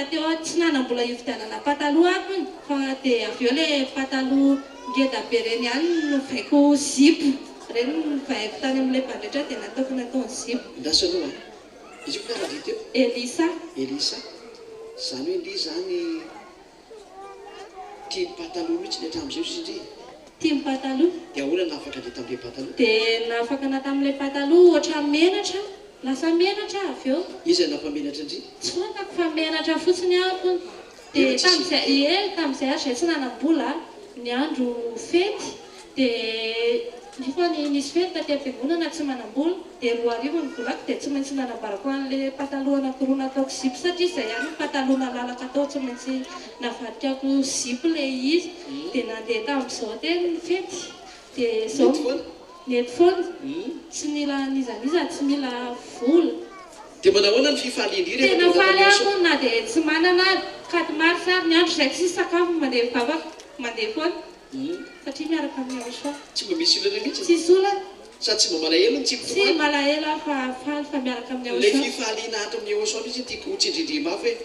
teo tsy nanambola ividianana pataloha ako fa dia avy eo ilay pataloha ngeda be reny ihany novaiko zipo reny novaiko tany amin'ilay mpandraitra dia nataoko natao zipo. Ndasanao izy ko raha teo Elisa zany hoe Elisa zany tia pataloha mihitsy ny hatramin'izay izy indri tia pataloha dia ahoana nafaka dia tamin'ilay pataloha dia nafaka na tamin'ilay pataloha ohatran menatra lasa menatra avy eo izy nampamenatra indri tsy fantako fa menatra fotsiny ako dia tamin'izay ary zay tsy nanam-bola ny andro fety dia nefa nisy fety taty am-piangonana tsy manam-bola dia 2 arivo ny volako dia tsy maintsy nanambarako an'ilay pataloha anankiroa nataoko zipo satria izay ihany pataloha nalalaka tao tsy maintsy navadikako zipo ilay izy dia nandeha tamin'izao teny ny fety dia zao nety foana tsy mila nizaniza tsy mila vola dia manahoana ny fifaliandry tena faly ako na dia tsy manana kady maro sary ny andro izay tsy sakafo mandeha vavaka mandeha foana satria miaraka amin'ny aosoa tsy mba misy olana mihitsy tsy solana sady tsy mba malahelo ny tsy malahelo fa faly fa miaraka amin'ny ilay aosoa fifaliana ato amin'ny aosoa izy tiako tsindrindry mafy hoe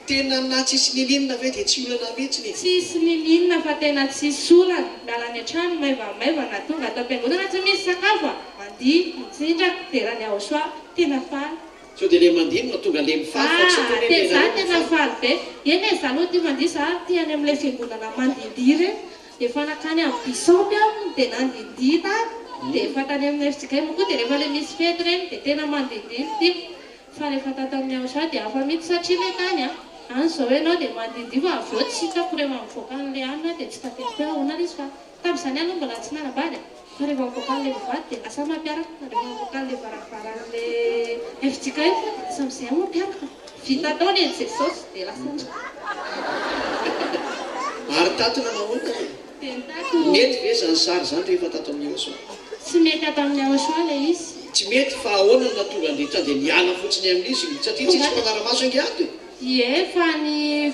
tena na tsisy nininona ve dia tsy olana mihitsy ny tsisy nininona fa tena tsy solana miala any an-trano maivamaivana tonga atao am-piangonana tsy misy sakafo mandihy mitsindraka dia raha ny aosoa tena faly so dia ilay mandihy no mahatonga ilay mifaly dia za tena faly be eny e za aloha tia mandihy za tia any amin'ilay fiangonana mandindihy reny efa nakany amin'ny bisaopy aho dia nandindihy tany dia efa tany amin'ny FJK moa koa dia rehefa ilay misy fety reny dia tena mandindihy tiako fa rehefa tato amin'ny aosoa dia hafa mihitsy satria ilay tany any zao ianao dia mandindihy fa avy eo tsy hitako rehefa mivoaka an'ilay anina dia tsy tafetiko hoe ahoana izy fa tamin'izany aloha mbola tsy nanambady fa rehefa mivoaka an'ilay vivady dia lasa mampiaraka rehefa mivoaka an'ilay varavaran'ilay FJK fa lasa amin'izay mampiaraka vita tao ny Jesosy dia lasa ary tatona nahoana dia nitato mety ve zany sary zany rehefa tato amin'ny aosoa tsy mety ato amin'ny aosoa ilay izy tsy mety fa ahoana no natonga andritra dia niala fotsiny amin'izy satria tsisy mpanara-maso angiato ie fa ny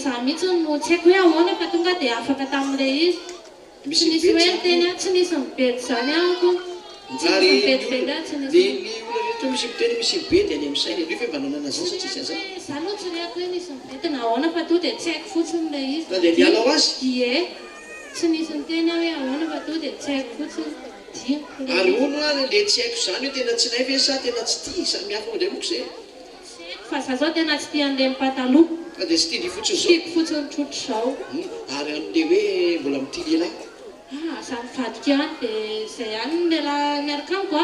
za mihitsy no tsy haiko hoe ahoana fa tonga dia afaka tamin'ilay izy tsy nisy hoe teny tsy nisy mibedy zany ahako tsy ary nisy mibedibedy tsy nisy ny olona rehetra misy miteny misy mibedy any amin'ny saina ianao fa manana zany satria tsy azany za aloha tsy haiko hoe nisy mibedy na ahoana fa to dia tsy haiko fotsiny ilay izy na dia niala ho azy ie tsy nisy nyteny hoe ahoana fa to dia tsy haiko fotsiny ary ono ary le tsy haiko zany hoe tena tsy nay ve sa tena tsy tia samihafa mandray moko zay fa za zao tena tsy tia an'ilay mipataloha fa dia tsy tia ny fotsiny zao tiako fotsiny trotro zao ary amin'ilay hoe mbola mitia lehilahy za mivadika any dia izay ihany ny lehilahy miaraka amiko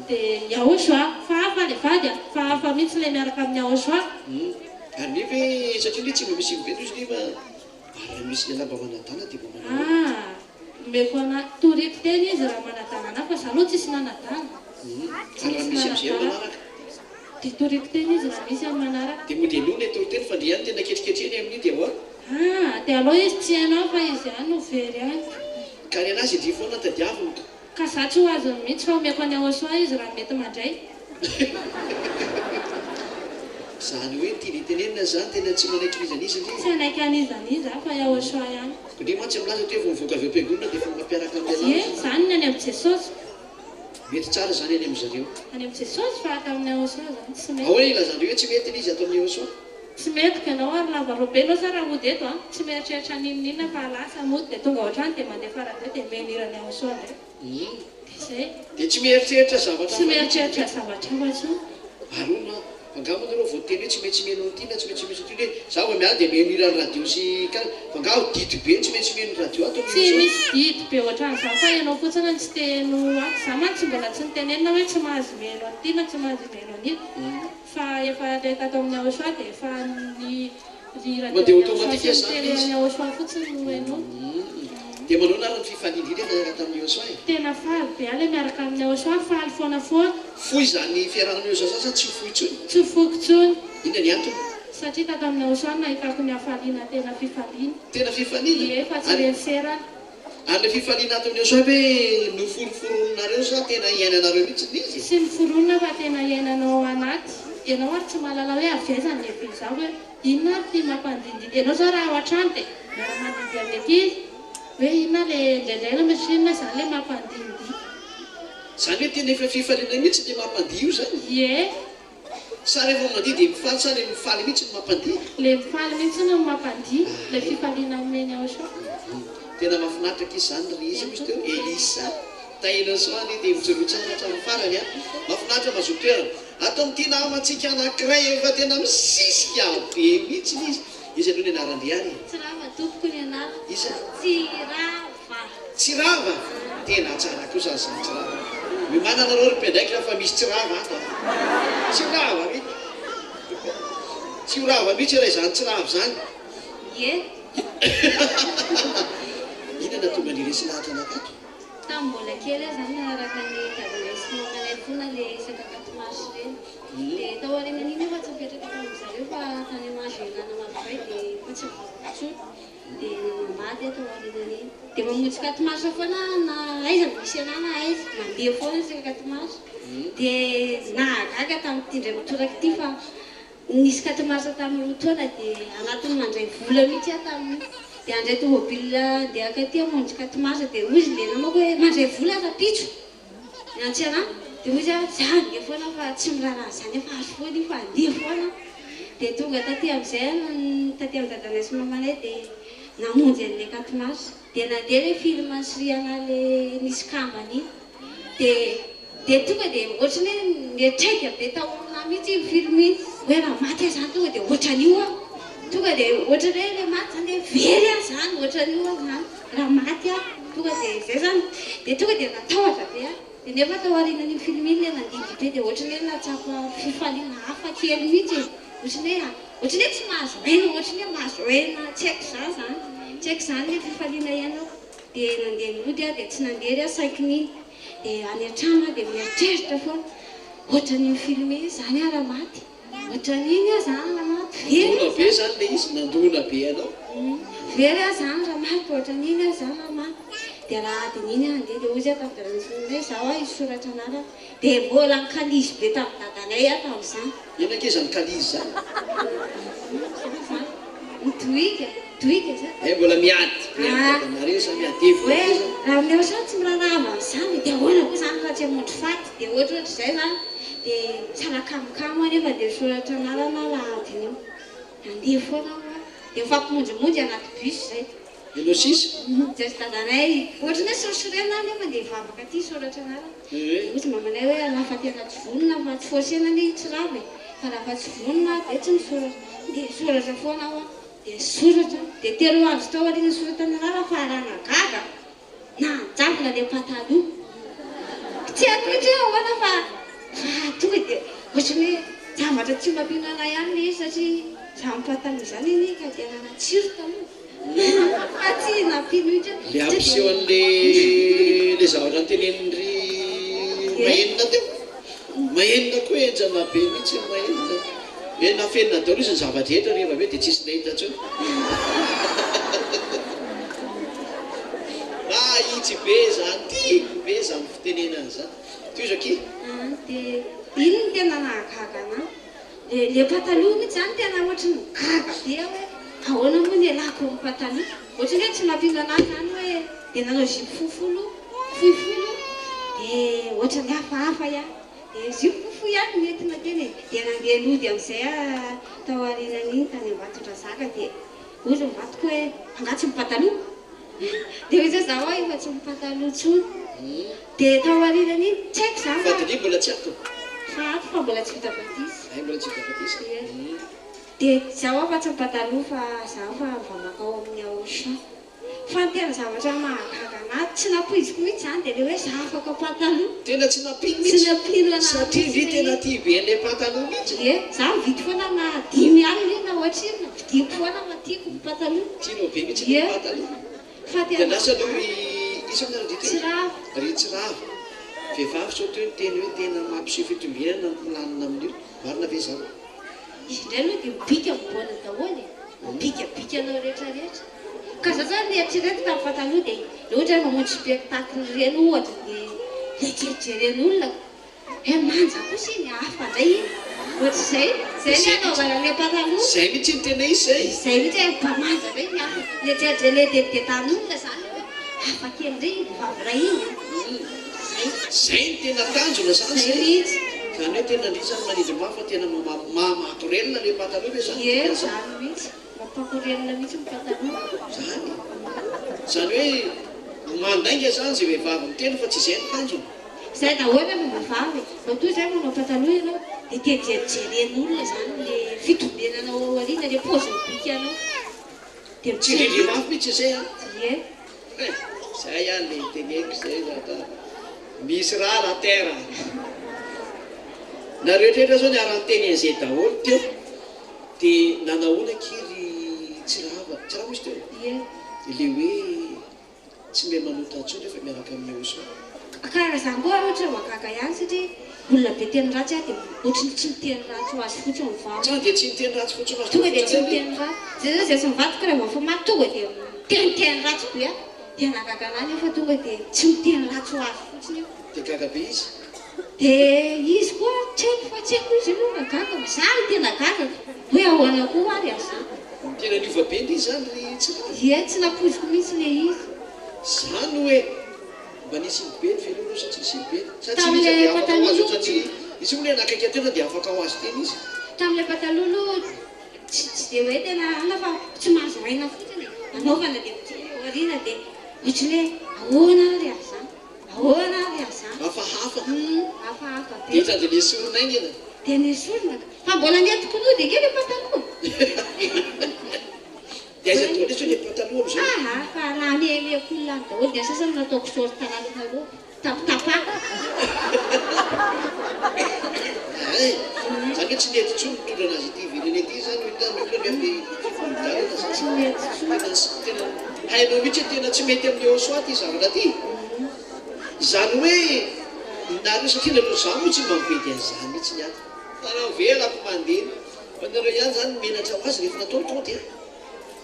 dia ny aoso fa hafa ilay vady fa hafa mihitsy ilay miaraka amin'ny aoso ary nefa satria le tsy mba misy mibedy izy nefa ary misy lehilahy mba manadana dia mba manao meko ana toriko teny izy raha manadanana fa za aloha tsisy nanadana ary raha misy amin'izay manaraka dia toriko teny izy raha misy amin'ny manaraka dia moa dia noho ny toroteny fa dia ihany tena ketriketreny amin'iny dia ahoana dia aloha izy tsy hainao fa izy ihany no very any ka ny anazy indri foana tadiavina ka za tsy ho azony mihitsy fa omeko any aosoa izy raha mety mandray zany hoe tia nitenenina zany tena tsy manaikilizana izy tsy anaiky anizaniza fa aosoa ihany ndre mantsy milaza toe vao mivoaka avy am-piangonana dia fa mampiaraka amin'ny ie zany ny any amin'ny jesosy mety tsara zany any amin'zareo any amin'ny jesosy fa atao amin'ny aosoa zany tsy mety ahoana ilazandreo hoe tsy mety ny izy atao amin'ny aosoa tsy metiko ianao ary lava roa be anao sa raha mody eto tsy mieritreritra ninina fa lasa mody dia tonga ohatrany dia mandeha faradeo dia menirany aosoa ndray dia zay dia tsy mieritreritra zavatra tsy mieritreritra zavatra afa arona angamo nareo voateny hoe tsy maintsy meno an'ity na tsy maintsy misy atiny hoe za va miala dia meno irany radio sy fangaho didy be tsy maintsy meno radio ato tsy misy didy be ohatrany za fa ianao fotsiny ny tsy teno ako za mantsy mbola tsy nitenenina hoe tsy mahazo meno an'ity na tsy mahazo meno an'ity fa efa le tato amin'ny aosoa dia efa ny radiotelen'ny aosoa fotsiny no hainao dia manao narany fifalindrina miaraka tamin'ny aosoa tena faly be ale miaraka amin'ny aosoa faly foana foana foy zany fiarahan'ny aosoa zany sa tsy foy tsony tsy foky tsony inona ny antony satria tato amin'ny aosoa nahitako ny hafaliana tena fifaliana tena fifaliana ie fa tsy renserana ary le fifaliana ato amin'ny aosoa hoe noforoforonareo sa tena iainanareo mihitsy izy sy miforonona fa tena iainanao anaty ianao ary tsy mahalala hoe aviaizany lehibe za hoe inona ary tia mampandindidy ianao zao raha ao an-trano dia miara mandindy amin'ny aty izy hoe inona le ndraindray masinina zany le mampandindy zany hoe tena efa fifaliana mihitsy dia mampandih io zany ie sa rehefa mandihy dia mifaly sa le mifaly mihitsy no mampandihy le mifaly mihitsy no mampandihy le fifaliana omeny ao so tena mahafinaritra izy zany ry izy misy teo Elisa tahilany soany dia mijoro tsara hatramin'ny farany a mahafinaritra mahazo toerana ato amin'ity namatsika anankiray efa tena misisika be mihitsy izy izy aloha ny anaran-driany Tsirava tompoko ny anara iza Tsirava tena tsara kosa zany tsirava mimananareo ry mpiandraikitra fa misy tsirava ato tsirava mihitsy tsirava mihitsy raha izany tsirava zany ye inona tonga niresi lahatra anakato tamin'ny mbola kely aho zany naraka ny dadana sy mamanay fona le sakakatomasy reny dia tao arenan'iny efa tsy mipetraka tamin'izareo fa tany amazo ialana maroray dia fa tsy voatsoa dia mambady atao arenan'iny dia mamonjy katomaso foana na aiza misy anana aiza mandeha foana sakakatomaso dia nahagaga tamin'ity indray mitoraka ity fa nisy katomaso tamin'ny roa taona dia anatiny mandray vola mihitsy aho tamin'iny dia andray tomobile dia akaty amonjy katomaso dia ozy le namako hoe mandray vola rapitso antsy anahy dia ozy aho zany foana fa tsy miraharaha zany efa azo foana io fa andeha foana dia tonga taty amin'izay taty amin'ny dadanay sy mamanay dia namonjy an'ilay katomaso dia nandeha le film siriana le nisy kambany dia tonga dia ohatrany hoe mieritraika be taolona mihitsy io film iny hoe raha maty aho zany tonga dia ohatran'io aho tonga dia ohatrany hoe le maty zany dia very aho zany ohatran'io aho zany raha maty aho tonga dia zay zany dia tonga dia natahotra be aho dia nefa tao aorianan'io film iny le nandidy be dia ohatrany hoe natsapa fifaliana hafa kely mihitsy ohatrany hoe tsy mahazo aina ohatrany hoe mahazo aina tsy haiko za zany tsy haiko zany le fifaliana iainao dia nandeha nirody aho dia tsy nandeha ry aho saikin'iny dia any an-trano aho dia mieritreritra foana ohatran'iny film iny zany aho raha maty ohatran'iny aho zany raha maty nandona be zany le izy nandona be anao very aho zany raha maty ohatran'iny aho zany raha maty dia raha adin'iny aho andeha dia ozy aho tamin'ny zaho aho isoratra anara dia mbola nikalizy be tamin'ny dadanay aho tamin'izany ina ke zany kalizy zany doika zany mbola miady beanare sa miadevo hoe raha meo sa tsy mirarava amin'izany dia ahoana koa zany raha tsy hamonjy faty dia ohatrohatry izay zany dia tsara kamokamo anefa dia soratra anarana raha adiny eo andeha foana dia mifampimonjimonjy anaty bus zay ianao sisa zay sy dadanay ohatrany hoe sorisorena anefa dia vavaka aty soratra anarana ohatsy mamanay hoe lafa tena tsy vonona fa tsy forsena ny tsirava fa lafa tsy vonona dia tsy misoratra dia soratra foana aho dia soratra dia telo andro tao alina soratra anarana fa arana gaga na anjavona le pataloha tsy atoitra ahoana fa tonga dia ohatrany hoe zavatra tsy mampino anay ihany le izy satria za mipataloha zany iny ka dia anana tsiro taloha fa tsy nampino itra le ampiseho an'le le zavatra nytenenindry mahenina teo mahenina koa enjana be mihitsy mahenina hoe nafenina daholo izy ny zavatra etra rehefa hoe dia tsisy nahita tsony mahitsy be zany tiako be zany fitenenana zany tio zaky dia iny ny tena nahagaga anahy le pataloha mihitsy zany tena ohatrany gaga be hoe ahoana moa ny alako ny pataloha ohatrany hoe tsy mampino anazy zany hoe dia nanao zipo foifolo dia ohatrany hafahafa ihany dia zipo fofo ihany mety nateny dia nandeha lody amin'izay tao arinan'iny tany Ambatondrazaka dia ozy mivatoko hoe angatsy mipataloha dia ozy zaho aho efa tsy mipataloha tsony dia tao arinan'iny tsy haiko zany fatiny mbola tsy ato fa mbola tsy vita batisy mbola tsy vita batisy dia zaho afa tsy mipataloha fa zaho fa vamakao amin'ny Auchan fa ny tena zavatra mahagaga anahy tsy napoiziko mihitsy zany dia le hoe za afaka pataloha tena tsy napino tsy mihitsy napino anahy satria vi tena tia be an'le pataloha mihitsy e za mividy foana na 10 alina na ohatry iny na vidiko foana ma tiako ny pataloha tianao be mihitsy ny pataloha fa dia lasa aloha isana tsy raha ry tsirava vehivavy sao teo ny teny hoe tena mampiseho fitombenana milanina amin'io marina ve zao izy indray aloha dia mibika miboana daholo mibikabika anao rehetrarehetra ka za zany nieritrereto tamin'ny pataloha dia le ohatra hoe mamonjy spectacle reny ohatra dia le jerijeren'olona hoe manja kosa iny hafa indray iny ohatr'izay zay ny anaovana le pataloha zay mihitsy ny tena izy zay zay mihitsy hoe mpamanja indray ny hafa le jerijele dedidetan'olona zany hoe hafa kely indray vavy ray iny zay ny tena tanjona zany zay mihitsy Izany hoe tena nisany manidy mafy fa tena mamakorelina le pataloha ve zany? Ie, zany mihitsy. Mampakorelina mihitsy ny pataloha. Zany. Zany hoe mandainga zany zay vehivavy miteny fa tsy izay ny tanjony. Izay daholo ny vehivavy. Vao toy izay manao pataloha ianao dia tijerijeren'olona zany le fitombenanao ao aoriana, le paozin'ny bikanao. Dia Tsy rindry mafy mihitsy izay a. Ie. Zay ihany le teneko zay zata. Misy raha la terre. Na rehetrarehetra zao niara-teny an'izay daholo teo dia nanahoana kiry tsy raha misy teo. Ie. Le hoe tsy mahay manota intsony rehefa miaraka amin'ny oso. Karazany koa ohatra mahagaga ihany satria olona be teny ratsy dia ohatrany tsy miteny ratsy ho azy fotsiny ny vavy. Tsara dia tsy miteny ratsy fotsiny ho azy. Tonga dia tsy miteny ratsy. Zay sy mivadika rehefa fa maty tonga dia miteny ratsy be a. Dia nagaga anany io fa tonga dia tsy miteny ratsy ho azy fotsiny io. Dia gaga be izy. Dia izy koa tsy haiko fa tsy haiko izy io nagaga. Zany tena gaga. Hoe ahoana koa ary azy. Tena niova be ny zany ry tsy raha. Ie, tsy napoziko mihitsy le izy. Zany hoe mba nisy be ny velona sa tsy nisy be. Sa tsy Tam'le nisy dia afaka ho azy pataloha ohatrany izy hoe nakaiky tena dia afaka ho azy teny izy. Tamin'ilay pataloha aloha tsy dia hoe tena ana fa tsy mahazo aina fotsiny. Anaovana dia aoriana dia ohatran'ny hoe ahoana ary azy zany. Ahoana ary azy zany. Hafahafa. Hafahafa be. Dia tsy dia nesorina iny ena. Dia nesorina. Fa mbola netiko noa dia kely pataloha. Dia aiza daholo izy hoe le pataloha amin'izao. Fa na mihemeko olona any daholo dia sasany nataoko sorty talalina aloha. Tapatapaka. Ay, zany hoe tsy nety intsony mitondra anazy ity vilany ity zany hoe tany olona hoe Tsy mety intsony. tena hainao mihitsy tena tsy mety amin'ny oso aty zavatra ty. Zany hoe nareo satria nareo zaho moa tsy mba mipety an'izany mihitsy ny aty. Tanao velako mandeha. Fa nareo ihany zany menatra ho azy rehefa natao tonga dia.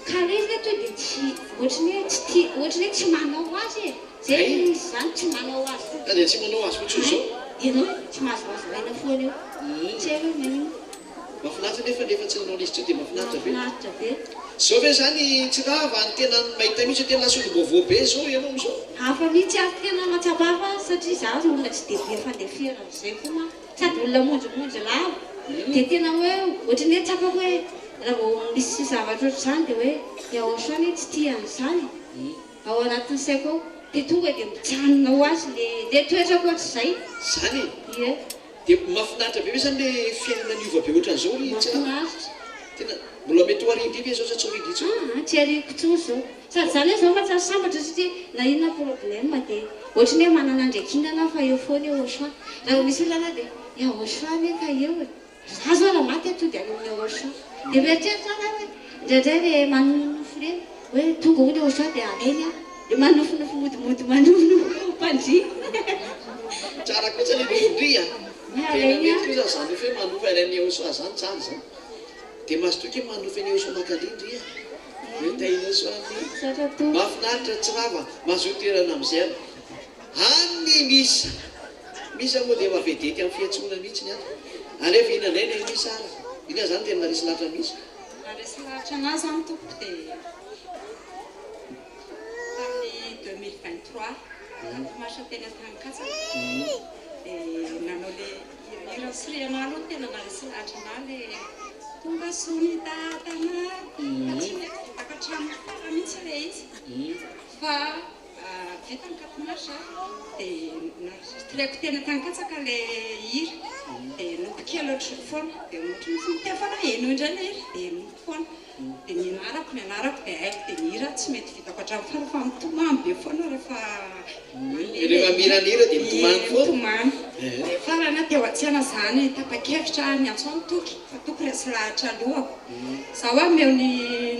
Kara izy ilay tonga dia tsy ohatrany hoe tsy tia, ohatrany hoe tsy manao azy e. Zay izy zany tsy manao azy. Ka dia tsy manao azy fotsiny izao. Ianao tsy mahazo azy aina foana io. Tsy haiko hoe manino. Mahafinaritra nefa tsy nanao izy teo dia mahafinaritra be. Mahafinaritra be. Zao ve zany tsy raha va ny tena mahita mihitsy tena solom-baovao be zao ianao amin'izao. Hafa mihitsy aho tena matsapafa satria zaho olona tsy dia be fandefera izay koa ma. Sady olona monjomonjo lava. Dia tena hoe ohatrany hoe tsapako hoe raha vao misy zavatra ohatr'izany dia hoe iahoso any tsy tia an'izany. Ao anatin'ny saiko ao dia tonga dia mijanona ho azy le toetrako ohatr'izay. Zany Ie. dia mahafinaritra be zany le fiainana niova be ohatran'izao ry tsy raha. Mahafinaritra. Tena mbola mety ho arindry ve zao sa tsy ho arindry intsony. Tsy ariko intsony izao. Sady zany hoe zaho fa tsy sambatra satria na inona problème dia ohatrany hoe manana andraikinana fa eo foana eo Auchan. Raha misy olona dia eo Auchan ve ka eo e. Zaho zao raha maty ato dia any eo Auchan. Dia mieritreritra aho hoe indraindray le manonofo ireny hoe tonga hono eo Auchan dia aleny aho. Dia manofonofo modimody manonofo mpandria. Tsara kosa ny nofondria. Tena mety kosa zany hoe manofo alain'ny Auchan zany tsara zany. Dia mazotoky manofo ny Auchan makalindry ia. Hoe taina Auchan ty. Mahafinaritra tsy rava mazotoerana amin'izay any. Any misy. Misy moa dia mavedety amin'ny fiantsonana mihitsy ny ato. Alefa inandray ny misy ara. Ina zany tena resy lahatra misy. Resy lahatra anazy zany tompoko dia tamin'ny 2023 marsa teny Tankatsaka dia nanao le hira sy riana aloha tena naresy lahatra ana le tonga sony tatana fa tsy mety takatrano fara mihitsy le izy fa vita ny kapomarsa dia naregistreko teny Tankatsaka le hira dia nopokely ohatrany foana dia ohatry misy mitefana eno indray le hira dia nopoko foana dia nianarako dia haiko dia ny hira tsy mety vitako hatrany fara fa mitomany be foana rehefa Rehefa miran'hira dia mitomany foana. mitomany dia farana teo an-tsena zany tapa-kevitra ny antsoany toky fa toky resy lahatra alohako zaho hoe meo ny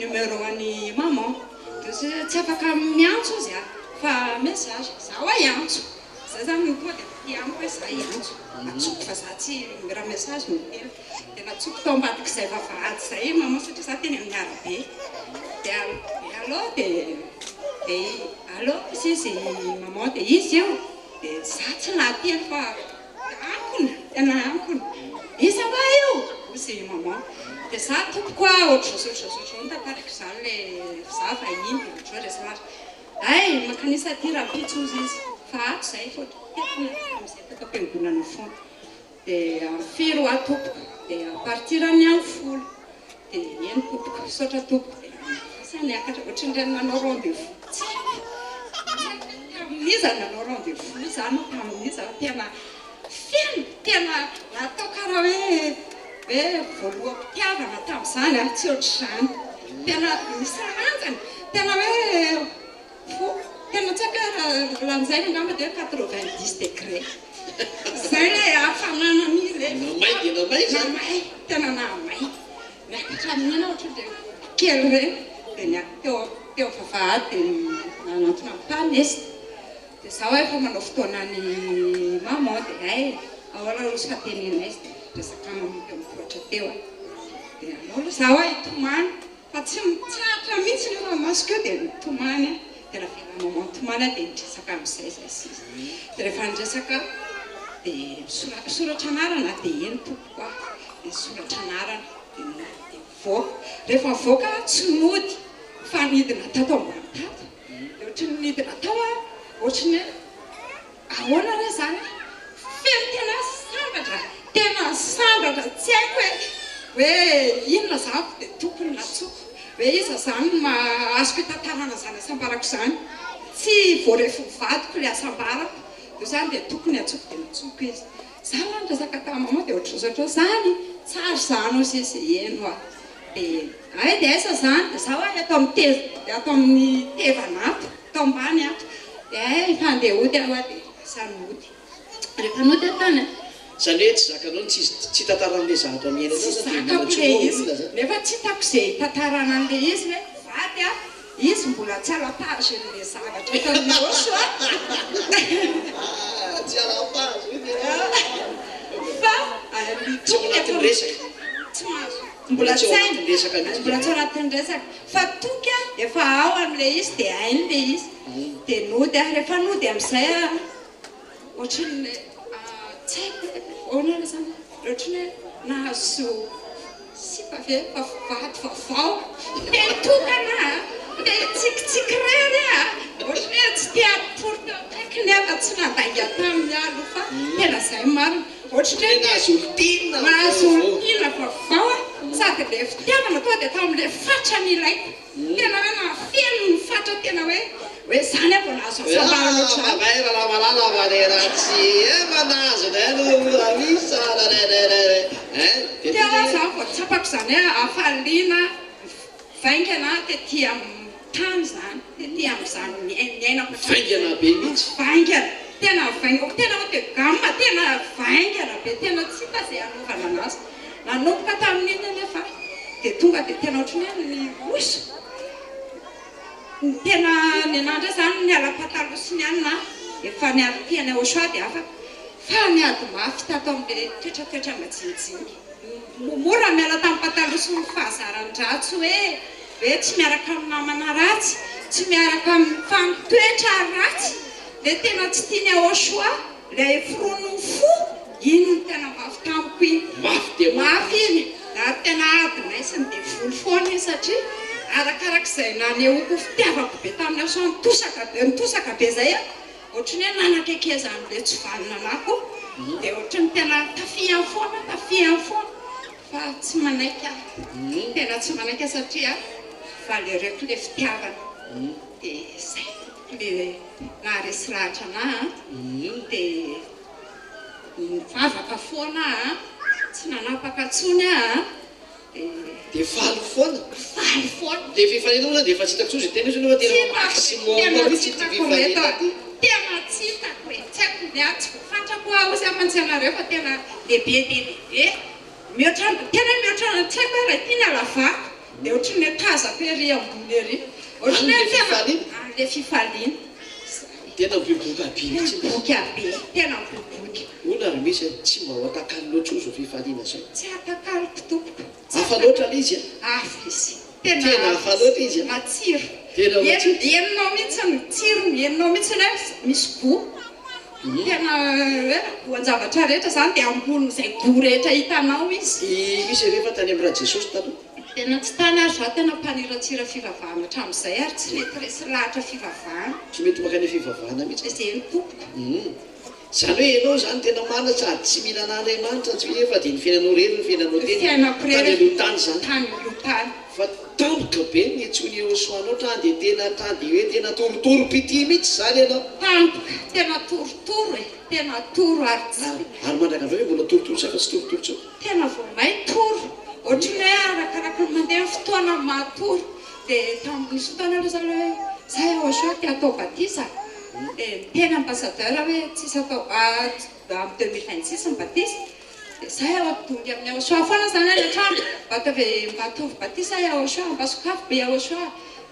numéro any maman dia tsy afaka miantso izy a fa message zaho hoe iantso zay zany tonga dia tiamiko hoe zaho iantso natsoko fa zaho tsy mira message miteny dia natsoko tao ambadik'izay vavahady zay maman satria zaho teny amin'ny arabe dia allo dia allo misy izy maman dia izy eo dia zaho tsy nahateny fa ankona tena ankona iza va io izy maman dia zaho tompoko ohatr'izao tantariko zany le zaho vahiny dia ohatr' hoe resy lahatra ay makanisa ty raha mpitsozy izy fa ato zay fa tena amin'izay tato am-piangonana foana dia filo atompoko dia partirany amin'ny folo dia eny tompoko saotra tompoko dia niakatra ohatrany nanao rendez-vous tamin'iza nanao rendez-vous zany tamin'iza tena feno tena natao karaha hoe voaloha-pitiavana tamin'izany tsy ohatr'izany tena isaranjany tena hoe tena tsaka lanjaina angamba dia 90 degré zay le hafananan'izy namay tena namay niakatra amin'ina ohatra dia kely reny dia niaka teo vavahady dia nanantona amin'ny tanesy dia zaho efa manao fotoanany mama dia ay ahoana rosy fahatenenay izy dia resaka mamito mipoatra teo dia anao zaho hitomany fa tsy tsatra mihitsy ny ramasoko eo dia mitomany dia raha vela mama mitomany dia nitresaka amin'izay zay sisa dia rehefa nitresaka dia soratra anarana dia eny tompoko ah dia soratra anarana dia voaka rehefa voaka tsy nody fa nidina tato ambany tato dia ohatra ny nidina tao a ohatra ny ahoana re zany feno tena sambatra tsy haiko hoe inona zany dia tokony natsoko hoe iza zany azoko tantarana zany asambarako zany tsy voarefo vadiko le asambarako io zany dia tokony atsoko dia natsoko izy zany no resaka tamama dia ohatr'izatra zany tsary zany sisy eno a dia ay dia aiza zany dia zaho atao amin'ny tevanato atao ambany ato dia ay fandeha ody aho a dia sany ody rehefa nody atany zany hoe tsy zakanao tsy tantaran'le zato amiena zakako le izy nefa tsy hitako izay tantarana an'le izy hoe vady a izy mbola tsy alapazy n'le zavatra tamin'ny oso a tsy alapazy fa tsy ao anatin'ny resaka tsy mahazo mbola tsy anatin'ny resaka fa toky a efa ao amin'le izy dia hain'le izy dia nody a rehefa nody amin'izay a ohatran'le tsy haiko ahoana zany ohatrany hoe nahazo sipa ve vavady vavao dia tokana dia tsikitsiky rery a ohatrany hoe tsy tia porte kaiky nefa tsy nandanga tamin'ny alo fa tena izay marina ohatrany hoe nahazo olontina vavao a sady le fitiavana toa dia tamin'le fatrany ilaiko tena hoe nafeno ny fatra tena hoe zany a vao nahazo asambarana ohatrany lavalava ratsy manazo tena zaho vao tsapako zany hoe afaliana vaingana tetỳ amin'ny tany zany tetỳ amin'izany miainako vaingana be mihitsy vaingana tena vaingana tena hoe dia gamma tena vaingana be tena tsy hita izay anaovana anazy nanomboka tamin'iny nefa dia tonga dia tena ohatrany hoe ny oso tena ny anandra zany ny ala-patalosiny anina efa ny alo-tiany oso a dia afaka fa ny ady mafy tato amin'le toetratoetra majinijinika mora miala tamin'ny patalosiny fahazaran-dratso hoe tsy miaraka amin'ny namana ratsy tsy miaraka amin'ny famitoetra ratsy le tena tsy tiany aoso a ilay firono fo iny ny tena mafy tamiko iny mafy iny ary tena adinaisiny dia volo foana iny satria arakarak'izay nanehoako fitiavako be tamin'ny aso nitosaka be zay a ohatrany hoe nanakekeza amin'le tsy vanina anako dia ohatrany tena tafiany foana fa tsy manaiky tena tsy manaiky satria valereko le fitiavana dia zay le naharesy lahatra ana dia mivavaka foana tsy nanapaka tsony dia faly foana dia fifanenona dia efa tsy hitako tsozy tena izy tena maximum mihitsy ty fifanena tena tsy hitako hoe tsy haiko ny tsy fantrako aosy amantsianareo fa tena lehibe dia lehibe mihoatrany tena mihoatrany tsy haiko raha tiany alavako dia ohatrany hoe tazako ery ambony ery ohatrany hoe tena le fifaliana tena miboboka be mihitsy boky abe tena miboboky ona ary misy tsy mba ho atakalo loatra ozy fifaliana zao tsy atakaliko tompoko hafa loatra le izy hafa izy tena hafa loatra izy matsiro tena enonao mihitsy ny tsirony enonao mihitsy ny misy go tena hoe goan-javatra rehetra zany dia ambonin'izay go rehetra hitanao izy misy rehefa tany amin'ny raha jesosy taloha tena tsy tany ary za tena mpaniratsira fivavahana hatramin'izay ary tsy mety resy lahatra fivavahana tsy mety makany fivavahana mihitsy izay ny tompoko zany hoe ianao zany tena marina sady tsy mihinana Andriamanitra tsy hoe efa dia ny fiainanao rery ny fiainanao teny tany aloha tany zany tany aloha-tany fa tampoka be ny etsony Iosoanao trany dia tena tany dia hoe tena torotoro pity mihitsy zany ianao tampoka tena torotoro e tena toro ary mandraka andreo hoe mbola torotoro sa fa tsy torotoro tsao tena vao may toro ohatry ny hoe arakaraka mandeha fotoana matoro dia tamin'nisy fotoana aloha zany hoe zay ahosoa ty atao batisa tena ambassadeur hoe tsisy atao amin'ny 2026 ny batisa dia zay atonga amin'ny ahosoa foana zany atrano batave mbatovy batisa ahosoa mbasokafo be ahosoa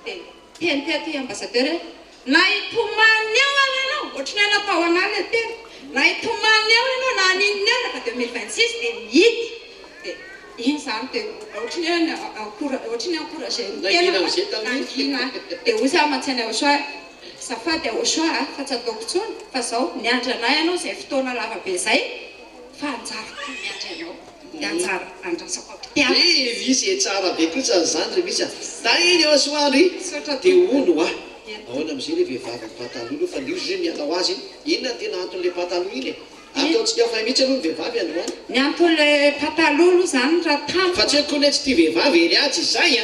dia tenitety ambassadeur hoe na itomany eo any ianao ohatry ny hoe natao analy tena na itomany eo ianao na anininy eo rehefa 2026 dia mihity dia iny zany dia ohatry ny hoe encouragenantena dia ozy aho mantsy any ahosoa safady ahosoa fa tsy ataoko tsony fa zao miandranay ianao zay fotoana lavabe zay fa anjarako miandra ianao dia anjara andrasako apitiana misy tsara be kosa zany re misy da iny eo soary dia ono ahoana am'izay le vehivavy pataloha fa lio zay miala ho azy inona tena anton'le pataloha iny ataontsika fa mihitsy aloha ny vehivavy androany ny anton'le pataloha aloha zany raha tamy fa tsy haiko hoe tsy tia vehivavy ery atsy zay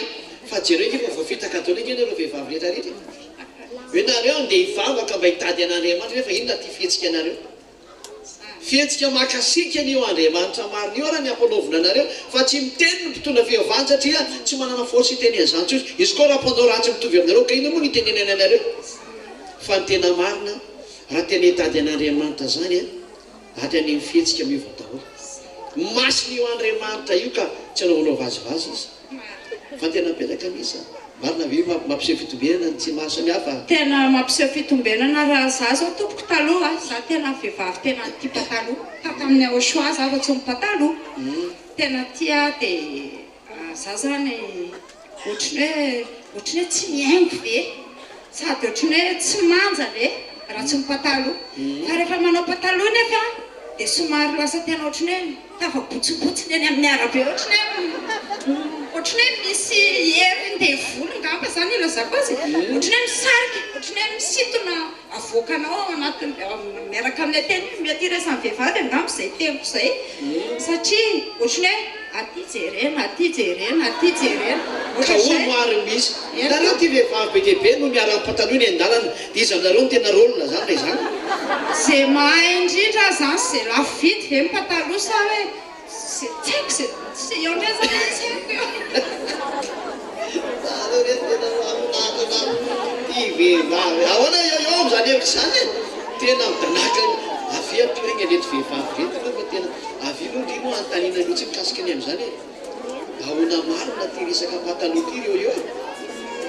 fa jereo efa voafita katolika iny aloha vehivavy rehetra rehetra hoe nareo dia hivavaka mba hitady an'Andriamanitra nefa inona ty fihetsika anareo fihetsika makasika an'io Andriamanitra marina io raha ny ampanaovina anareo fa tsy miteny ny mpitondra fihevany satria tsy manana force hiteny an'izany tsosy izy koa raha mpanao ratsy mitovy aminareo ka ino moa no hitenenany anareo fa ny tena marina raha tena hitady an'Andriamanitra zany ady any fihetsika miova daholo masina io Andriamanitra io ka tsy anaovanao vazivazy izy fa tena mipetraka misy marina ve mampiseho fitombenana tsy maro samihafa tena mampiseho fitombenana raha za zao tompoko taloha za tena vehivavy tena tia pataloha ka tamin'ny ahosoa za fa tsy mipataloha tena tia dia za zany ohatry hoe tsy miaingo ve sady ohatry ny hoe tsy manja ve raha tsy mipataloha fa rehefa manao pataloha nefa dia somary lasa tena ohatry ny hoe tavabotsibotsiny eny amin'ny arabe ohatry ny hoe misy heriny volo ngamba zany ilazako azy ohatry ny hoe misarika ohatry ny hoe misintona avoakanao anatin'ny miaraka amin'ny teny mety resan'ny vehivavy angamba izay tempo izay satria ohatry ny hoe aty jerena ka ho maro misy nareo ty vehivavy be dia be no miara-ny pataloha ny an-dalana dia izy aminareo no tena rôlona zany re zany zay mahay indrindra zany zay lafo vidy ve mipataloha sa hoe tsy haiko zay eo ndray zany tsy haiko eo nareo reto tena aminakana ty vehivavy ahoana eo am'zany hevitra zany tena midanaka avy ampioegna reto vehivavy reto aloha fa tena avy aloha ndrino antanina loatsy mikasika ny am'zany ahoana marina ty resaka pataloha ty reo eo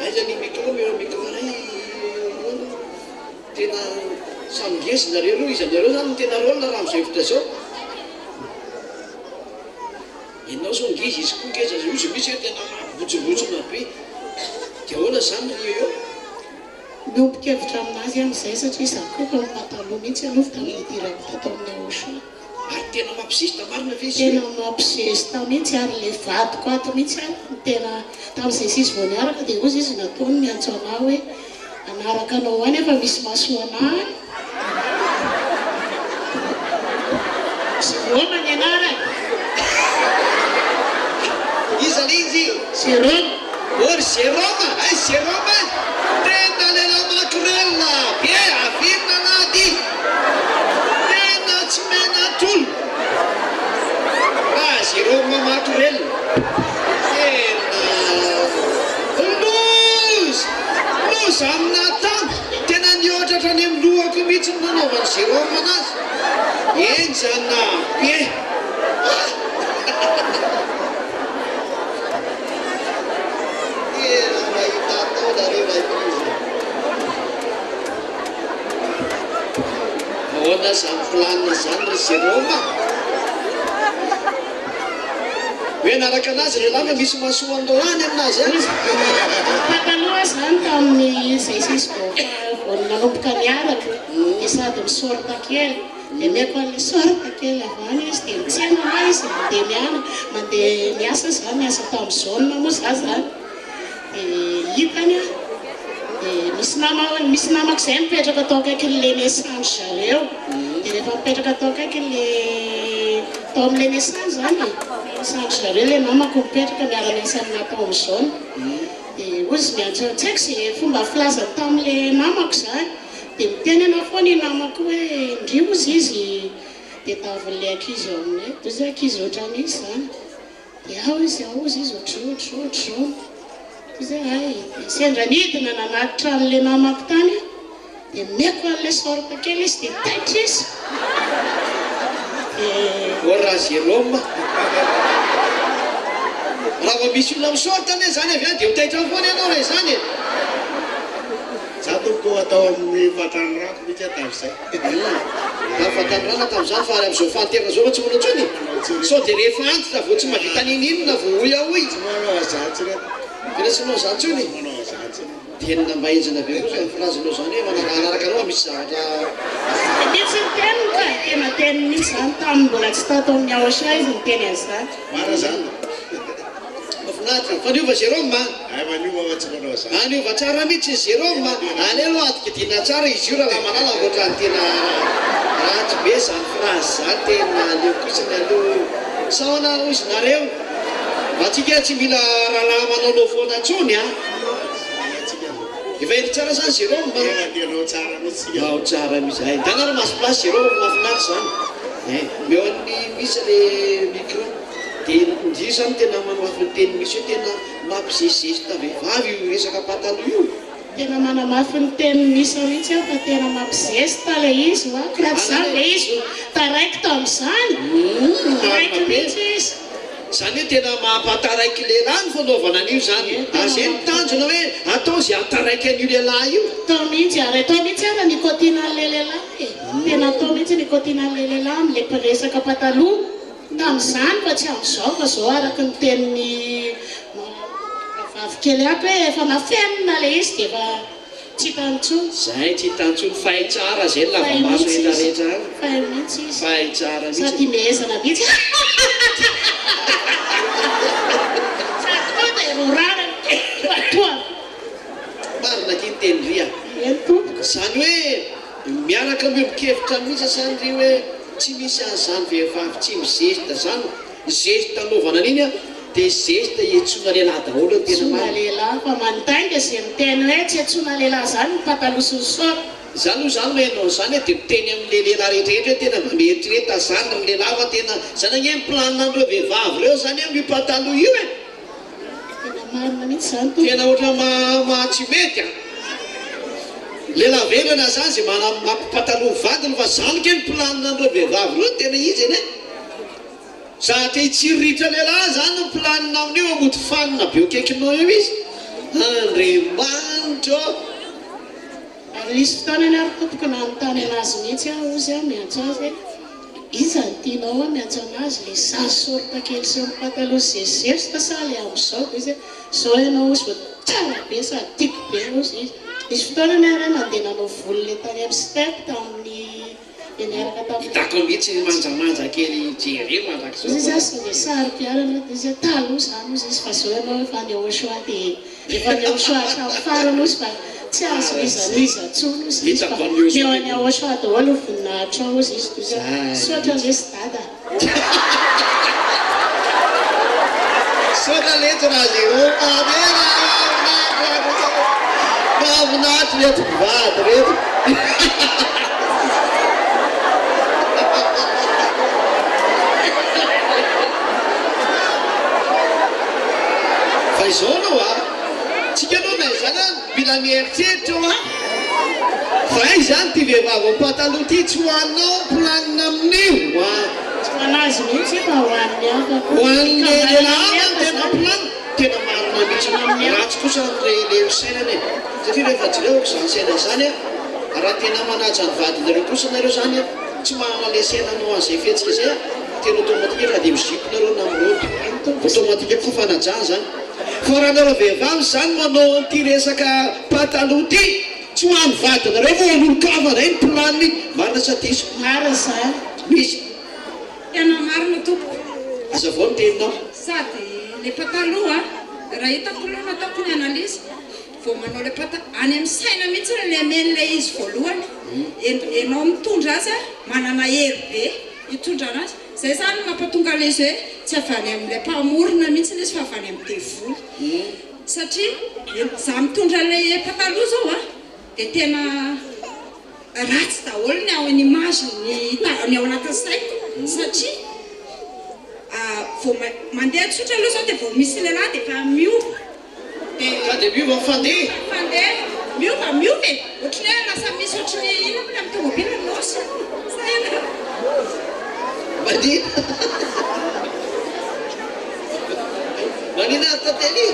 aiza ny micro ray tena samyngezy nareo aloha izy aminareo zany tena rôlina raha am'izay hevitra zao ianao zao ngizy izy koa ngeza izy misy hoe tena botsibotsina be dia ahoana zany eo Nompo-kevitra aminazy amin'izay satria izaho koa fa mipataloha mihitsy aloha tamin'ny idirako tato amin'ny ahosoa ary tena mampisesta marina ve izy tena mampisesta mihitsy ary le vadiko ato mihitsy tena tamin'izay sisy vao niaraka dia ozy izy nataony miantso anao hoe anaraka anao any efa misy masoanahy sy roma ny anara iza izy Jérôme ory Jérôme ay Jérôme tena lela makrela be avirina nady tena tsy mena tolo Jérôme makrela tena loza amina tany tena niotratra ny amilohako mihitsy ny nanaovany Jérôme anazy enjana be ahoana zany planina zany ry Jérôme hoe naraka anazy re lava misy masoandao any aminazy any pataloha zany tamin'ny izay sisy vao nanomboka niaraka dia sady misorta kely dia meko an'le sorta kely avy any izy dia mitsenana izy mandeha miasa zany miasa tamin'ny zaonina moa za zany dia hitany dia misy namako izay mipetraka tao akaiky le naissance zareo dia rehefa mipetraka tao akaiky le tao amin'ilay naissance zany samy zareo le namako mipetraka miara-miasa amina tao amin'izao dia ozy miantso tsy haiko izay fomba filaza tamin'ilay namako zany dia mitenena foana i namako hoe indrio ozy izy dia tavin'ilay ankizy ao aminay toy izay ankizy ohatran'izy zany dia ao izy ohatr'izao toy izay ay sendra nidina nanatitra an'ilay namako tany dia meko an'ilay sorta kely izy dia taitra izy ora Jérôme raha vao misy olona misorta ane zany avy any dia mitaitra foana ianao re zany za tompo atao amin'ny vatranyrako mihitsy tamin'izay fatanyrana tamin'izany fa ary amin'izao fantena zao fa tsy manao ntsony sao dia rehefa antitra vao tsy mahavita nininona vao hoy ahoy manao azatsy reto tena tsy manao zany ntsony manao azatsy tenina mba enjana be koa zany firazanao zany hoe manaraka anao misy zavatra misy ny teniny ka tena teniny misy zany tamin'ny mbola tsy tatao amin'ny aosa izy ny teny an'izany mara zany mafinaritra faniova Jérôme ay maniova fa tsy manao zany aniova tsara mihitsy Jérôme alelo atikidina tsara izy io raha manala ohatrany tena ratsy be zany frazy zany tena aleo kosiny aleo saona ozy nareo mba tsika tsy mila rahalahy manaonao foana ntsony a efa ely tsara zany Jérôme tenao tsara mihitsy ao tsara misy ay tanara masy place Jérôme mafinaritra zany meo an'ny misy le micro dia indri zany tena manoafiny teny misy hoe tena mampizezezita vehivavy io resaka pataloha io tena manamafy ny teny misy mihitsy aho fa tena mampizesta le izy oako raha tsy zany le izy taraiky tamin'izany taraiky mihitsy izy zany hoe tena mampataraiky lehilahy ny fanaovana an'io zany azay ny tanjona hoe atao zay ataraiky an'io lehilahy io atao mihitsy ary atao mihitsy ara nikotinan'le lehilahy tena atao mihitsy nikotinan'le lehilahy am'le resaka pataloha tamin'izany fa tsy amin'izao fa zao araky ny teniny vavikely aby hoe efa mafenina le izy dia efa tsy hitantsony zay tsy hitantsony fahay tsara zay lavamaso rehetrarehetra fahay mihitsy izy fahay tsara mihitsy sady mehezana mihitsy sady koa dia rorara atoa marina kiny tenydria eny tompoko zany hoe miaraka mihomikevitra mihitsy zany ry hoe tsy misy an'izany vehivavy tsy mizezita zany zezita anaovana an'iny a dia zezita iantsona lehilahy daholo tena tsona marina lehilahy fa manontanga izay miteny hoe tsy antsona lehilahy zany ny pataloha sy ny sort zany io zany mahainao zany hoe dia miteny amin'le lehilahy rehetrarehetra hoe tena mieritreretra zany amin'ny lehilahy fa tena zany agne planina andreo vehivavy reo zany hoe io pataloha io e tena marina mihitsy zany to tena ohatra mahatsy mety a lehilahy velana zany zay mampipataloha vadiny fa zany ke ny planina andreo vehivavy reo tena izy eny e zahatra hitsiriritra lehilahy zany ny planina amin'io amoty fanina be akaikinao eo izy andriamanitra ary misy fotoanany ary tompoko na mitany anazy mihitsy aho ozy aho miantso azy iza ny tianao a miantso anazy le sazy sorta kely sy ny pataloha zezesta sa le amin'izao dia izy zao ianao ozy fa tsara be sady tiako be ozy izy misy fotoanany ary nandeha nanao volo le tany amin'ny step tamin'ny eniaraka tamin'ny hitako mihitsy manjamanja kely jere mandraka izy zao zasy le sary mpiarana dia izy talo zany ozy izy fa zao ianao efa andeha osoa dia efa andeha osoa hatramin'ny farana ozy fa tsy azo izaniza tsony ozy izy fa eo any ahosoa daholo voninahitra ao ozy izy toy izay sotra lesy dada sotra leto raha Jérôme amena mahavinahitra reto mpivady reto fa izao anao a tsika anao na zany mila mieritreritra eo a fa ay zany ty vehivavy amin'ny pataloha ty tsy hoaninao planina amin'io a tsy manazy mihitsy fa hoaniny hafa hoan'ny lehilahy tena planina tena marina mihitsy ratsy kosa le sainany e satria rehefa jireoko zany saina zany a raha tena manaja ny vadinareo kosa nareo zany a tsy manana le sainanao an'izay fihetsika zay a tena automatika raha dia miziponareo na miroty automatika koa fanajana zany fa raha nareo vehivavy zany manao an'ity resaka pataloha ty tsy hoan'ny vadinareo fa olon-kavana iny planiny marina sa diso marina zany misy tena marina tompoko aza vao ny teninao sady le pataloha raha hitako aloha nataoko ny analizy vao manao le pata any amin'ny saina mihitsy le men'le izy voalohany ianao mitondra azy manana hery be hitondra anazy zay zany mampatonga le izy hoe tsy avy any amin'le mpamorona mihitsy izy fa avy any amin'ny devoly satria za mitondra le pataloha zao a dia tena ratsy daholo ny ao an'image ny ao anatin'ny saiko satria vao mandeha tsotra aloha zao dia vao misy lehilahy dia efa miova ka dia miova mifandeha miova miova e ohatrany hoe lasa misy ohatrany ina moa amin'ny tomobile nosy saina manina manina tately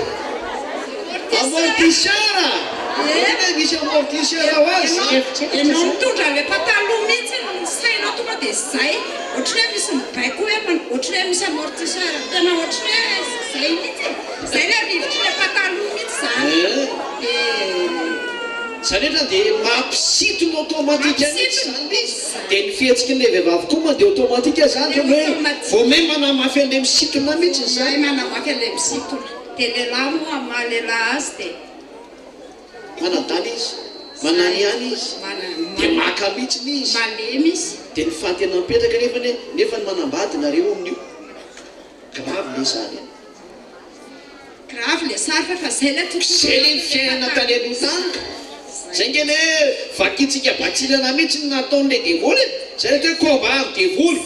amortisseur ina misy amortisseur ho azy ianao mitondra le pataloha mihitsy ny sainao tonga dia zay ohatrany hoe misy mibaiko hoe ohatrany hoe misy amortisseur tena ohatrany hoe zay mihitsy zay le rivotry le pataloha mihitsy zany zany ohatra dia mampisitony automatika mihitsy zany izy dia ny fihetsiky n'le vehivavy koa ma dia automatika zany fa hoe vao me manamafy an'le misitona mihitsy zay manamafy an'le misitona dia lehilahy moa maha lehilahy azy dia manadala izy manany ihany izy dia maka mihitsiny izy malemy izy dia ny fantena mipetraka nefa ny manambady nareo amin'io grave le zany grave le sary fa zay le zay le ny fiainana tany aloha tany zay nge le vakitsika batsilana mihitsy nataon'le devoly zay le hoe komba ary devoly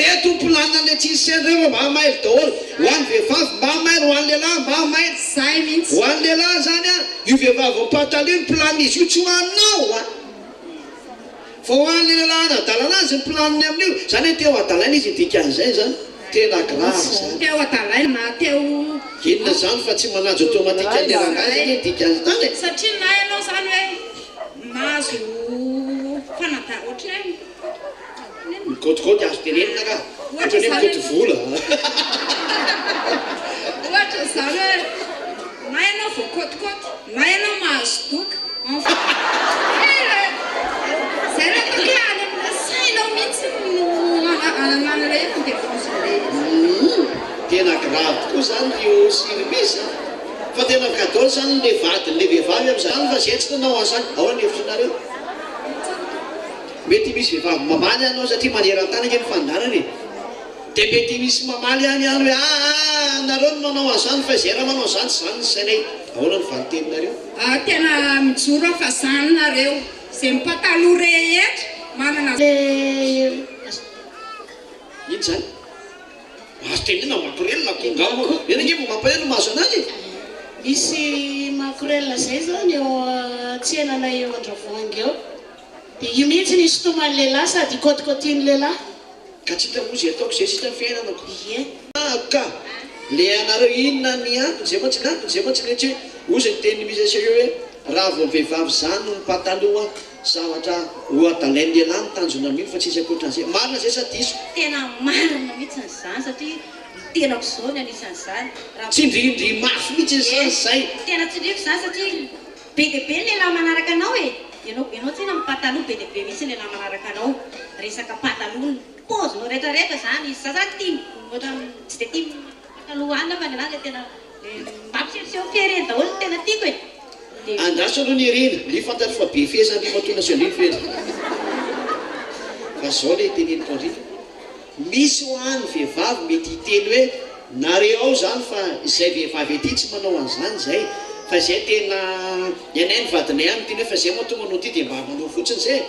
reto mpilanina le tsisy sainy reo mba hamaily daholo ho an'ny vehivavy mba hamaily ho an'ny lehilahy mba hamaily zay mihitsy ho an'ny lehilahy zany a io vehivavy mpataloha ny pilany izy io tsy ho anao a fa ho an'ny lehilahy nadalana azy ny pilaniny amin'io zany hoe teo adalaina izy dikan'izay zany tena grave zany teo adalaina na teo inona zany fa tsy manajo automatika an'lelangazy ny dikan'zy tany satria na ianao zany hoe mahazo fanada ohatrany hoe mikotikôty azo tenenina ka ohatra hoe mikoty vola ohatra zany hoe na ianao voakotikoty na ianao mahazo doka zay le toke any amina sainao mihitsy ananan'le defonzyle tena grave tokoa zany io service fa tena kadao zany le vadiny le vehivavy am'zany fa zay tsy nanao an'izany ao any hevitrinareo mety misy vehivavy mamaly anao satria maneran-tany ake ny fandarany dia mety misy mamaly any hoe nareo no manao an'izany fa zay raha manao zany zany ny sainay ahoana ny valiteninareo tena mijoro fa zany nareo zay mipataloha rehetra manana iny zany azo tenena makorelina kongamo ena nge mo mampahelo mahazo anazy misy makorelina zay zany eo tsenana eo Andravoahangy eo dia io mihitsy nisy toman'ny lehilahy sady kôtikôtiany lehilahy ka tsy hitamozy ataoko zay sitra ny fiainanako ie ka le anareo inona ny antony zay moa tsy rehetra hoe ozy ny teny misy aseo hoe raha vao vehivavy zany no pataloha zavatra ho adalain'ny lehilahy ny tanjona mino fa tsisy akoatran'izay marina zay sady iso tena marina mihitsy n'izany satria tenako zao ny anisan'izany tsy ndrindry mafy mihitsy zany zay tena tsy driko zany satria be dia be ny lehilahy manaraka anao e ianao tsena mipataloha be dia be mihitsy ny lehilahy manaraka anao resaka pataloha ny paozinao rehetrarehetra zany izy za tia ohatra tsy dia tia pataloha anina fa lehilahy le tena mampisehoseho fihereny daholo tena tiako e andraso aloha ny herena ny fantatro fa be fezany ry matona sy andriny feza fa zao le teneniko andriny misy ho any vehivavy mety hiteny hoe nareo ao zany fa izay vehivavy aty tsy manao an'izany zay fa zay tena ianay ny vadinay any teny hoe fa zay moa tonga anao ty dia mba manao fotsiny zay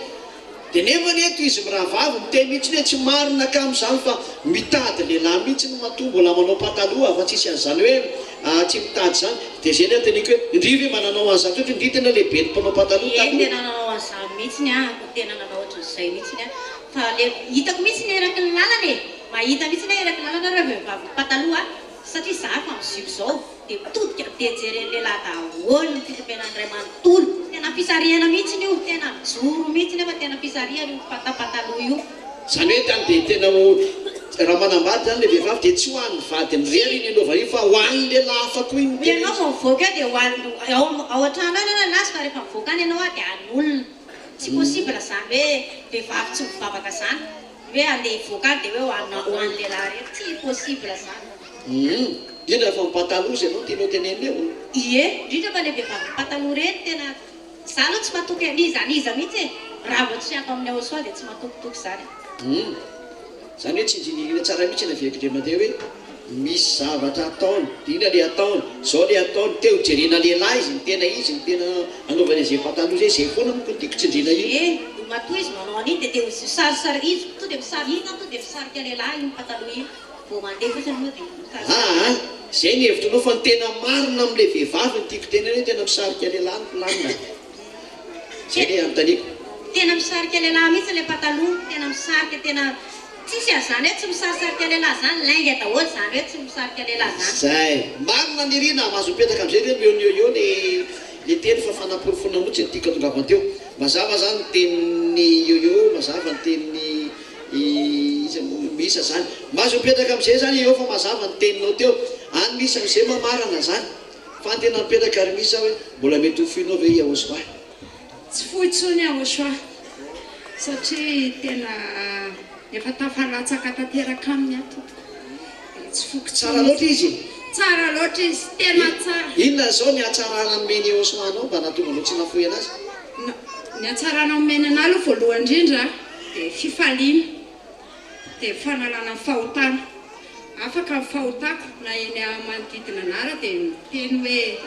dia nefa ny eto izy mirahavavy miteny mihitsy hoe tsy marina ka amin'izany fa mitady lehilahy mihitsy no matombola manao pataloha fa tsisy an'izany hoe tsy mitady zany dia zay ny ateniko hoe indriva hoe mananao an'izany toetra indri tena lehibe ny mpanao pataloha tena nanao an'izany mihitsiny tena nanao ohatran'izay mihitsiny fa le hitako mihitsy ny eraky ny lalana e mahita mihitsy ny eraky ny lalana reo vehivavy pataloha satria za fa mizipo zao dia mitodika dia jeren'ny lehilahy daholo ny fitsapianany ray manontolo tena fisariana mihitsiny io tena mijoro mihitsiny fa tena fisariana io pataloha io zany hoe tany dia tena raha manambady zany le vehivavy dia tsy ho an'ny vadiny rery iny anaova io fa ho an'ny lehilahy afa koa iny ianao fa mivoaka eo dia ao an-trano any anazy fa rehefa mivoaka any ianao dia an'olona tsy possible zany hoe vehivavy tsy mivavaka zany hoe andeha hivoaka any dia hoe ho an'ny lehilahy rery tsy possible zany indra fa mipataloha izy ianao tianao tenenina eo. Ie, indrindra fa le vehivavy pataloha reny tena za aloha tsy mahatoky iza mihitsy e. Raha vao tsy ato amin'ny aosoa dia tsy mahatokotoky zany. Zany hoe tsy indrinirina tsara mihitsy na vekindre mandeha hoe misy zavatra ataony, dina le ataony, zao le ataony, teo jerena lehilahy izy ny tena anaovany izay pataloha zay, izay foana moko tiako tsindrina io. Matoa izy manao an'iny dia misarisary izy to dia misarika to dia misarika lehilahy iny pataloha iny vao mandeha fotsiny moa dia misarika. Zay ny hevitranao fa ny tena marina amin'le vehivavy ny tiako tena hoe tena misarika lehilahy ny pilanina. Zay le anontaniako. Tena misarika lehilahy mihitsy le pataloha, tena misarika tena tsisy azany hoe tsy misarisarika lehilahy zany lainga daholo zany hoe tsy misarika lehilahy zany. Zay marina ny rina mahazo mipetaka amin'izay re eo le teny fa fanaporofona motsy ny tiaka tongavany teo. Mazava zany tenin'ny eo mazava ny tenin'ny misa zany mahazo mipetaka amin'izay zany eo fa mazava ny teninao teo any misy amin'izay mamarana zany fa ny tena mipetaka ary misy hoe mbola mety ho fianao ve iaosoa. Tsy fohy tsony iaosoa satria tena efa tafalatsaka tanteraka amin'ny atoko. Tsy foky tsara loatra izy. Tsara loatra izy, tena tsara. Inona zao ny atsarana nomeny iaosoanao mba nahatonga anao tsy nafoy anazy? Ny atsarana nomeny anahy aloha voalohany indrindra dia fifaliana dia fanalana fahotana. Afaka fahotako na eny manodidina anara dia miteny hoe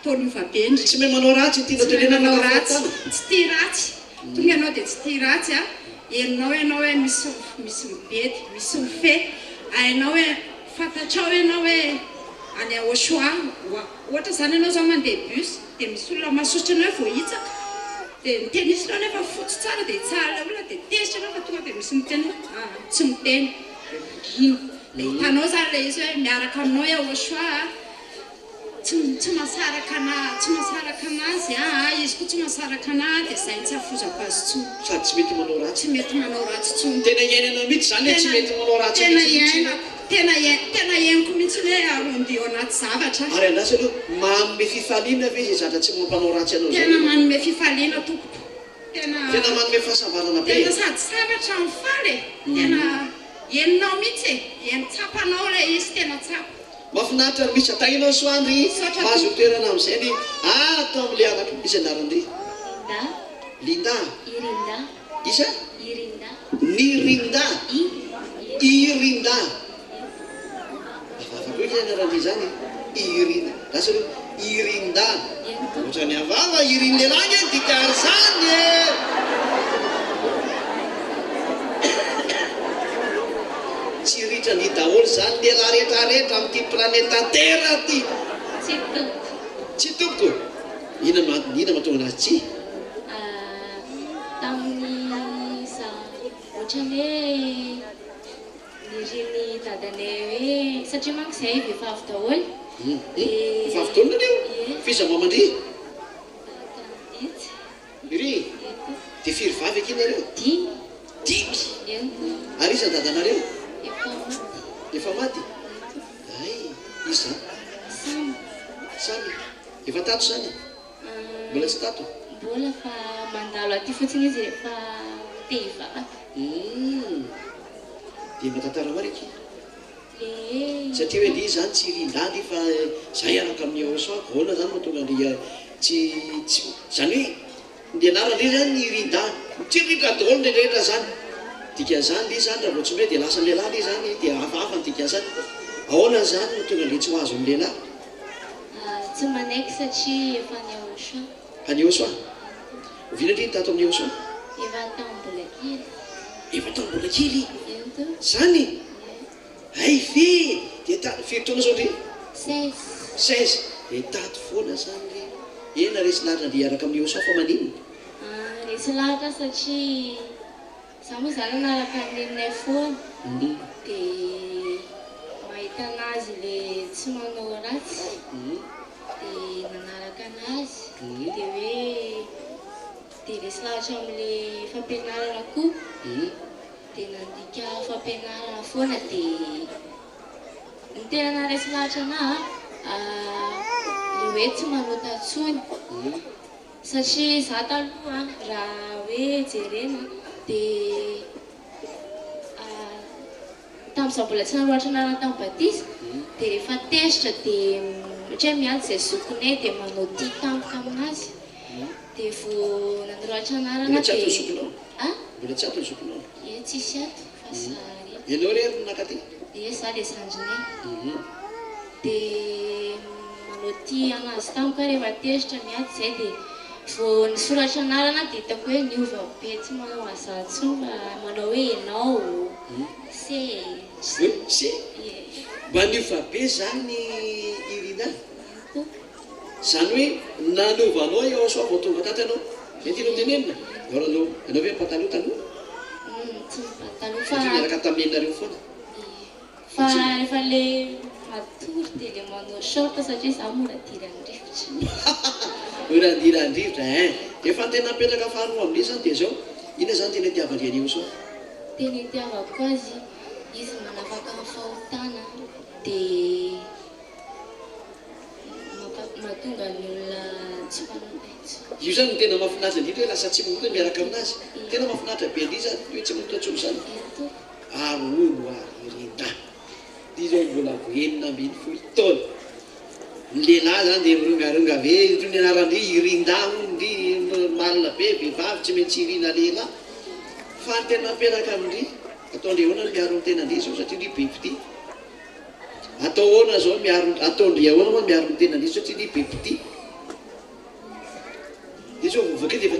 toniova bendry. Tsy mahay manao ratsy ny tiana tenena manao ratsy, tsy tia ratsy. Tonga ianao dia tsy tia ratsy a. Hainao hoe misy mibedy, misy mifehy. Hainao hoe fantatrao ianao hoe any Aosoa. Ohatra zany ianao zao mandeha bus dia misy olona masotra anao vao hitsaka. Dia miteny izy ianao nefa fotsy tsara dia tsara ilay olona dia tesitra ianao fa tonga dia misy miteny tsy miteny. Dia hitanao zany ilay izy hoe miaraka aminao Aosoa tsy mahasaraka anazy izy koa tsy mahasaraka anahy dia izay tsy hafozako azy tsony. Sady tsy mety manao ratsy. Tsy mety manao ratsy tsony. Tena iainana mihitsy zany hoe tsy mety manao ratsy. Tena iainako mihitsy hoe arondio anaty zavatra. Ary anasy aloha manome fifaliana ve izy zatra tsy mampanao ratsy anao zay? Tena manome fifaliana tompoko. Tena manome fahasambarana be. Tena sady sabatra mifaly e. Tena henonao mihitsy e. Tsapanao ilay izy tena tsapa. Mahafinaritra ary misy atahinao soandry mahazo toerana amin'izay ny atao amin'le anako misy anarandry. Linda. Irinda. Isa? Irinda. Nirinda. Irinda. Afaka koa izy anarandry zany. Irinda. Lasa aloha Irinda. Ohatra ny avava irin lehilahy ny dikary zany e. Tsy ritra ny daholo zany lehilahy rehetrarehetra amin'ity planeta Terre ty. Tsy toko. Ina mahatonga anazy tsy? Tamin'ny ohatran'ny hoe niriny dadanay hoe satria manko izay vehivavy daholo. Vehivavy daholo nareo? Fiza mamandry? Ry? Dia firy vavy aky nareo? Dimy. Ary iza dadanareo? Efa maty? Ay, iza? Samy. Efa tato zany? Mbola tsy tato? Mbola fa mandalo aty fotsiny izy rehefa te hivavaka. Dia matantara mariky? Satria hoe ny zany tsy rindany fa zay araka amin'ny Aosoa. Ahoana zany mahatonga andry tsy zany hoe ny anarandry zany ny rindany. Tsy rindra daholo ny rehetra zany. Dikan'izany izy zany raha vao tsy hoe dia lasa lehilahy izy zany dia hafahafa ny dikan'izany. Ahoana zany mahatonga andry tsy ho azo amin'ny lehilahy? Tsy manaiky satria efa ny Aosoa. Any Aosoa? Ovina ndry tato amin'ny Aosoa? Efa tamin'ny mbola kely. Efa tamin'ny mbola kely? Zany? Ay fe! Dia firy taona zao ndry? 16. Dia tato foana zany ry. Ena resy lahatra ndry araka amin'ny Aosoa fa maninona? Resy lahatra satria za moa zany nanaraka neninay foana. Dia mahita anazy le tsy manao ratsy. Dia nanaraka anazy. Dia hoe dia resy lahatra amin'le fampianarana koa. Dia nandika fampianarana foana dia ny tena naresy lahatra anahy le hoe tsy manota tsony. Satria za taloha raha hoe jerena dia tamin'izaho mbola tsy naroatra narana tamin'ny batisa dia rehefa tesitra dia ohatra hoe miady izay zokinay dia manao tia tampoka aminazy dia vao nanoroatra anarana mbola tsy ato ny zokinao a mbola tsy ato ny zokinao ie tsisy ato fa sary ianao rery nakaty ie za le zandrinay dia manao tia anazy tampoka rehefa tesitra miady izay dia vao nisoratra anarana dia hitako hoe niova be tsy manao azatsy fa manao hoe enao se se mba niova be zany ny Irina zany hoe nanovanao eo soa vao tonga taty anao zay tianao tenenina ianao hoe pataloha taloha tsy pataloha satria miaraka taminenareo foana fa rehefa le matory dia le manao short satria za mora diran-drivotra ora diran-drivotra efa tena apetraka faharoa amin'io zany dia zao ina zany tena tiavandriany io soa tena itiavako azy izy manafaka ny fahotana dia mahatonga ny olona tsy manao-baitso io zany no tena mahafinaritra indrindra hoe lasa tsy moto miaraka aminazy tena mahafinaritra be indri zany hoe tsy moto atsolo zany ary olo Irina io zao mbola enina ambin'ny folo taona ny lehilahy zany dia mirongaronga be toy ny anarandry Irina ndry malina be vehivavy tsy maintsy Irina lehilahy fa ny tena aperaka amindry ataondre ahoana ny miaro ny tenandry zao satria ndry be pity atao ahoana zao miaro ataondry ahoana moa miaro ny tenandry satria ndry be pity dia zao vovoaka dia efa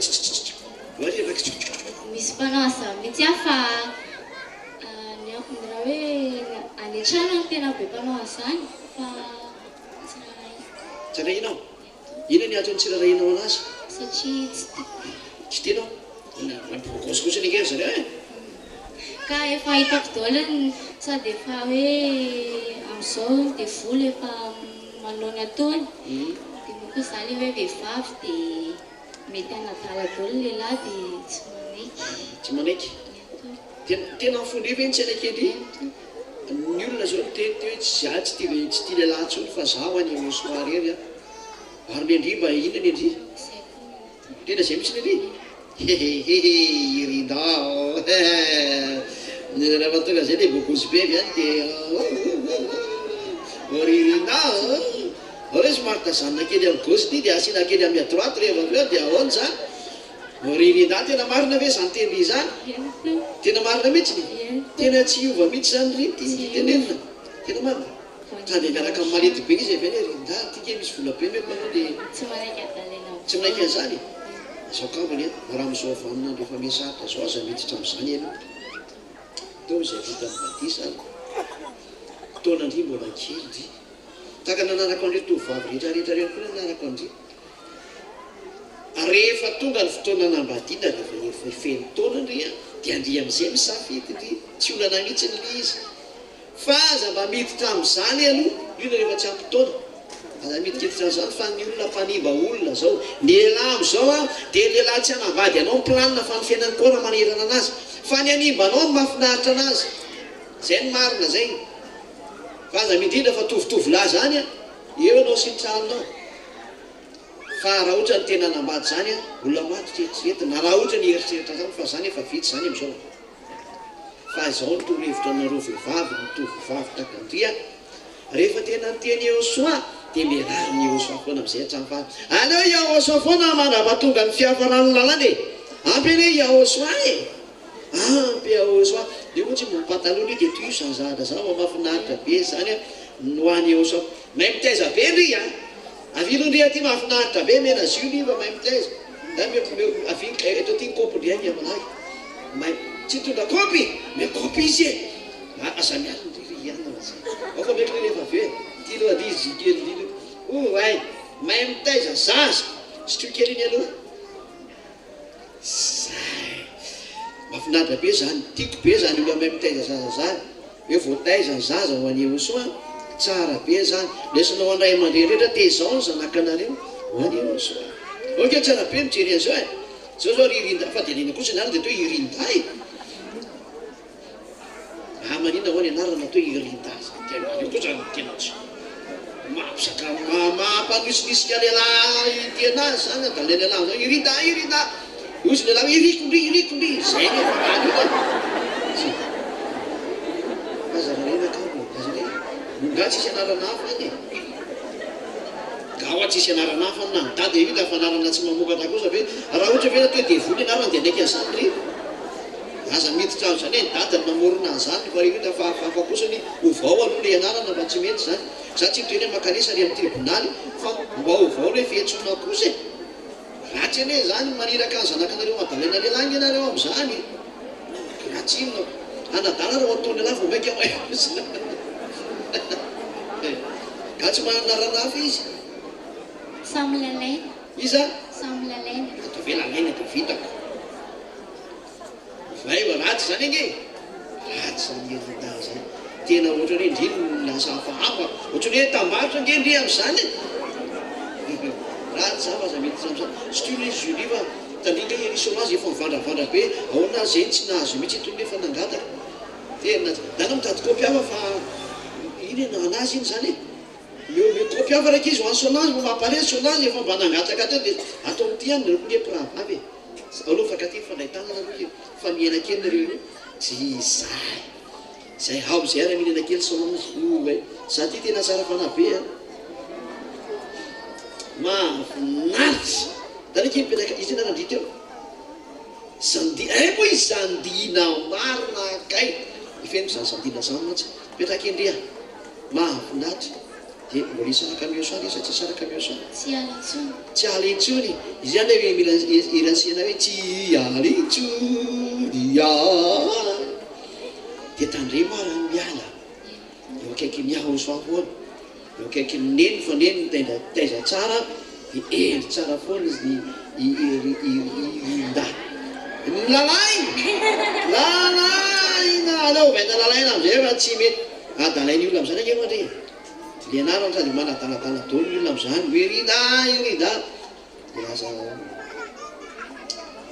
misy mpanao asa mitsy afa ny raha hoe any an-trano no tena be mpanao azany fa tsirainao ina ny atao ny tsirarainao anazy satria tsy tianao mampivokosikosy ny kely zareo ka efa hitako daolany sady efa hoe amin'izao dia vola efa manao ny ataony dia moko za le hoe vehivavy dia mety anadala daoly lehilahy dia tsy manaiky tena fondriva eny tsy anakendry ny olona zao niteny te hoe tsy tia lehilahy ntsony fa zaho any amin'ny soary ery ary ny andry mba ina ny andry tena zay mitsy ny andry Irina raha tonga zay dia bogozy be avy any dia Irina ore somary tazanina kely amin'ny gauche ty dia asiana kely amin'ny à droite rehefa avy eo dia ahoana zany Irina tena marina ve zany teny zany tena marina mihitsy tena tsy hiova mihitsy zany ry tenenina tena marina ka dia miaraka amin'ny malety be izy avy any Irina tika misy vola be mety manao dia tsy manaiky adalena tsy manaiky an'izany zao kambany raha amin'izao avanina rehefa miasaritra zao aza miditra amin'izany ianao teo izay vita amin'ny batisa taonandry mbola kely ndry taka nanaraka andreo tovavy rehetrarehetra reny koa nanaraka andry rehefa tonga ny fotoana anambadiana rehefa feno taona ndry dia andry amin'izay misafidy ndry tsy olana mihitsy ny izy fa aza mba miditra amin'izany aloha io na rehefa tsy ampy-taona aza midikiditra amin'izany fa ny olona mpanimba olona zao ny lehilahy amin'izao dia lehilahy tsy hanambady anao planina fa ny fiainany koana manerana anazy fa ny animba anao ny mahafinaritra anazy zay ny marina zay fa aza midrindra fa tovitovy lahy zany eo anao sy ny tranonao fa raha ohatra ny tena hanambady zany olona maty tretreretina na raha ohatra ny eritreritra zany fa zany efa vitsy zany amin'izao fa izao ny torohevitra nareo vehivavy ny tovovavy takandria rehefa tena nyteny eo soa dia miarary ny eo soa foana amin'izay hatrany fa aleo eo soa foana mandrapatonga ny fiafarano lalany ampy ane eo soa ampy eo soa dia ohatsy mipataloha io dia toy io zanzahatra zao mahafinaritra be zany noany eo soa mahay mitaiza be ndry avilondry aty mahafinaritra be mena zio ny fa mahay mitaiza eto ty kopy ndry any amanahy tsy tondra kopy me kopy izy asa miarindry fa mety rehefa avy hoe ty loha dy izy kely dy ay mahay mitaiza zaza sy tro kely iny aloha zay mahafinaritra be zany tiako be zany olo mahay mitaiza zaza zany hoe voataiza ny zaza ho aneho soa tsara be zany lesanao andray aman-drerehetra tezao ny zanakanareo ho aneho soa oke tsara be mijery an'izao zao zao ry Irinda fa dia lena kosa ny anarana dia toe Irinda manina ho any anarana toe Irinda io koa zany tena tsy mampisaka mampanoisinisika lehilahy tienazy zany da le lehilahy zao Irinda ozy lehilahy irikondry zay nefa any io aza nga tsisy anarana hafa any gaoa tsisy anarana hafa na tady vita fanarana tsy mamokatra kosa ve raha ohatra ve toe devoly anarana dia ndraiky azany ry aza miditra azo zany hoe dadany namorona zany fa revita fa kosany ovao aloha le anarana fa tsy mety zany za tsy toeny hoe makanisa ry amin'ny tribonaly fa mba ovao le fiantsona kosa ratsy ane zany maniraka ny zanakanareo madalaina lehilahy ianareo am'izany ratsy inona anadala reo ataony alahy vao mainka ka tsy manana rana hafa izy samy lalaina iza samy lalaina atao ve lalaina dia vitako vai va ratsy zany enge ratsy zany enda zany tena ohatra hoe indriny lasa hafahafa ohatrany hoe tambarotra nge ndri am'izany ratsy zavaza mety zam'zany style julie fa tandrindra erisonazy efa mivandravandra be ahoana zany tsy nahazo mihitsy itony nefa nangataka tena dana mitady kopy hafa fa iny anazy iny zany me kopy hafa raiky izy hoany sonazy mo mampale sonazy efa mba nangataka teo dia atao am'ty any le pravavy alovaka ty fanahitana aloha fa miena-kely nareo tsy zay zay hao zay ara mihinan-kely sonazy za ty tena tsara fanabe mafinaritsy danaky mipetaka izy tena randry teo sandi moa izy sandina marina kay ifeniko zany sandina zany matsy mipetaka indria mafinaritra dia mbola isaraka amio soany izy tsy isaraka amio soany tsy alitsony tsy alitsony izy zany hoe iransiana hoe tsy alitsony dia tandre mara miala eo akaiky miaho soafoana eo akaiky neny fa neny taiza tsara dia ery tsara foana izy nda lalaina aleo vaina lalaina amizay fa tsy mety adalainy olona amizany ake mandre le anarany sady manadaladala dolo ny olona amizany hoe rida rida dia lasa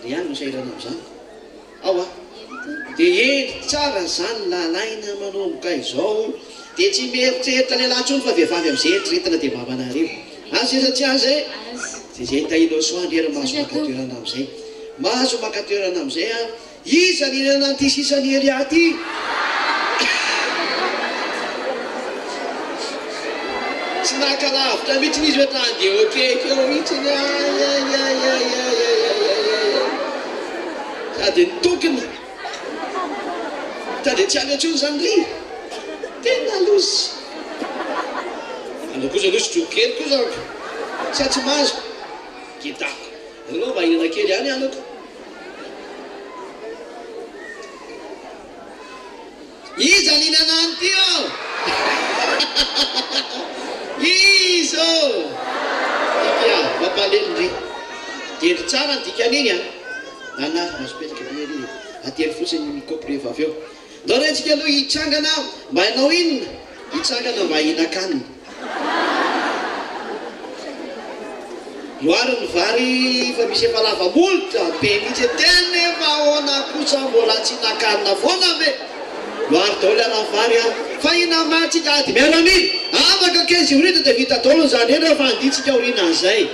ry any no sairana amizany ao a dia endry tsara zany lalaina manomboka izao dia tsy mieritreritra le lahtsony fa vehivavy am'izay eritrretina dia mamanareo azy iza tsy azy dia zay tahinao soandry era mahazo makatoerana amizay mahazo makatoerana amizay a iza ninana ty sisany ery aty tsy nakalavitra mihitsy izy hoe tany okeko mihitsiny sady nitokony sady tsy aly atsony zany ry tena losy alo kosa losy trokely kosa sa tsy mahazo kitako aloha mba hinana kely any aloko iza ninana anty ao izo ika mampalelindry dendry tsara nydikany iny a nanary mazopetraka bery ately fotsiny mikopy rehefa avy eo ndao rentsika aloha hitsangana mba hanao inona hitsangana mba hinakanina loary ny vary fa misy efa lava-molotra be mihitsy tena efa ahoana kosa mbola tsy hinakanina foana be loary daholo ana vary a fa ina matsika ady miaraminy afaka 15 minutes dia vita daholo zany eny rehefa anditsika orina an'izay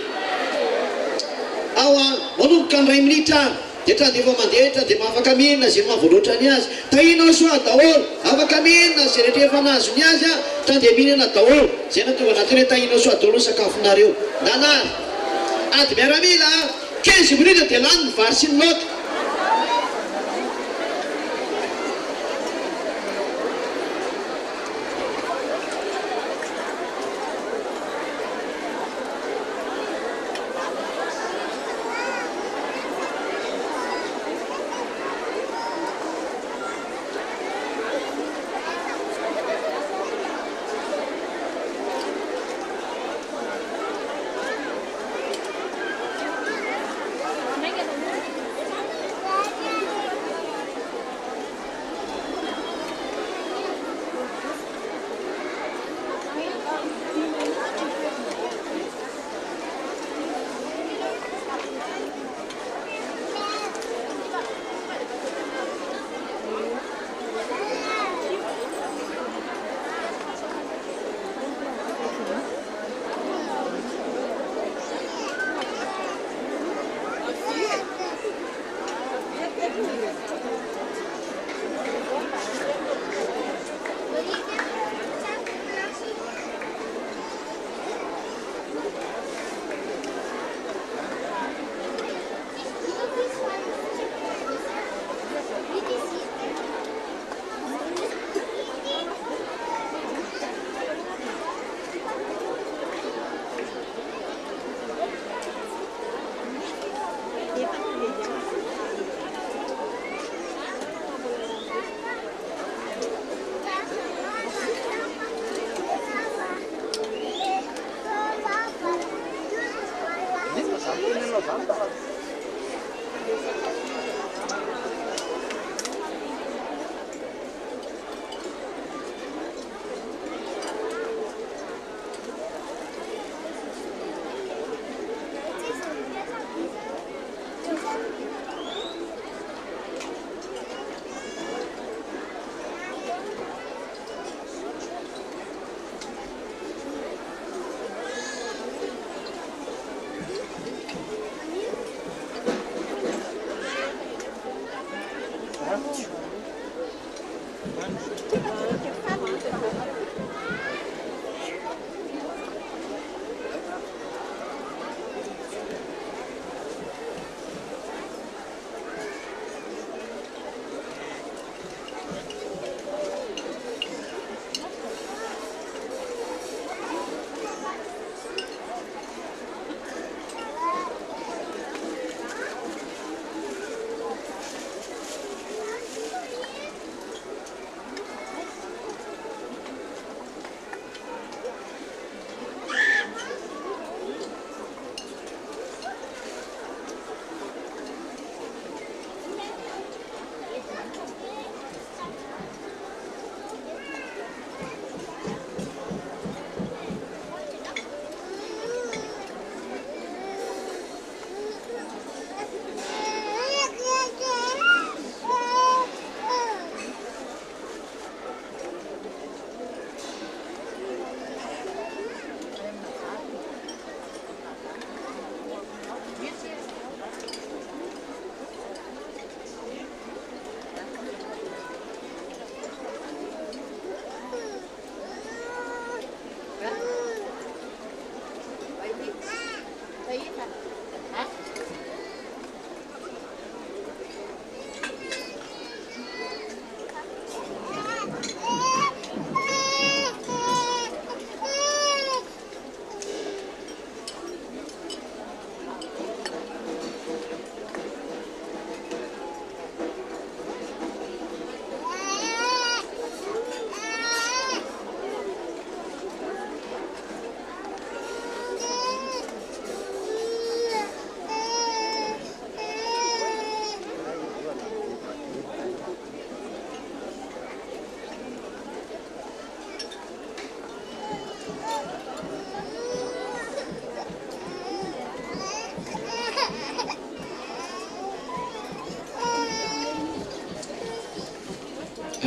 ao a manomboka ny 2 minitra dia tra dia efa mandeha tra dia maafaka mihinana zay mahavoaloatra ny azy tahinao soa daholo afaka mihinana zay rehetra efa nahazo ny azy a tra dia mihinana daholo zay natonga anatiny hoe tahinao soa daholo ny sakafonareo nanary ady miaramila 15 minutes dia lany ny vary sy ny loka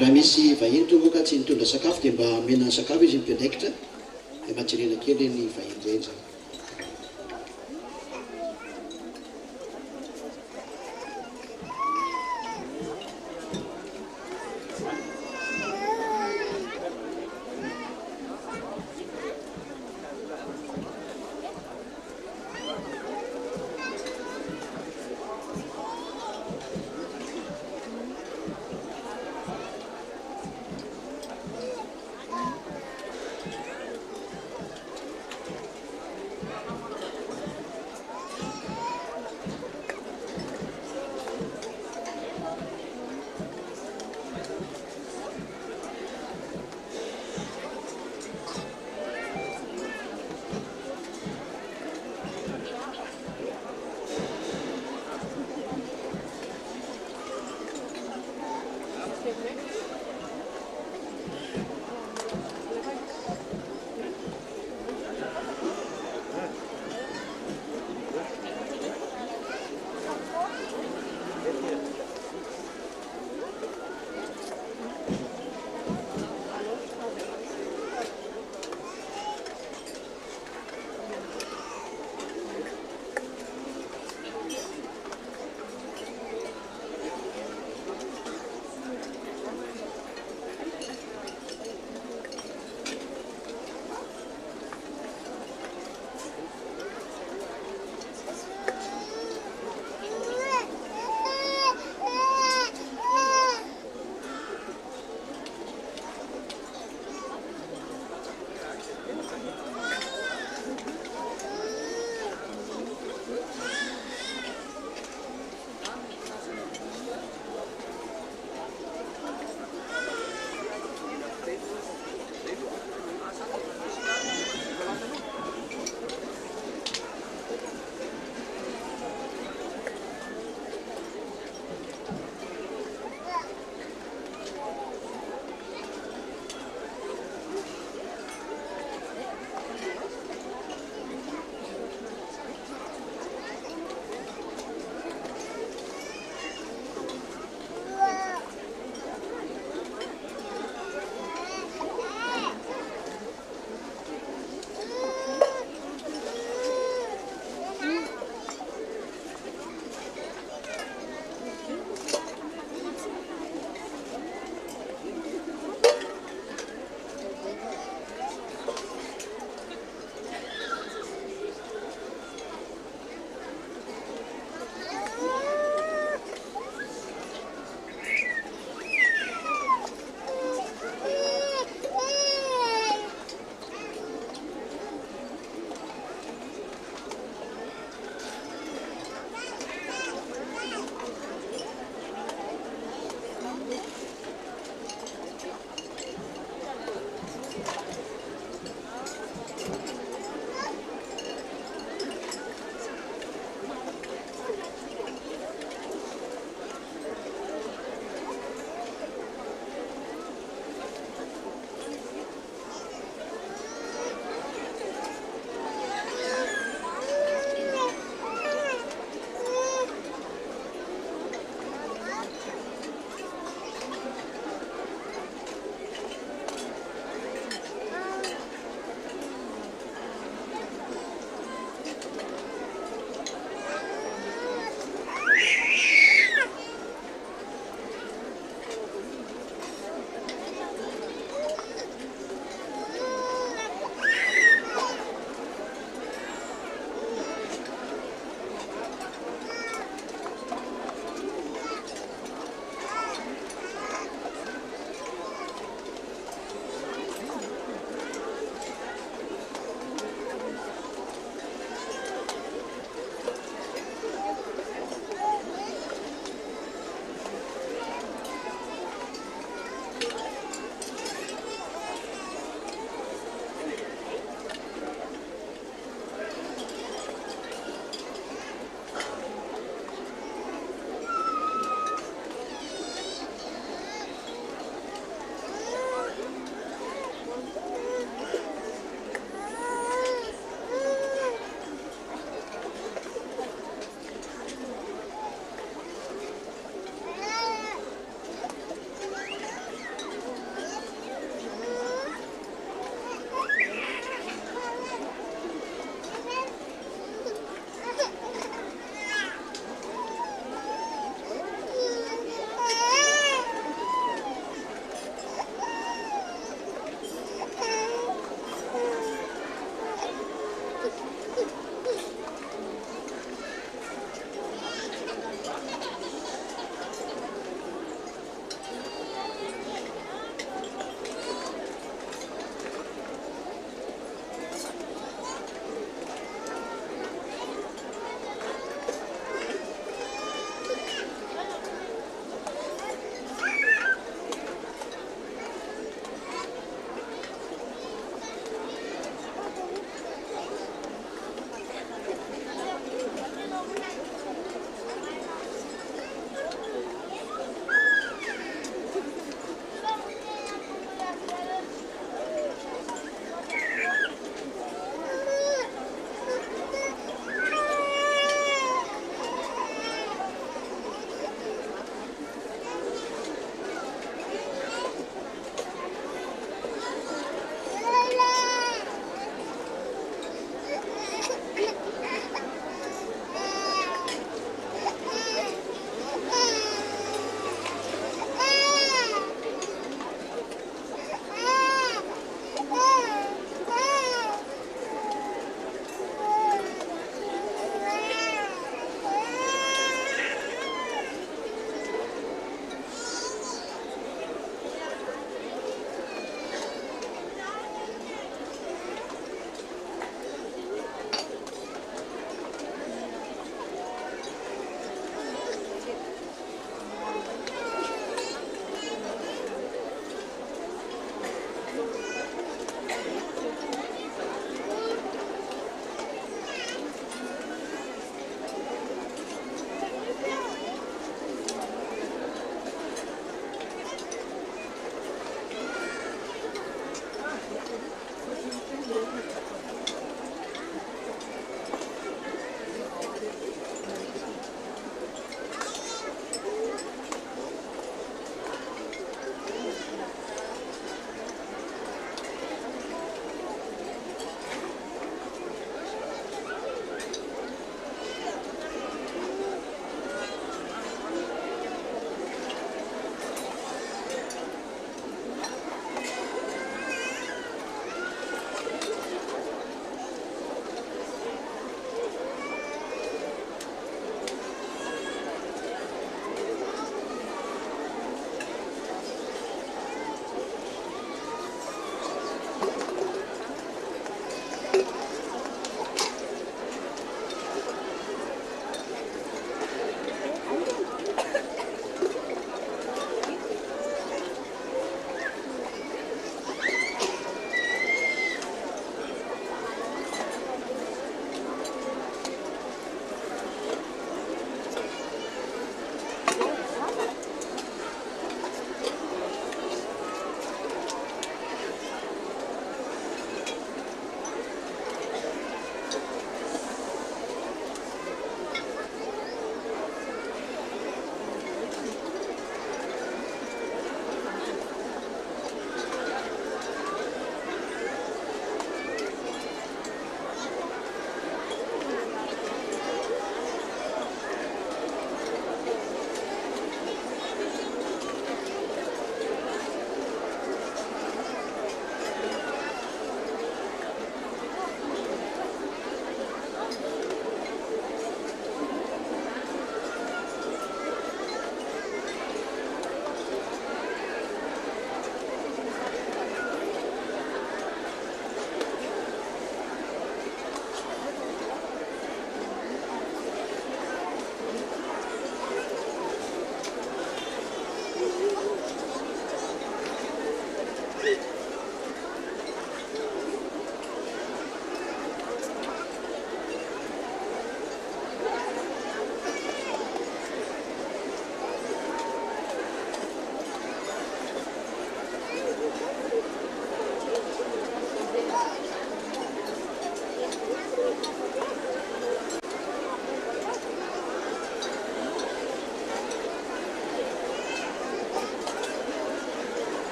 raha misy vahiny tonga ka tsy nitondra sakafo dia mba mena sakafo izy mipendraikitra dia matsirena kely ny vahiny zay zany.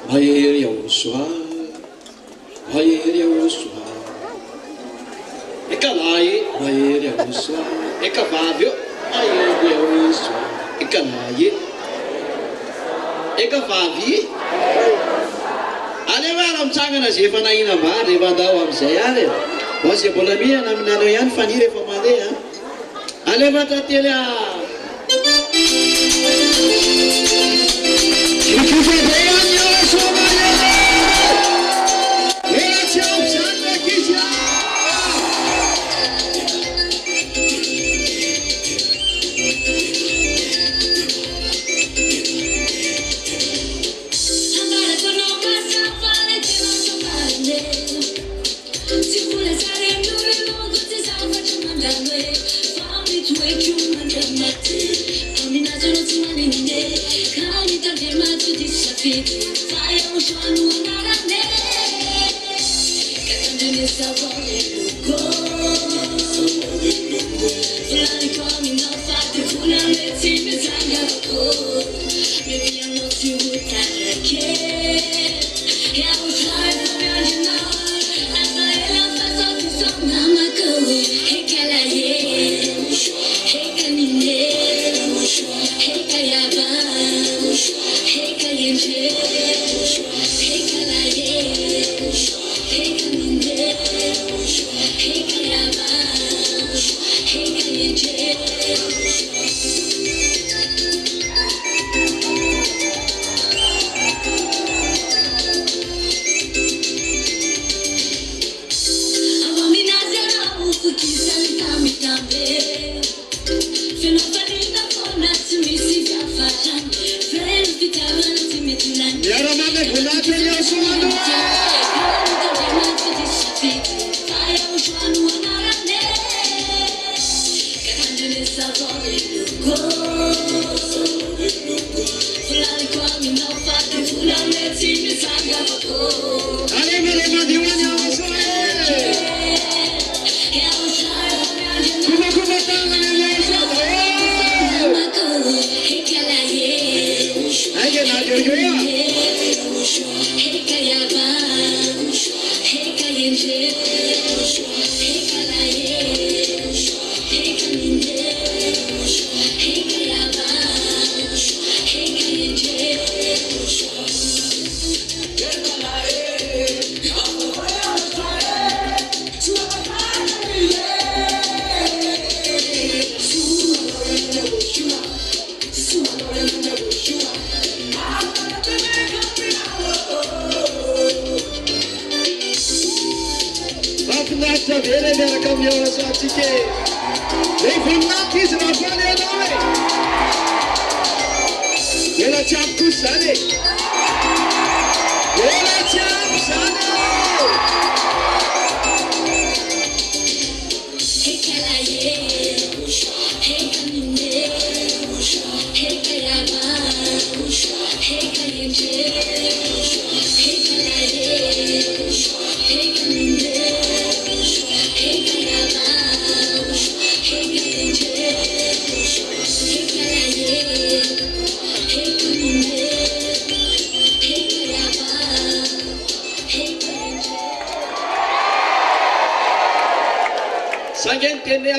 mahery ao soir, mahery ao soir. Eka lahy mahery ao soir, eka vavy eo mahery ao soir, eka lahy eka vavy aleo raha mitsangana zay efa nahina maro rehefa andao amin'izay ary ozy mbola mihana aminareo ihany fa ny rehefa mandeha aleo matately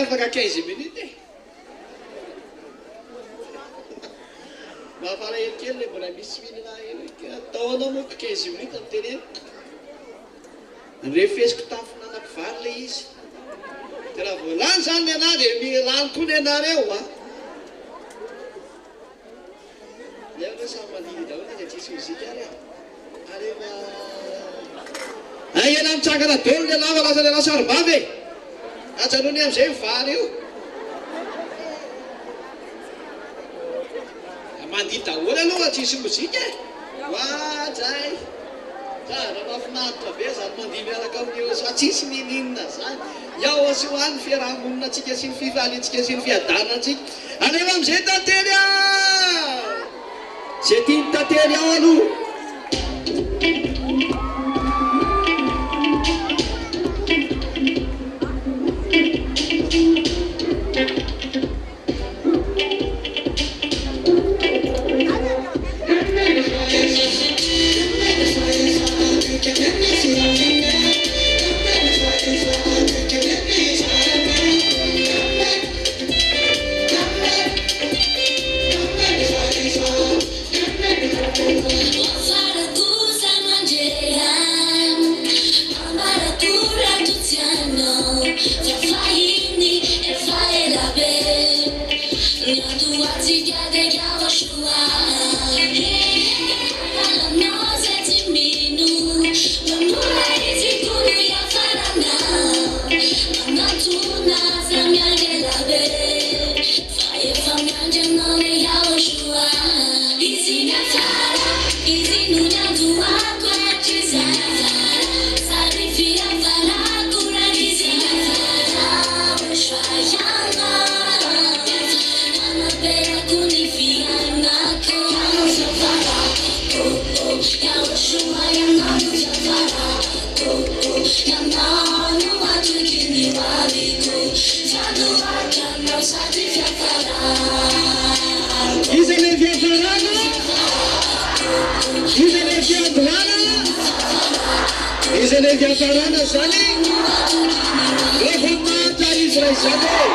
afaka 15 minutes mafara hely kely le mbola misy minana hely ataonao moko 15 minutes amin'ny teny refesiko tafona anakivary le izy de raha voalany zany ny ana de milany koa ny anareo lefa samy mandidy daholo de tsisy muzika ary areva ay ena mitsangana dolo le lava lasa le lasaribavy ajanony am'izay vary io mandidy daholo aloha tsisy mozika wajay zara mafinaritra be zany mandidy miaraka amin'io fa tsisy nininona zany iaho sy hoany fiarahamonina atsika sy ny fifalintsika sy ny fiadanantsika aneva am'izay tantely zay tiany tantely ao aloha Izany fiafarana zany rehefa mata izy ray zany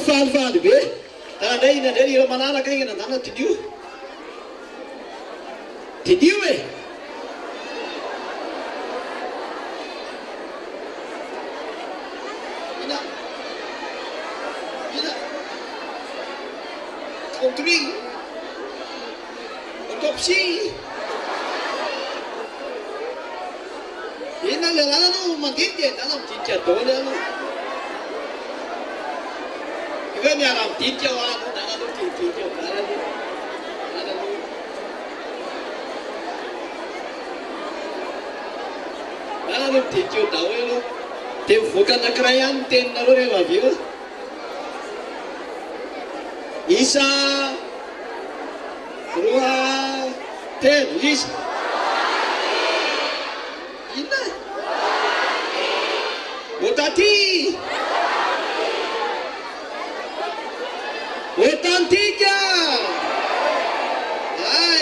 Falifaly be tahandray inandray ira manaraka igny nandana tidio e ina contre autopsie ina le lana no mandite nana mtitia dole ano Kami aram tiga orang, dana tu tiga orang, dana tu tiga tahu elo, tem bukan nak kerajaan tem nalu ni babiu. Isa, Ruha, tem Isa, ina, Utati. Otantiga!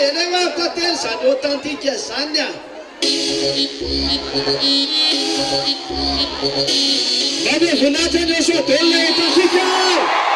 Ele vai bater essa otantiga sanya. Nabi funata ne so tolle otantiga.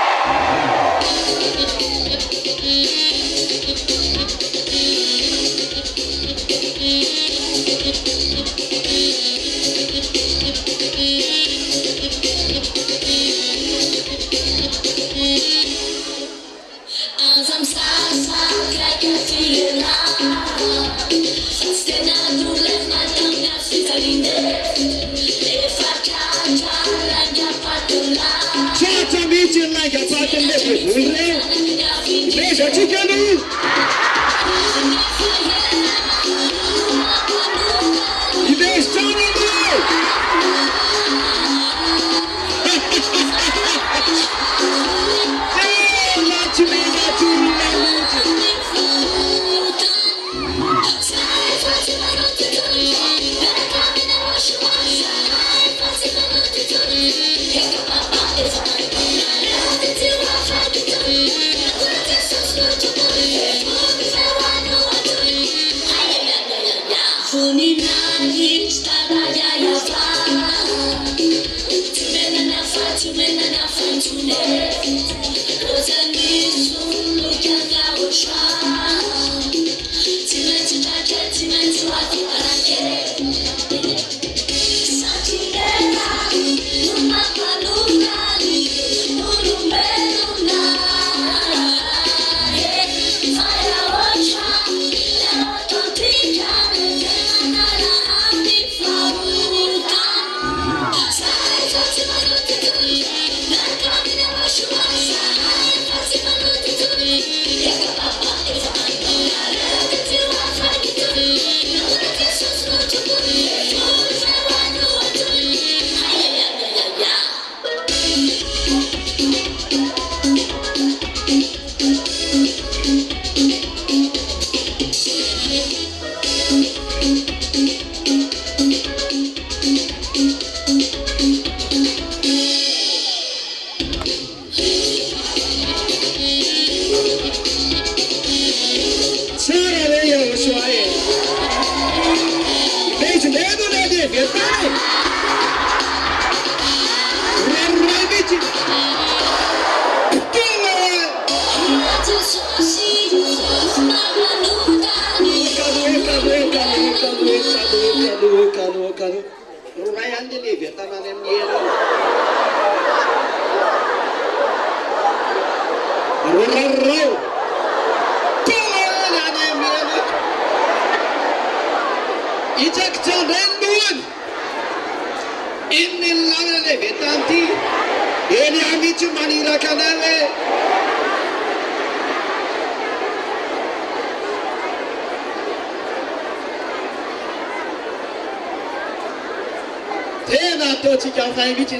Chevoule, veja Ticano. E deixa o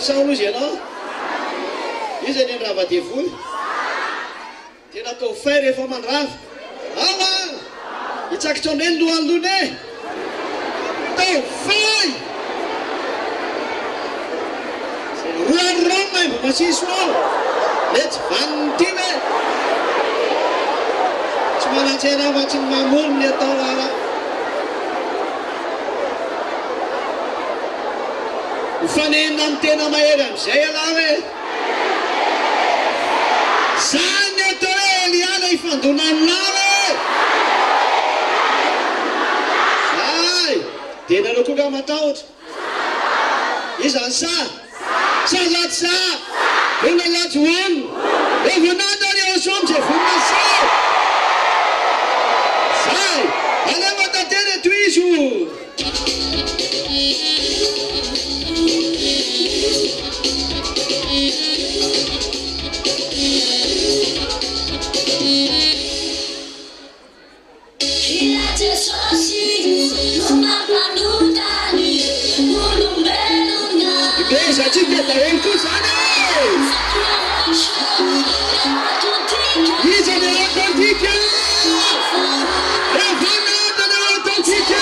sao luôn vậy đó, bây giờ nên ra vào địa phương, thì là tổ phê để phong ra, mà, thì chắc cho nên luôn đấy, tổ phê, run này mà xí xóa, let's fun team ấy, chúng ta chơi ra vào chúng ta muốn để tao ra. Ufane nam tena maheram zay alave Sanya to Eliana ifandonany lave Ay tena lo koga matahotra izany sa laty sa ona laty hoany evonady ary ao soa amizay vonina sa zay aleva tatena toizo Deixa de ter talento, sana! Isso não é autêntica! É vanada, não é autêntica!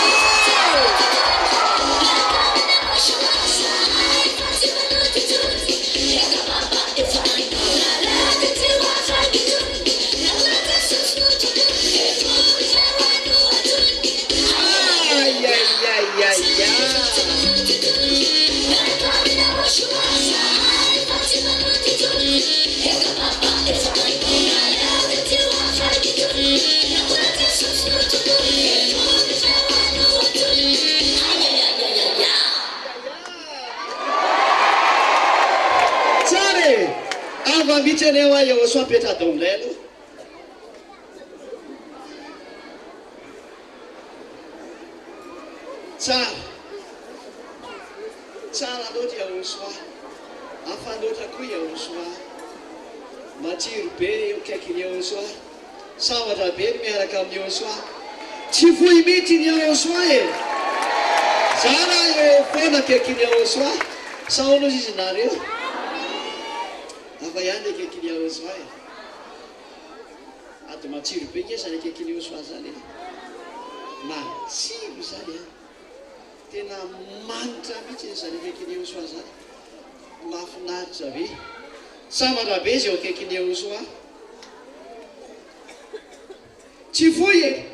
Ai, ai, ai, ai, ai! Vitene wa yo so peta domlelo tsara loatra ho soa afan loatra koa ho soa matsiro be eo kaikiny aosoa sambatra be ny miaraka amin'ny aosoa tsy voy mihitsy ny aosoa e za raha eo foana kaikiny aosoa saonozy izy nareo afa ihany akaikiny aosoa e ady matsiro be nge zany akaikiny aosoa zany matsiro zany a tena manitra mihitsy zany akaikiny aosoa zany mahafinaritra be sambatra be izy eo akaikiny aosoa tsy voy e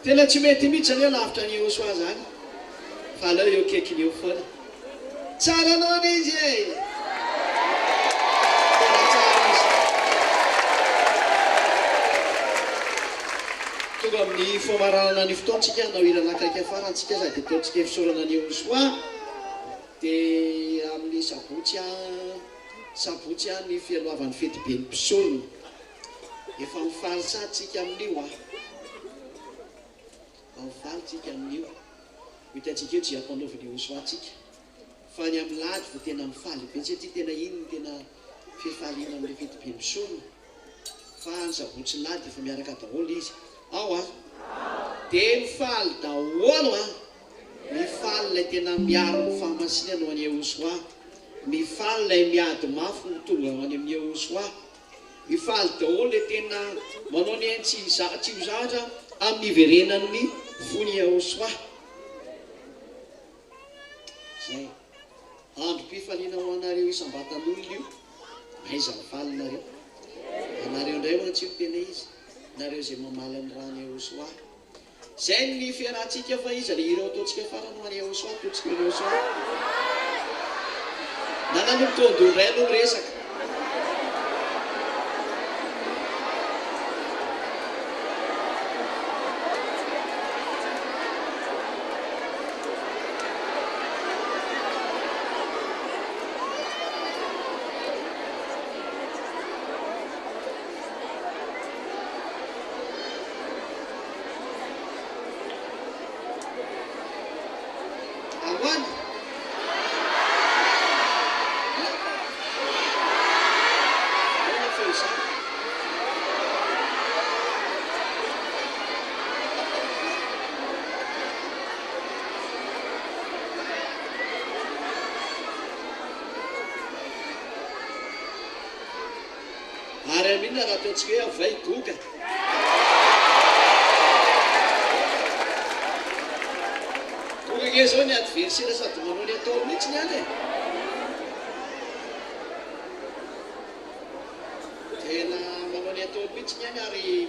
tena tsy mety mihitsy zany eo lavitra ny aosoa zany fa aleo eo akaikiny eo foana tsara anao izy e tena tsara izy tonga amin'ny foamaranana ny fotoantsika na irana akaiky afara antsika za dia ataontsika efisorana ny aosoa dia amin'ny sabotsy a ny fialoavan'ny fety be ny mpisorona efa mifaly satsika amin'io mifaly tsika amin'io hitantsika eo tsy ampanaovy ny aosoatsika fa ny amin'ny lady vo tena mifaly be satria tena iny ny tena fifaliana amin'le fety be misorona fa ny sabotsy lady efa miaraka daholo izy ao a dia mifaly daholo a mifaly lay tena miaro ny fahamasinana ho any aosoa mifaly lay miady mafy ny tonga ho any amin'ny aosoa mifaly daholo lay tena manao ny ainy tsy ho zatra amin'ny iverenan'ny fony aosoa zay androm-pifaliana ho anareo isam-batan'olona io maiza mifaly nareo anareo indray mantsiro tena izy nareo zay mamala ny rany aosoa zay ny fiarahantsika fa izy le ireo ataontsika farany ho any aosoa ataontsika ny aosoa nanan'olo tondro ray no resaka ary amin'ina raha ataontsika hoe avay goga gogage zao ny adversera sady manao ny atao mihitsy ny any e tena manao ny atao mihitsy ny any ary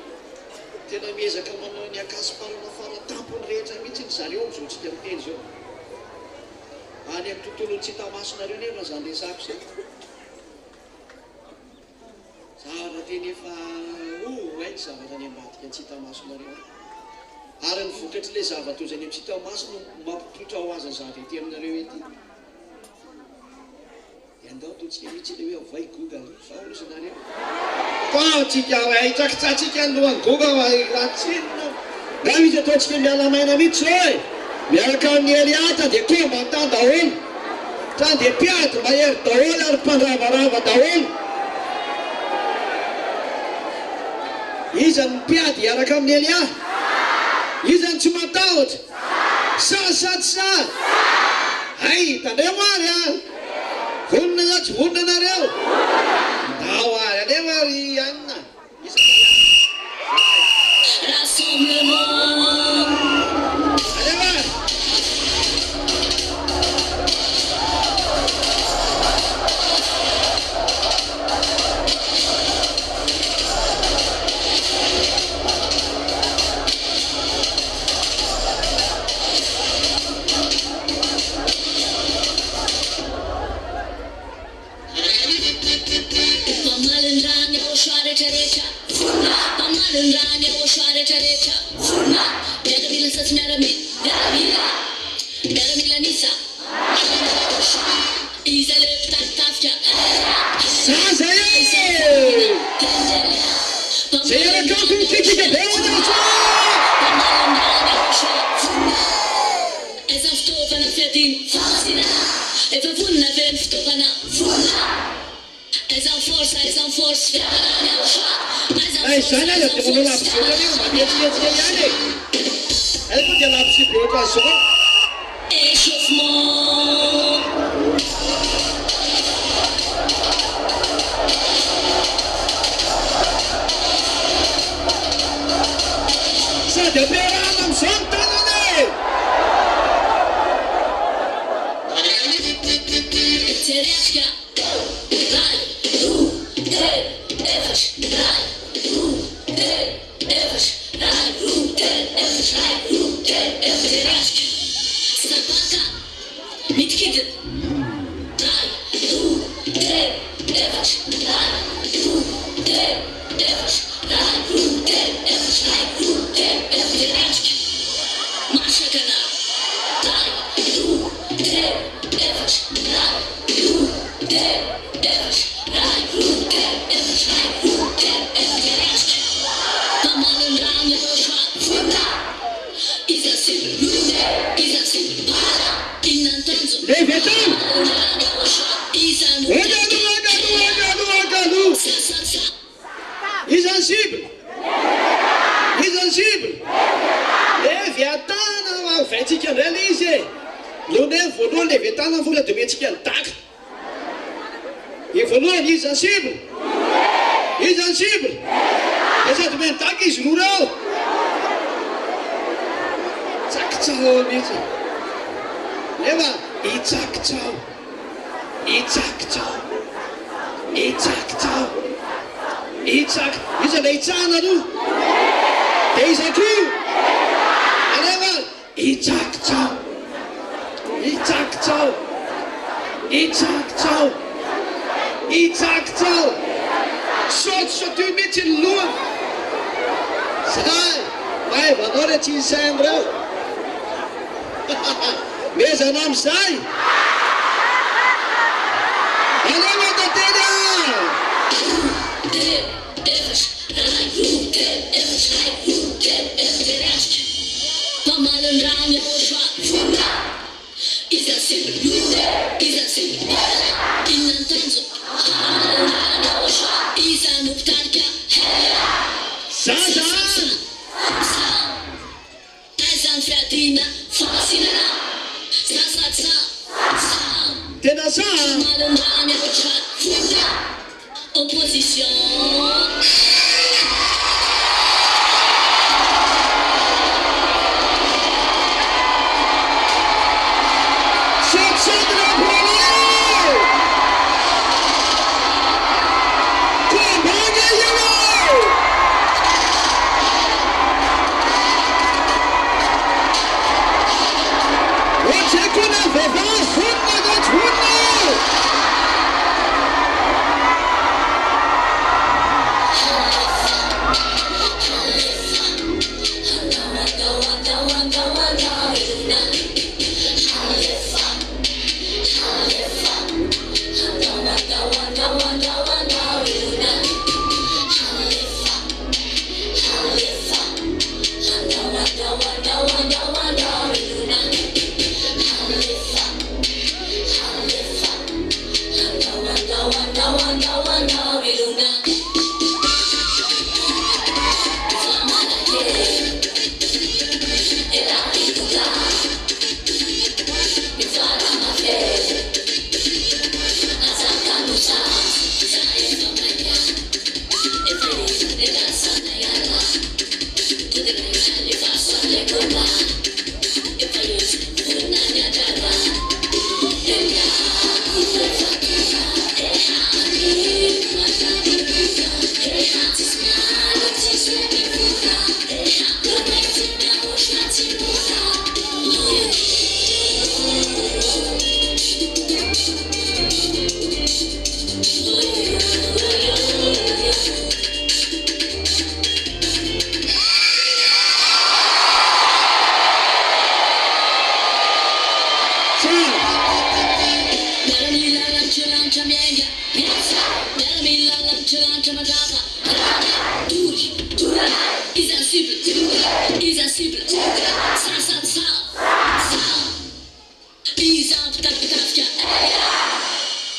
tena miezaka manao ny akasiparana faratampony rehetra mihitsy ny zareo am'izao tsika miteny zao any amin'ny tontolo ny tsy tamasonareo nefa zany resako zay zavatra teny efa hainy zavatra ny ambadika ny tsy tamasonareo ary ny vokatry le zavatra ozany amin'ny tsy tamaso no mampipotra ho aza zavatra ety aminareo ety andao totsika mihitsy le hoe avay goga sao zanareo tatsika hitrakitsatsika anylohany goga ratsinona raha misy ataontsika mialamaina mihitsy zao e miaraka amin'ny eliata dia kombantan daholo sa dia piatre mahery daholo ary mpandravarava daholo izany mpiady iaraka amin'ny elia izany tsy matahotra sasaty sa ay tandreo ary a vonona za tsy vonona anareo ndao ary andeo ary anina Izany aza dia manao laboziota io manetsiketsiky ihany e. Aiko dia laboziota zao. Sady ampiarahana amin'izao ny tanana e.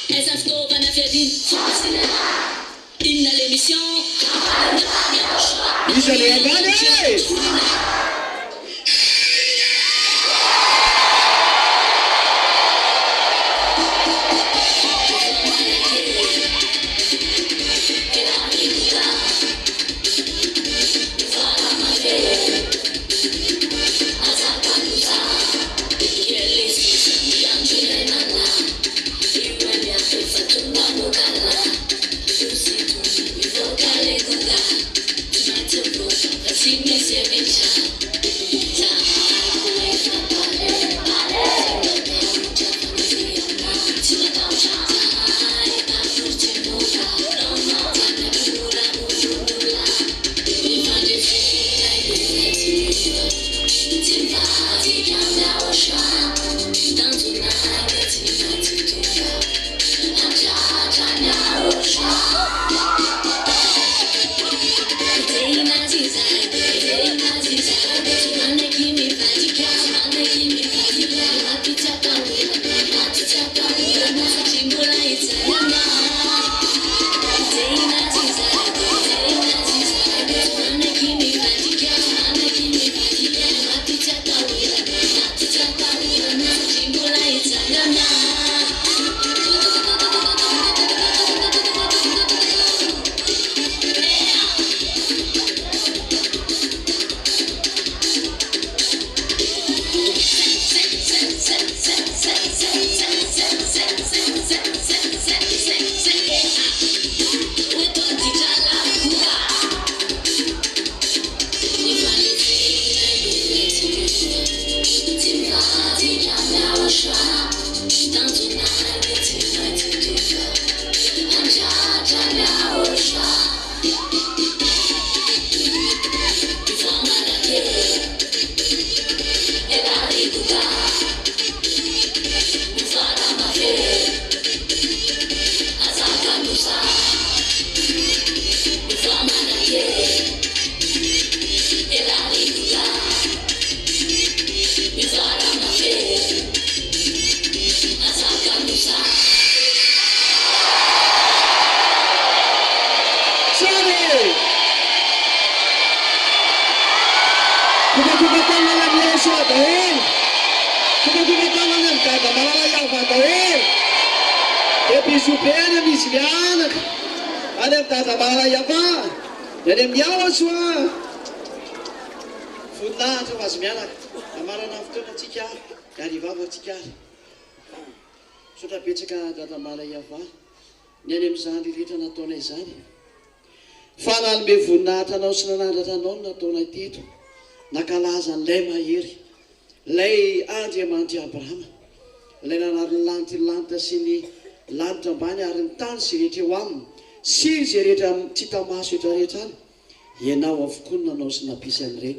Essa escova na fedinha. Isany ambany e! Pisupena misy mianaka any amin'ny tadamala yava any amin'ny aoatsoa voninahitra ho azy mianaka amarana fotoana atsika ary vava atsika ary sotra betsaka tadamala yava ny any amin'izany rehetra nataona izany fa nanome voninahitra anao sy nanandratra anao nataona teto nakalaza n'ilay mahery lay Andriamanitra Abrahama lay nanary lantilanta sy ny lanitra ambany ary ny tany sy rehetra eo aminy sy izay rehetra tsy tamaso etra rehetra any ianao avokoa ny nanao sy nampisy an'ireny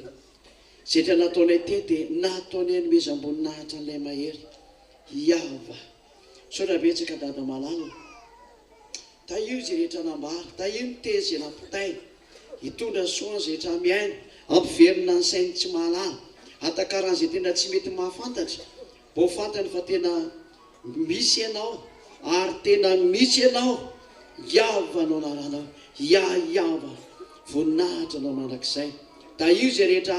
zay rehetra nataonay tety dia nataonay nomezam-boninahitra n'ilay mahery iava sotra betsaka dada malala taio izay rehetra nambary taio ny tezy izay nampitay hitondra soa izay rehetra miaina ampiverina ny sainy tsy mahalala atakaran'izay tena tsy mety mahafantatra mbo fantany fa tena misy ianao ary tena misy ianao iava anao naranao iava voninahitra anao mandrakizay da io zay rehetra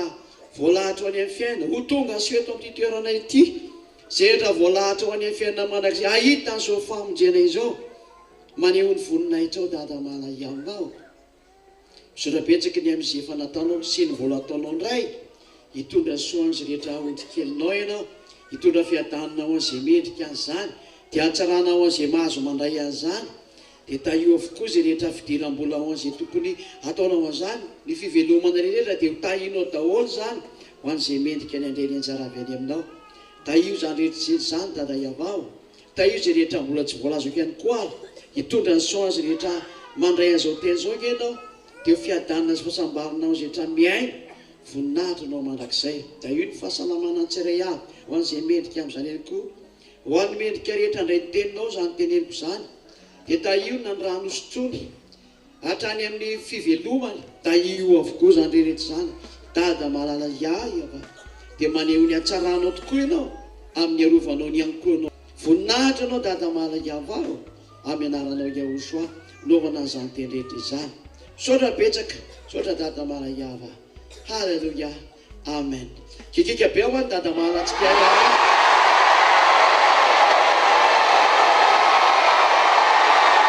voalahatra ho any amin'ny fiaina ho tonga sy eto amin'ity toerana ity zay rehetra voalahatra ho any amin'ny fiaina mandrakizay ahita ny zao famonjena izao maneho ny voninahitra ao dada mana iavao sorabetsaka ny amin'izay efa nataonao sy ny vola ataonao ndray hitondra soan'izay rehetra ondrikelinao ianao hitondra fiadananao an'izay mendrika an'izany dia atsaranao an'izay mahazo mandray an'izany dia taio avokoa zay rehetra fidiram-bola ao an'izay tokony ataonao an'izany ny fivelomana rehetra dia ho tahinao daholo zany ho an'izay mendrika ny andreny anjara avy any aminao taio zany rehetra zany dada iavao taio zay rehetra mbola tsy voalazoko ihany koa ary hitondra ny soan'izay rehetra mandray an'izao teny zao ke ianao dia ho fiadanana sy fahasambarinao zay rehetra miaina voninahitra anao mandrakizay da io ny fahasalamana antsiray avy ho an'izay mendrika amin'izany ihany koa ho an'ny mendrika rehetra ndray ny teninao zany teneniko zany dia da io nandrano sotrony hatrany amin'ny fivelomany da io avokoa zany rehetra zany dada malala iava dia maneho ny atsaranao tokoa ianao amin'ny arovanao ny ankoanao voninahitra anao dada malala iavao amin'ny anaranao Yahosoa naovana zany teny rehetra izany Sotra betsaka, sotra dada Marayava. Halleluja. Amen. Kikika be ho any dada Maratsika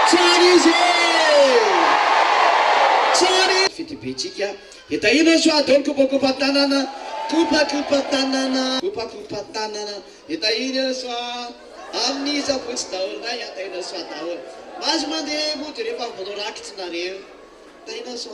tsara izy tsara fitibetsika itahina so ataony kopakopatanana kopakopatanana kopakopatanana itahina so amin'ny sabotsy daholo ndray atahina so daholo mazo mandeha mody rehefa manao rakitsy nareo itahina so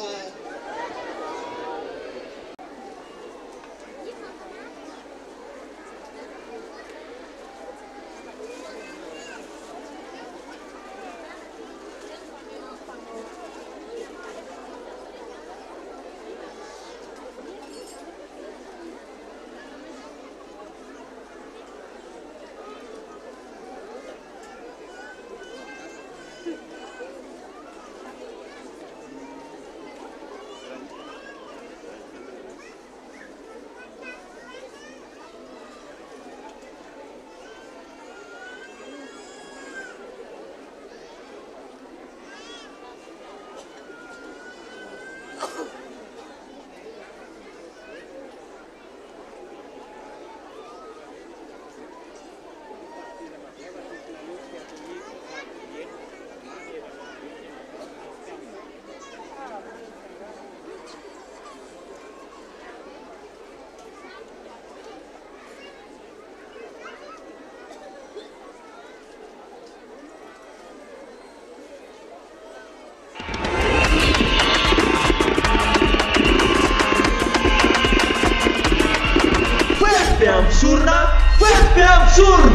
Surna, Fetpiam Surn.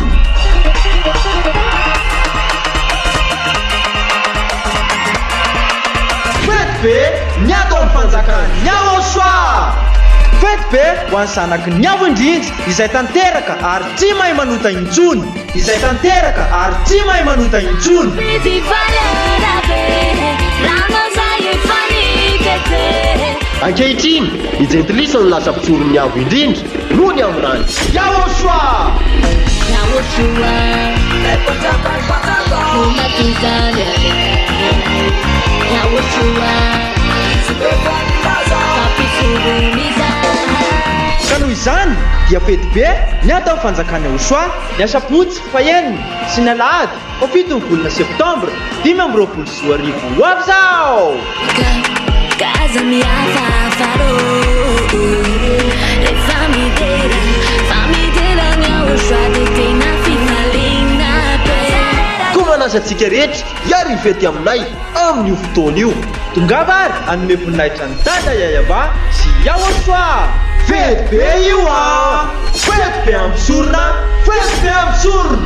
Fetpe, niato amin'ny fanjakana niavo soa. Fetpe ho an'ny zanaky niavo indrindra izay tanteraka ary tsy mahay manota intsony. Izay tanteraka ary tsy mahay manota intsony. Ankehitriny, i jentilisa no lasa mpitsoro niavo indrindra noho ny amin'ny rano. Yahoshua! Ka noho izany dia fety be ny atao amin'ny fanjakana Yahoshua ny asabotsy fahenina sy ny alahady 7 ny volana septambra 2024 ho avy zao. Casa mi afafaro le famidera Yahoshua de tena fifalina be. Koa manasantsika rehetra hiary hifety aminay amin'io fotoana io. Tongava ary hanome voninahitra ny dada Yayava sy Yahoshua. Fety be io a! Fety be amin'ny sorona! Fety be amin'ny sorona!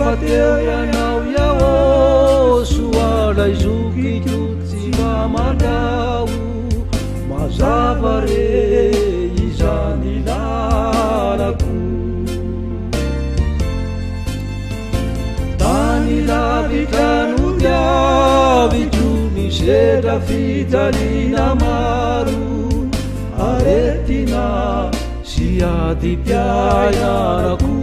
Sufateu ianao iao soalay zokiko tsy mba mandao mazava re izany lalako tany lavitrano diavitro misedra fijalina maro aretina sy ady mpiainarako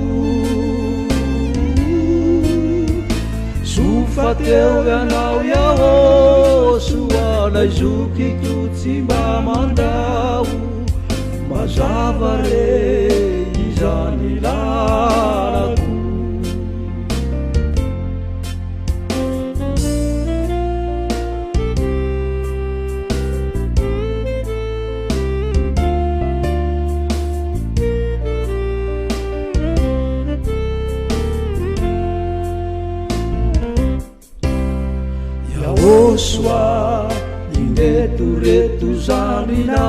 Sufateu ianao iao soalay zokiko tsy mba mandao mazava re izany lalako Soa indeto-reto zanina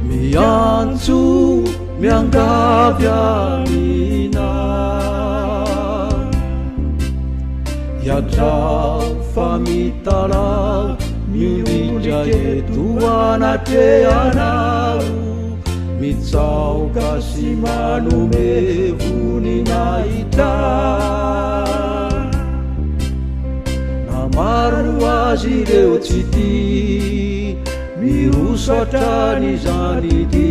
miantso miangavy anina iadrao fa mitalao miondrika eto anatrehanao mitsaoka sy manome voninahita maro azy ireo tsy ty mirosatrany zany ty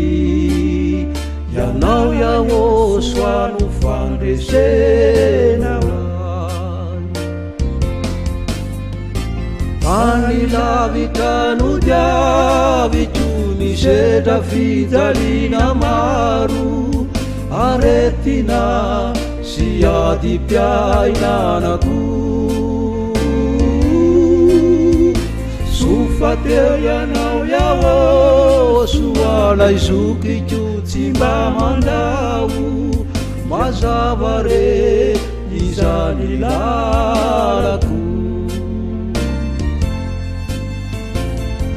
ianao iao soano fandresena tany lavitrano diavitro misedra fijalina maro aretina sy ady mpiainanako Sufateu ianao iao soalay zokiko tsy mba mandao mazava re izany lalako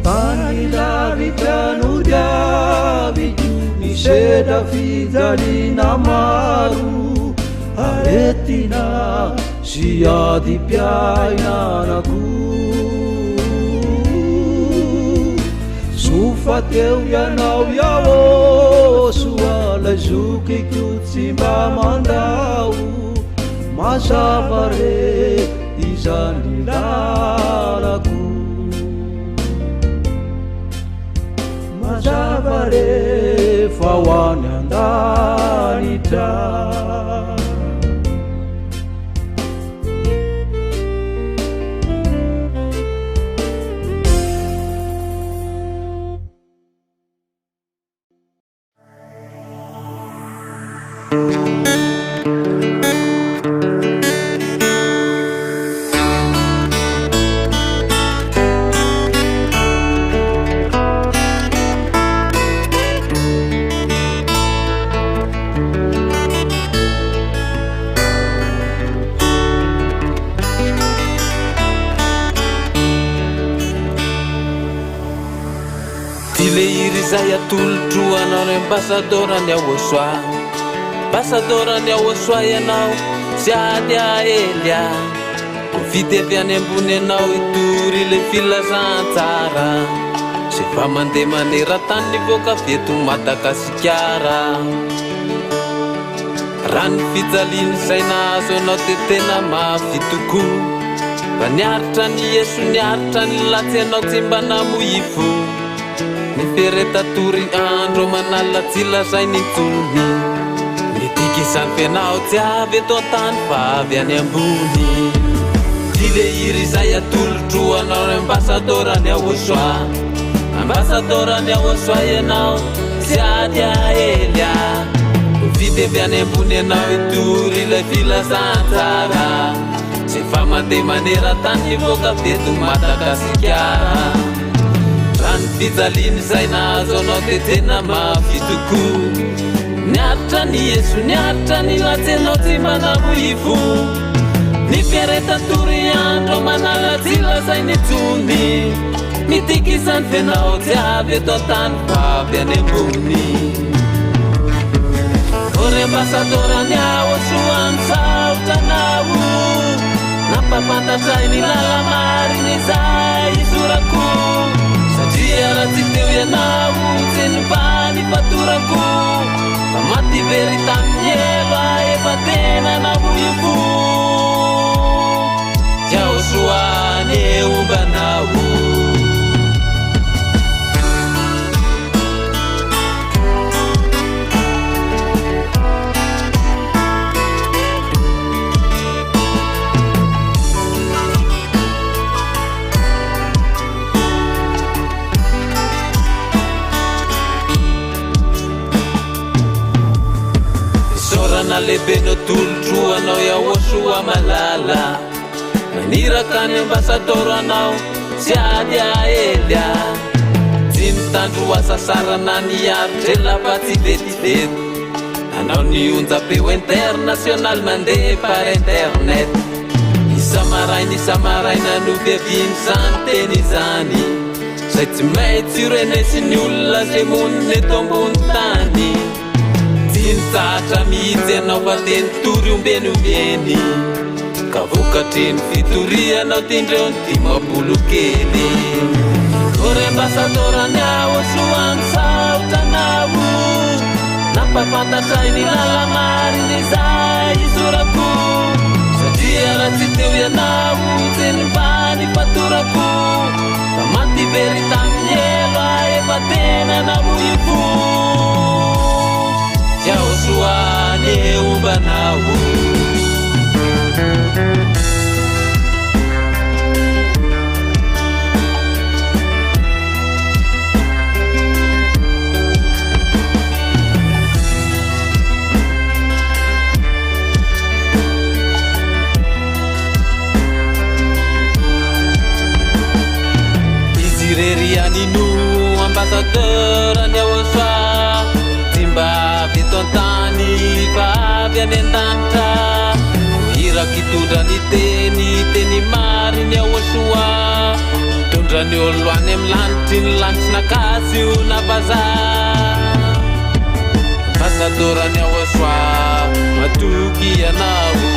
tany lavitrano diavitro misedra fijalina maro aretina sy ady mpiainanako Sufateu ianao iao soalay zokiko tsy mba mandao mazava re izany lalako mazava re fa ho any andanitra Zay atolotro anao ny ambasadorany aosoa ambasadorany aosoa ianao sy ady aelya vidy avy any ambony anao itory le filazantsara sy fa mandeha maneran-tany nivoaka veto Madagasikara raha ny fijaliany zay nahazo anao te tena mafy tokoa fa niaritra ny Yeso niaritra ny latsy anao tsy mba namoifo Ni feretatory andro manalatsila zay nitsony Nitikisany fianao tsy avy eto tany fa avy any ambony Dilehiry zay atolotro anao ny ambasadorany aosoa ambasadorany aosoa ianao sy ady aelya vidy avy any ambony anao itory ilay filazantsara sy fa mandeha maneran-tany nivoaka veto Madagasikara Rany fijaliny zay nahazo anao te tena mafy tokoa Niaritra ny Yeso niaritra ny latsy anao tsy manamoifo Ny fiaretatory andro manalatsila zay nitsony Nitikisany fianao tsy avy eto tany fa avy any ambony Ambasadorany ao soany saotranao nampafantatray ny lala mariny izay isorako satria raha tsy teo ianao tsy nivany fatorako fa maty very tamin'ny eva efa tena navoivo tiao soany eombanao lehibe no tolotro anao iaosoa malala maniraka ny ambasadoro anao tsy ady aelya tsy mitandro asasarana niaritra lafa tsy vetivety anao ny onjapeo international mandeha par internet isamaraina no viaviny zany teny izany zay tsy maintsy irenesy ny olona zay moniny eto ambony tany tsatra mihitsy anao fa teny tory ombeny ka vokatry ny fitorianao tindreo ny dimapolo kely ory ambasadorany ao soany saotranao nampafantatray ny lala mariny izay isorako satria raha tsy teo ianao tsy nivany fatorako fa maty very tamin'ny eva efa tena navoivo tiao soany eombanao izy rerianino ambasadeur any aosoa timba vitantany vavy any an-danitra hiraky tondrany teny mariny aosoa tondrany olo any amy lanitry ny lanitry nakasy io na bazar ambasadorany aosoa matoky ianao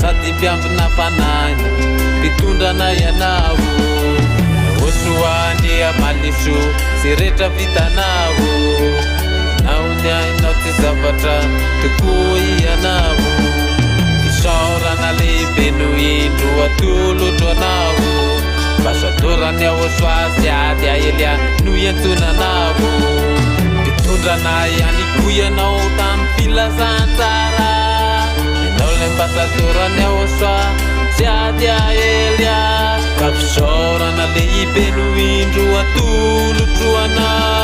sady mpiambina fanany mpitondrana ianao aosoany amaliso sy rehetra vitanao naony ainao ty zavatra tokoa ianao fisaorana lehibe no indro atolotro anao ambasadorany aosoa sy ady aelya no iantonanao mitondrana ihany koa ianao tamin'ny filazantsara ianao le ambasadorany aosoa sy ady aelya ka fisaorana lehibe no indro atolotro anao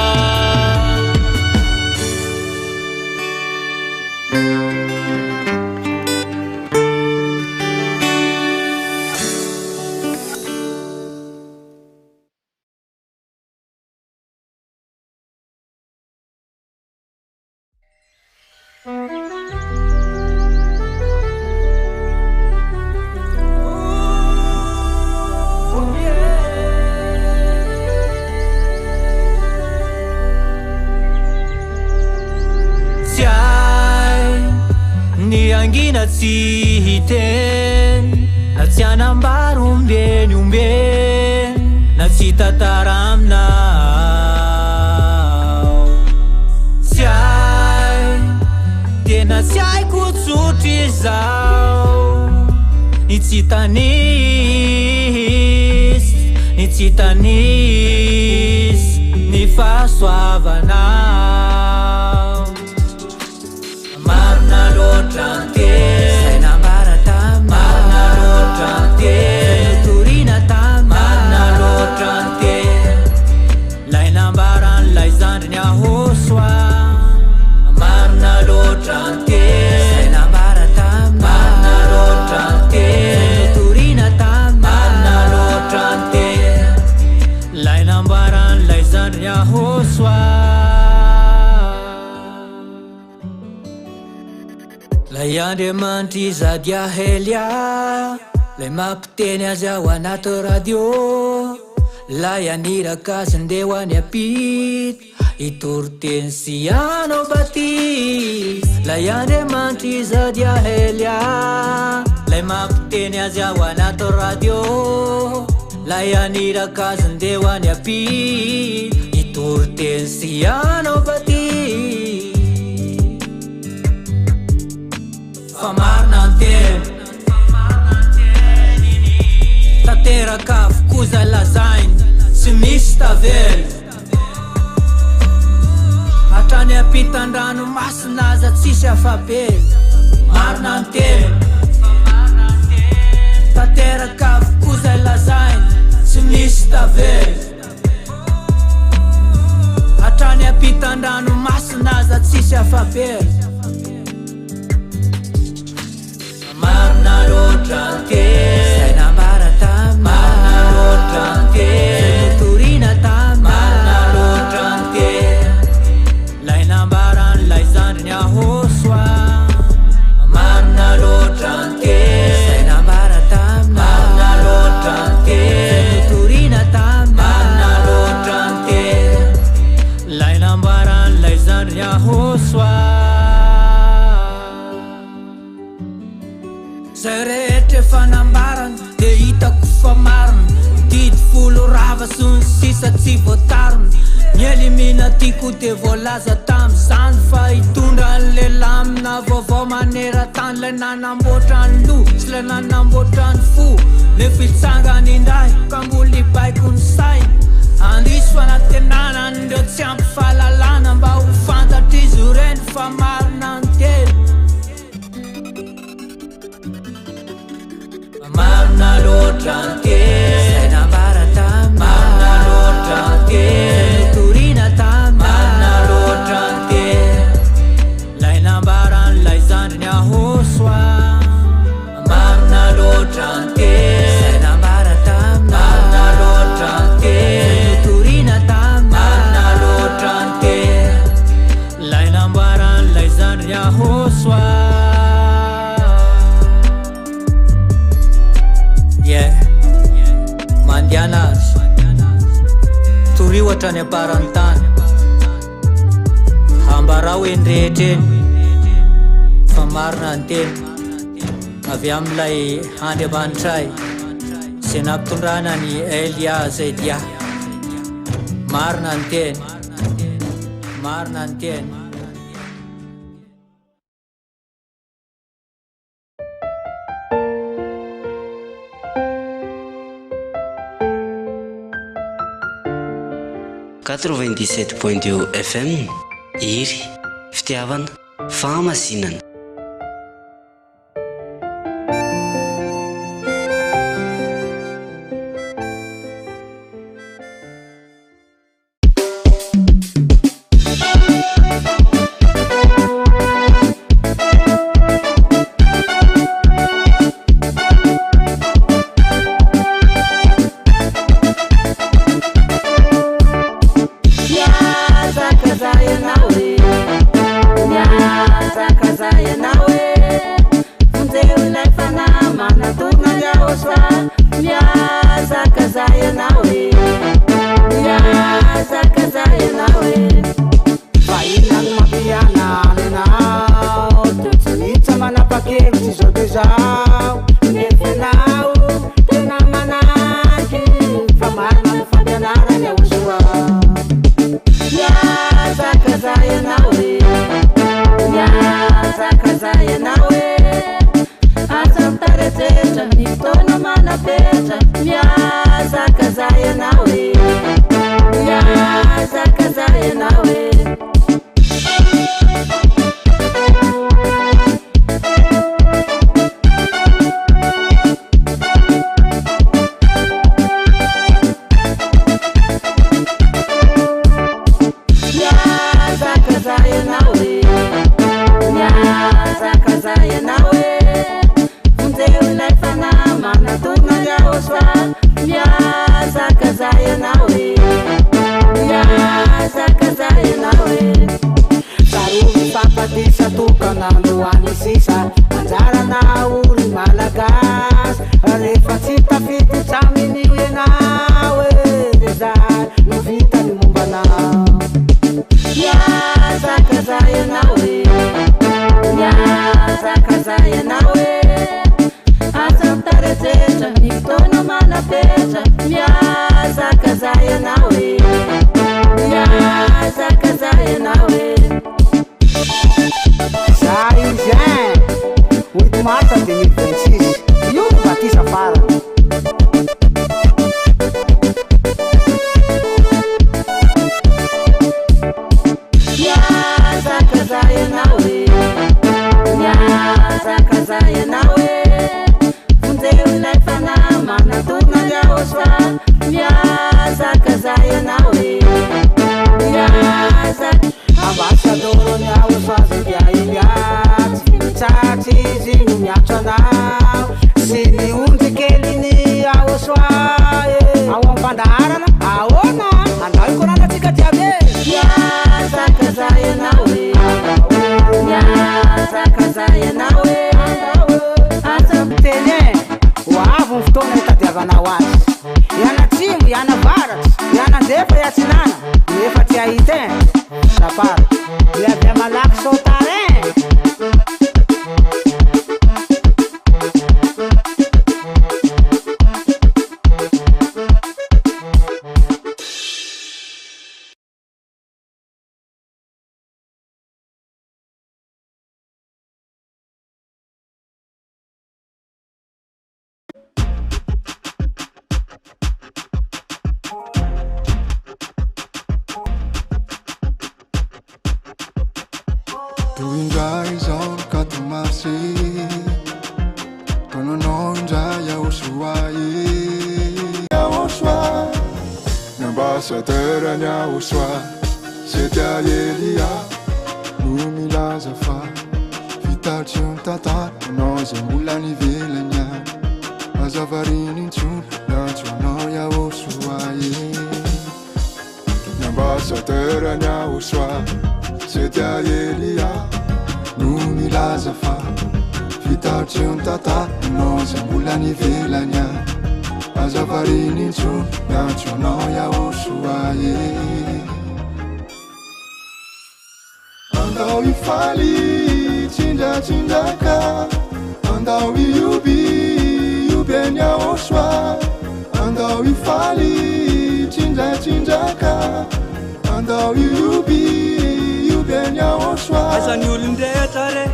angina tsy hiten na tsy anambara ombeny na tsy tantara aminao tsy hay tena tsy haiko tsotry izao ny tsy tanisy ny fahasoavanao marina loatra say nambara tamy marina loatra torina tamy marina loatra lay nambaran'lay zandriny ahosoa marina loatra say nambara tamy marina loatra torina tamy marina loatra lay nambaran'lay zandriny ahosoa lay Andriamanitry zady ahelya lay mampiteny azy ao anaty radio lay aniraka azy ndeho any ampity itoroteny sy anao baty lay Andriamanitra izady ahelya lay mampiteny azy ao anato radio lay aniraka azy ndeha ho any api itoroteny sy anao baty fa marina anteny tanteraka avokoa zay lazainy sy misy tavelo hatrany ampitan-drano masina aza tsisy afabelo marina anteny tanteraka avokoa zay lazainy sy misy tavelo hatrany ampitan-drano masina aza tsisy afabelo marina loatra anteny zay nambara tamy marina loatra anteny zay notorina tamy marina loatra anteny lay nambarany lay zandriny ahosoa marina loatra anteny zay nambara tamy marina loatra anteny zay notorina tamy marina loatra anteny lay nambarany lay zandriny ahosoa zay rehetra efa nambarany de hitako fa marina didy folo rava sony sisa tsy voatarina ny elimina tiako de voalaza tam'izany fa hitondra an'le lamina vaovao maneran-tany lay nanamboatra ny lo sy lay nanamboatra ny fo le fitsangany indray ka mbola ibaiko ny saina andisy fanantenanany ndreo tsy ampy fahalalana mba ho fantatra izy reny fa marina anteny marina loatra anteny zay nambara tamy marina loatra anteny notorina tamy marina loatra anteny lay nambarany lay zandriny ahosoa marina loatra anteny zay nambara tamy marina loatra anteny notorina tamy marina loatra anteny lay nambarany lay zandriny ahosoa mandiana azy toriohatra ny aparany tany hambara hoe ny rehetra eny fa marina anteny avy am'ilay Andriamanitray sy nampitondrana ny Elia zay dia marina anteny marina anteny 97.2 FM Iry fitiavana fahamasinana marsa 2026 io batisa farany Ambassador nyao swazidia ingaty Mitsatry izy no miatra anao Sy ny ondry keliny ao soa Ao am-pandaharana ahoana Andao ikoranantsika jiaby Miazaka zay ianao Miazaka zay ianao Asa miteny ho avy ny fotoana hitadiavanao azy Iana atsimo, iana avaratry, iana andefa, iatsinana Nefa tsy ahita Saparo, le abbiamo malaky soltare Indray zao ka tomasy Tononao indray ao soa Ao soa L'ambassadeur ao soa Setia Elia No milaza fa Vitatry ny tata Anao zay mbola nivelanya Azavariny intsony Natsoanao ao soa L'ambassadeur ao soa Setia Elia No milaza fa Vitatry ny tata Anao zay mbola nivelanya Azavariny intsony Natsoanao ao soa Andao ifaly Tsindratsindaka Andao iubi Iubiany ao soa Andao ifaly Tsindratsindaka Andao iubi Azany olon-drehetra re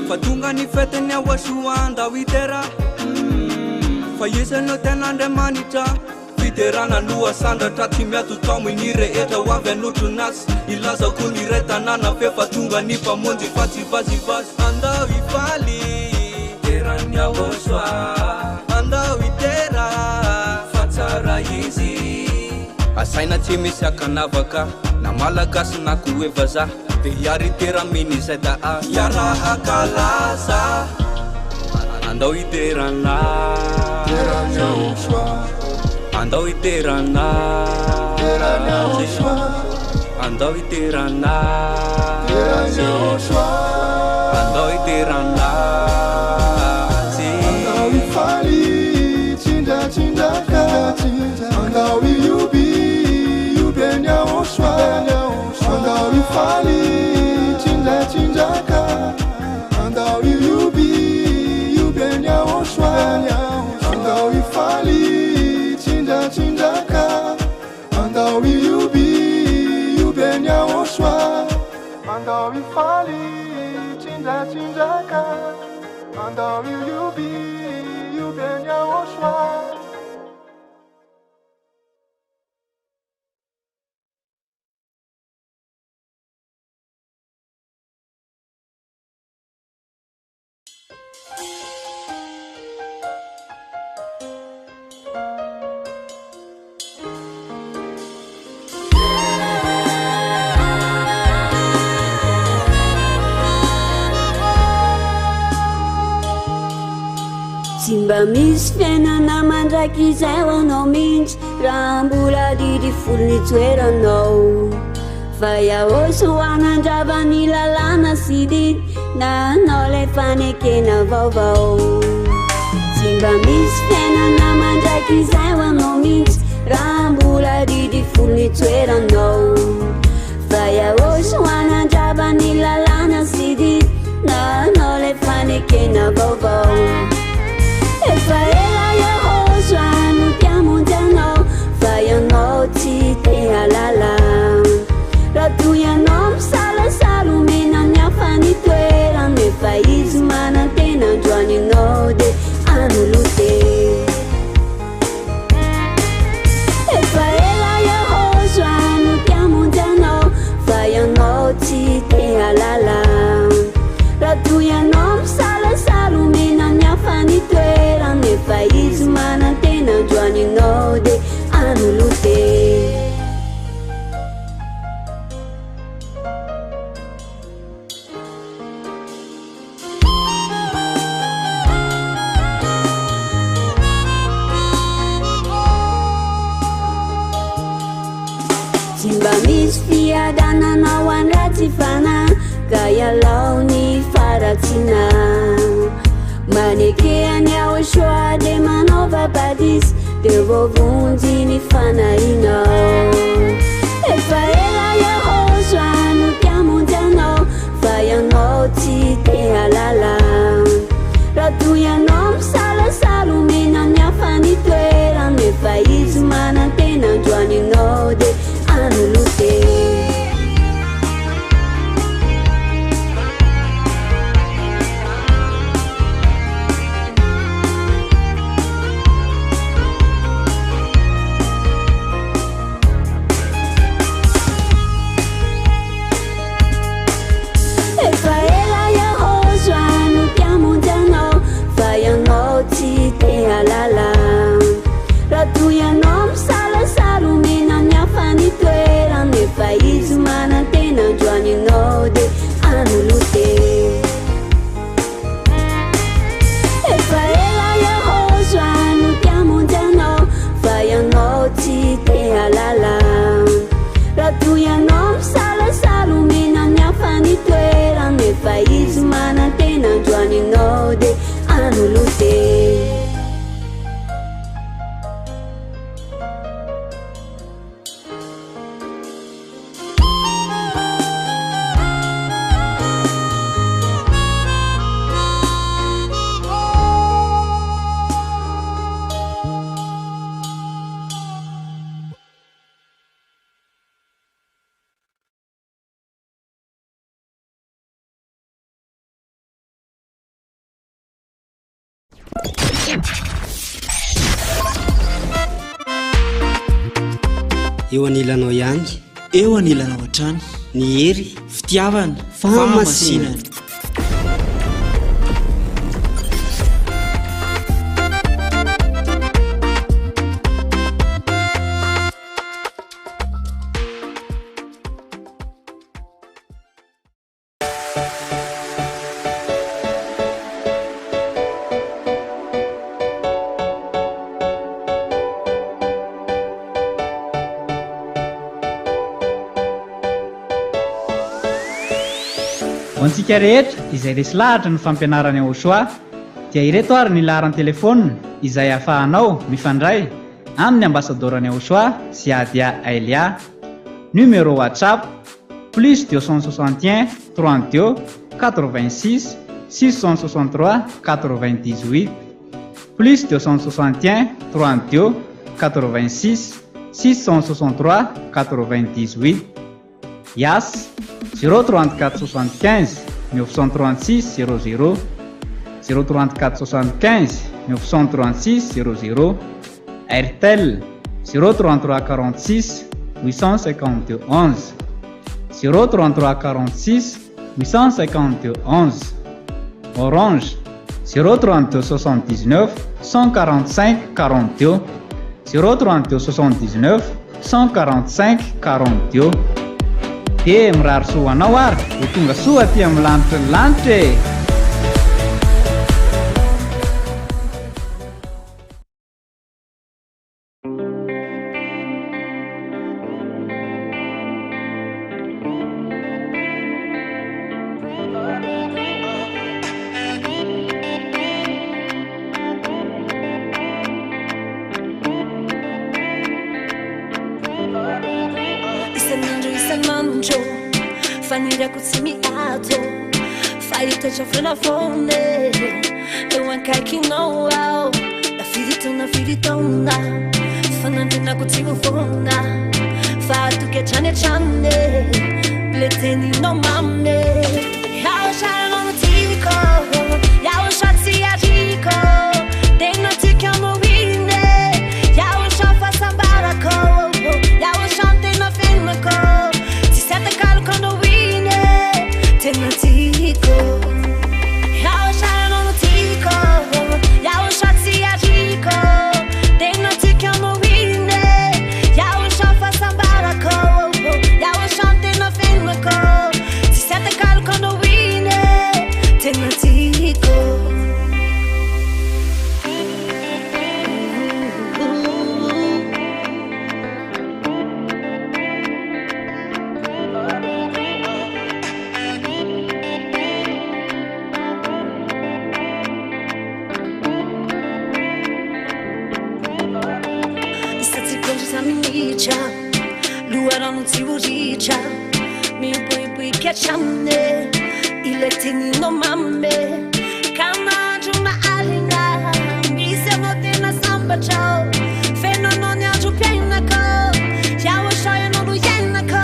Fa tonga ny fetiny ao asoa andao itera Fa isanao tena Andriamanitra Fiterana loha sandratra tsy miato tamo ny rehetra ho avy anotro nasy Ilazako ny ray tanàna fefa tonga ny mpamonjy fa tsy vazivazy Andao ifaly terany ao asoa Andao itera fa tsara izy Asaina tsy misy akanavaka Na malagasy na koe vazaha De hiary teraminy zay da Iara akalaza Andao iterana Terany ao soa Andao iterana Terany ao soa Andao iterana Terany ao soa Andao iterana Andao ifaly Tsindratsindaka Andao iubi Iubiany ao soa Andao ifaly Tsindratsindaka Andao iubi Iubiany ao soa Andao ifaly Tsindratsindaka Andao iubi Iubiany ao soa Andao ifaly Tsindratsindaka Andao iubi Iubiany ao soa Tsy mba misy fiainana mandraiky izay ho anao mihitsy Raha mbola didy folo ny toeranao Fa iahoso ho anandrava ny lalàna sy didy Na anao le fanekena vaovao Tsy mba misy fiainana mandraiky izay ho anao mihitsy Raha mbola didy folo ny toeranao Fa iahoso ho anandrava ny lalàna sy didy Na anao le fanekena vaovao Efa ela iahoso ano tiamonjy anao Fa ianao tsy te halala Raha toy ianao misalasalo mena ny hafa ny toerana Efa izy manantena dananao andratsy fana ka ialao ny faratsina manekeany ao soa de manaova badisy de vovonjy ny fanahinao efa ela iahoso ano tiamonjy anao fa ianao tsy te halala raha toy ianao misalasalo menany afany toerany efa izy manantena androaninao de anolote eo anilanao ihany eo anilanao hatrany ny hery fitiavana famasinana antsika rehetra izay resy lahatra ny fampianarany Aosoa dia ireto ary ny laharany telefônina izay ahafahanao mifandray amin'ny ambasadorany Aosoa sy Adia Ailia. Numéro WhatsApp plus 261 32 86 663 98 plus 261 32 86 663 98. Yas 034 75 936 00 034 75 936 00. Airtel 033 46 852 11 033 46 852 11. Orange 032 79 145 42 032 79 145 42. dia mirary soa anao ary ho tonga soa aty amin'ny lanitra ny lanitra e. Fanirako tsy miato fahitatra felafone eo ankaikinao ao nafiritona fanandrinako tsy mivona fa atoky hatrany hatrany bleteninao mame ao saranao no tiako ao sa tsy ariko tena tika moine ao sa fahasambarako ao sa tena fenako tsy satakaloka no tena tiako ao saranao no tiako ao sa tsy ariko tena tika moine ao sa fahasambarako ao sa tena fenako tsy satakaloka no ine tena tiako nicha luarano ziuricha mi poi piacciamne ilettini no mamme kama juna alina mi siamo dena samba ciao feno non ya ju piena ko yawo shaya no yena ko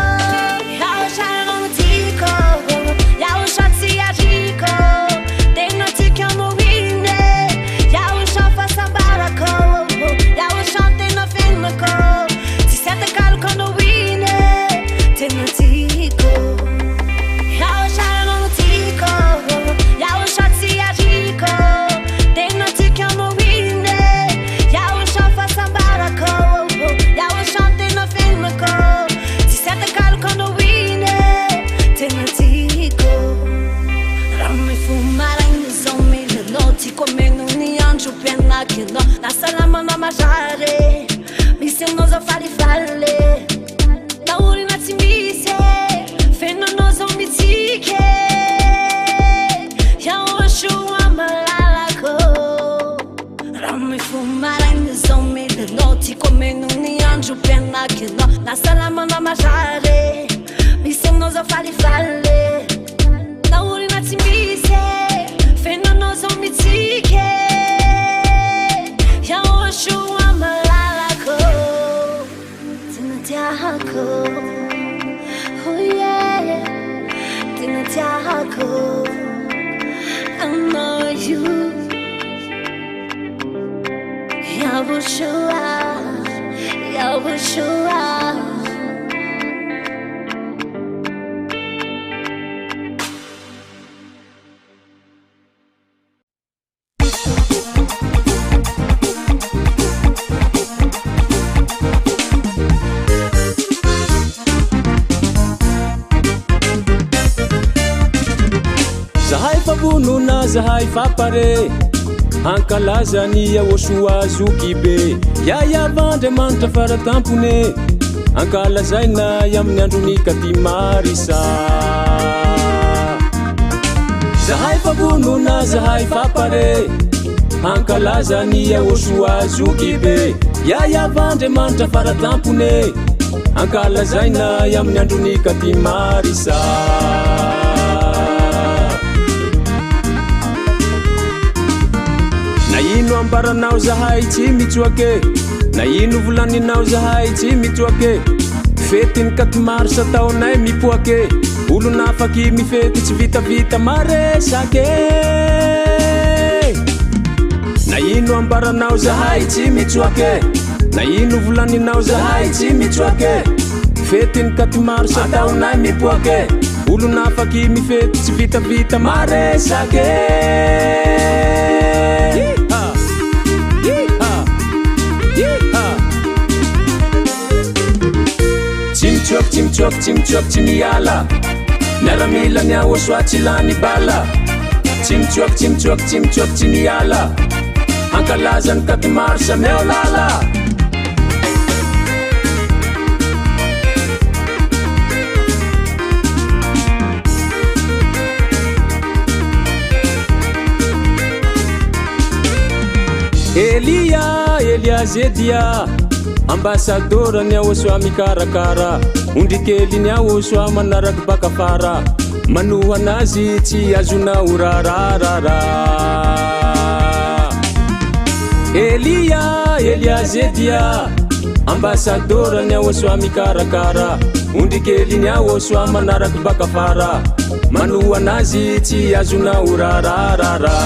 yawo shaya no tiko yawo shatsi ya tiko dena tikamo wine yawo shafa sambara ko yawo shante na fena ko ti sente calo quando wine tena tiko yawo shaya no tiko yawo shatsi ya tiko dena tikamo wine yawo shafa sambara ko yawo shante na fena ko ti sente calo quando wine tena tiko rammi fumare in zombie le notti come non ni ancio penna che no la salama na mangiare mi sembra so fare falle da urina ti mise feno no zombie tike ya o shu amalala ko rammi fumare in zombie le notti come non ni ancio penna che no la salama na mangiare mi sembra so fare falle da urina ti mise feno no zombie tike ya o shu amalala ko tina tiako oh yeah tina tiako I know you ya o shu Zahay fabununa zahay fapare ankalazany yawosoa zokibe yayavandriamanitra faratampone ankalazaina yamin'ny androny katimarisa zahay fabununa zahay fapare ankalazany yawosoa zokibe yayavandriamanitra faratampone ankalazaina yamin'ny androny katimarisa na ino ambaranao zahay tsy mitsoake na ino volaninao zahay tsy mitsoake fetiny katimarisa taonay mipoake olona afaky mifety tsy vitavita maresake na ino ambaranao zahay tsy mitsoake na ino volaninao zahay tsy mitsoake fetiny katimarisa taonay mipoake olona afaky mifety tsy vitavita maresake Chimchok chimiala Naramila nya waswachilani bala Chimchok chimiala Ankalazan katimarsa meolala Elia Zedia ambassador ny awosoa mikarakara undrikely ny awosoa manaraky baka fara manoha anazy tsy azona orararara Elia Zedia ambassador ny awosoa mikarakara undrikely ny awosoa manaraky baka fara manoha anazy tsy azona orararara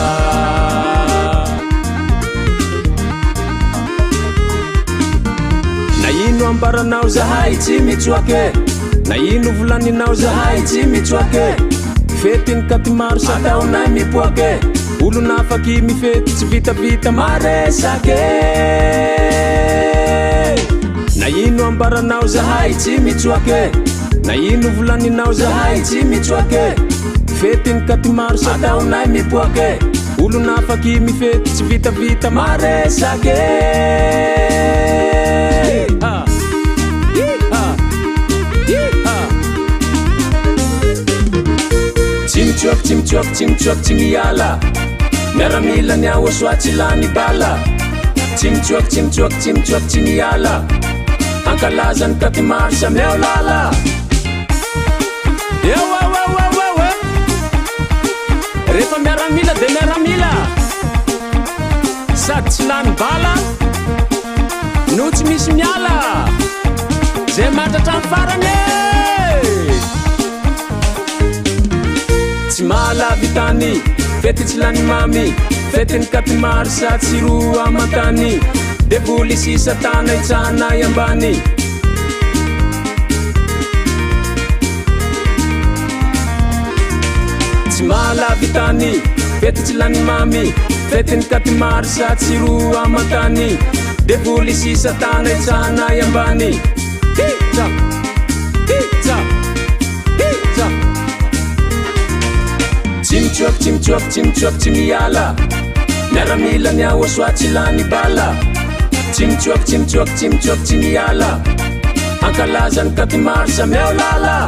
na ino ambaranao zahay tsy mitsoake na ino volaninao zahay tsy mitsoake fetiny katimarisa taonay mipoake olona afaky mifety tsy vitavita maresake na ino ambaranao zahay tsy mitsoake na ino volaninao zahay tsy mitsoake fetiny katimarisa taonay mipoake olona afaky mifety tsy vitavita maresake Chimchok chimiala Naramila nya waswachilani bala Chimchok chimiala ankalazany katimaro sameo lala ewawawawawe rehefa miaramila de miaramila sady tsy lany bala no tsy misy miala zay matratra ny farany tsy mahalavy tany fety tsy lany mamy fetiny katimaro sady tsy ro amantany de voly sisa tana itsanay ambany tsy mahalavy tany fety tsy lany mamy fetiny katimaro sady tsy ro amantany de voly sisa tana itsanay ambany hitsa hitsa hitsa tsimitsyoky tsy miala miaramila ny aosoa tsy lany bala tsimitsyoky tsy miala ankalazany katimaro sameo lala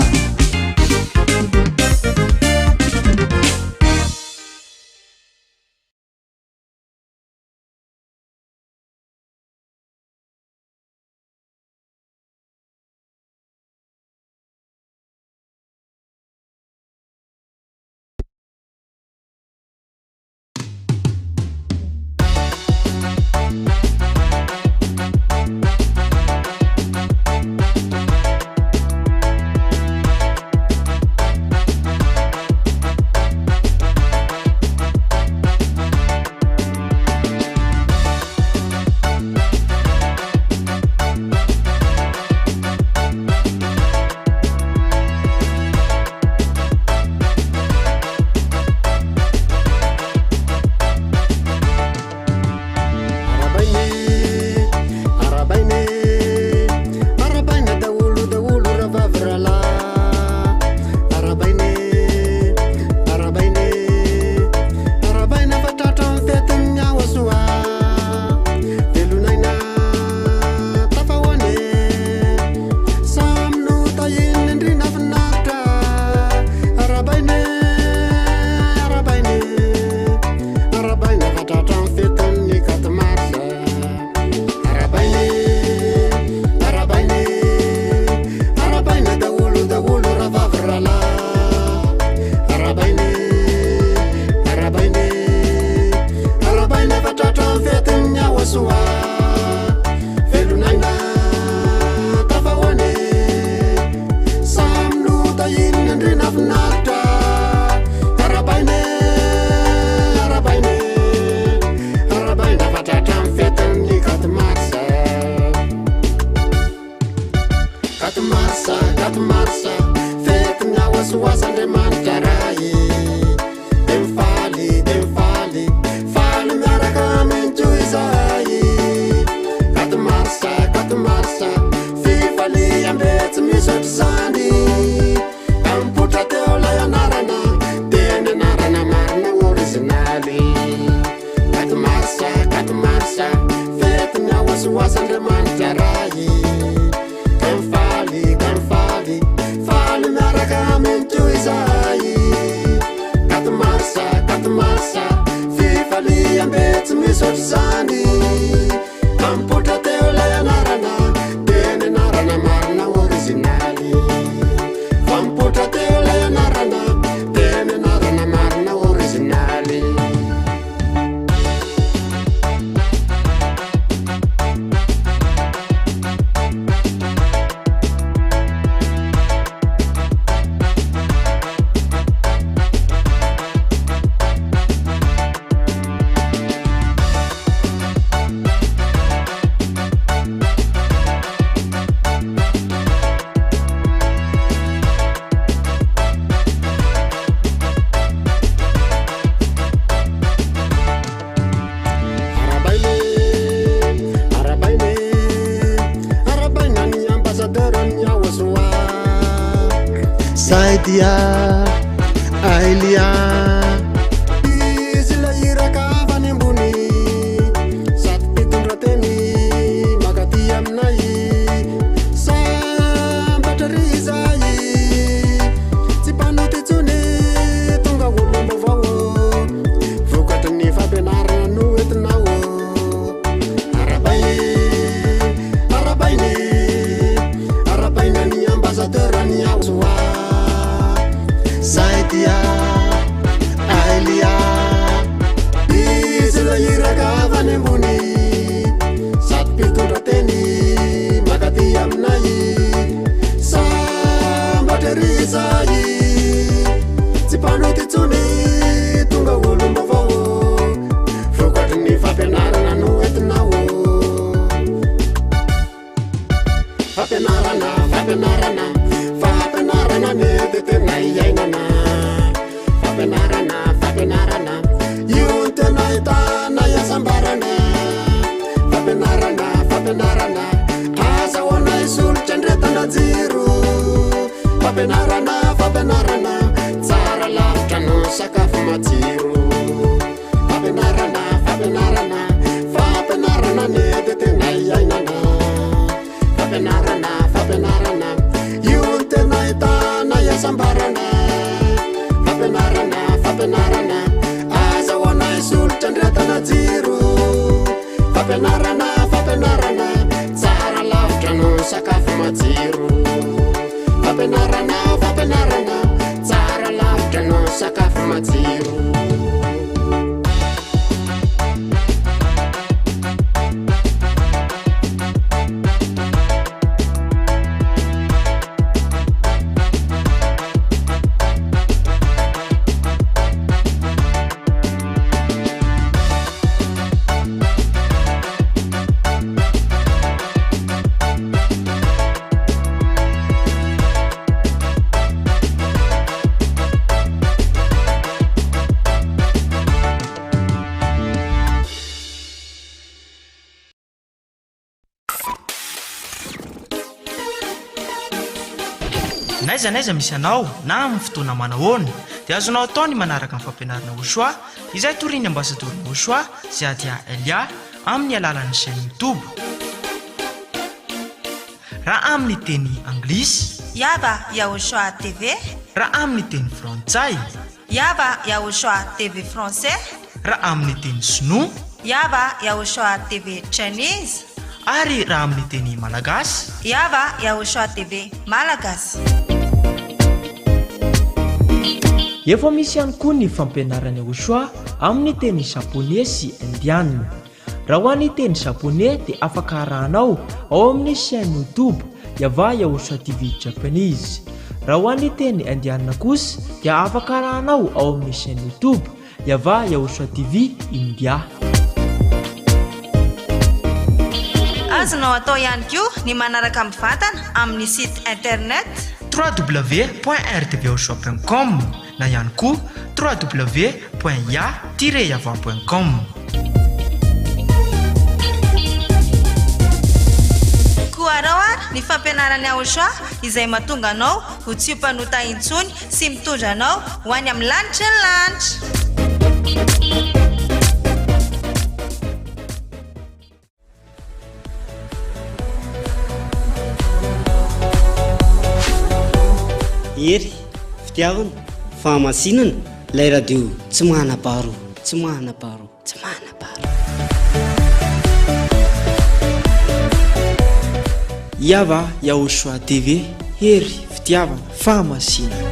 Saidia Ailia Isila iraka vanembuni Sat pitundrateni Magati amnai Sambatrizai Tipanuti tune Tunga wulumbo vawo Vukatani fabenara nuet nawo Arabaini Arabaini fampianarana fampianarana tsara lavitra no sakafo matsiro fampianarana fampianarana fampianarana ny dia tena iainana fampianarana fampianarana io ny tena hitana iasambarana fampianarana fampianarana azahoana isolotra ndretana jiro fampianarana fampianarana tsara lavitra no sakafo matsiro fampianarana fampianarana tsara lavitra no sakafo matsiro naizanaiza misy anao na amin'ny fotoana manahoana dia azonao atao ny manaraka amin'ny fampianarana Ochoa izay toriny ambasadorina Ochoa Ziadia Elia amin'ny alalan'ny chaîne YouTube. Raha amin'ny teny anglisy yaba ya Ochoa TV, raha amin'ny teny frantsay yaba ya Ochoa TV français, raha amin'ny teny sinoa yaba ya Ochoa TV Chinese, ary raha amin'ny teny malagasy yaba ya Ochoa TV malagasy. Efa misy ihany koa ny fampianarana Ochoa amin'ny teny japonais sy indiana. Raha ho an'ny teny japonais dia afaka arahanao ao amin'ny chaîne YouTube Yava ya Ochoa TV Japanese. Raha ho an'ny teny indiana kosa dia afaka arahanao ao amin'ny chaîne YouTube Yava ya Ochoa TV India. Azonao atao ihany koa ny manaraka mivantana amin'ny site internet www.rtvochoa.com na ihany koa www.ya-yava.com. Koaraoa ny fampianarana Ochoa izay mahatonga anao ho tsy mpanota intsony sy mitondra anao ho any amin'ny lanitra ny lanitra. Ery fitiavana fahamasinana lay radio tsy manaparo tsy manaparo tsy manaparo. Yava ya Ochoa TV, hery fitiavana fahamasinana.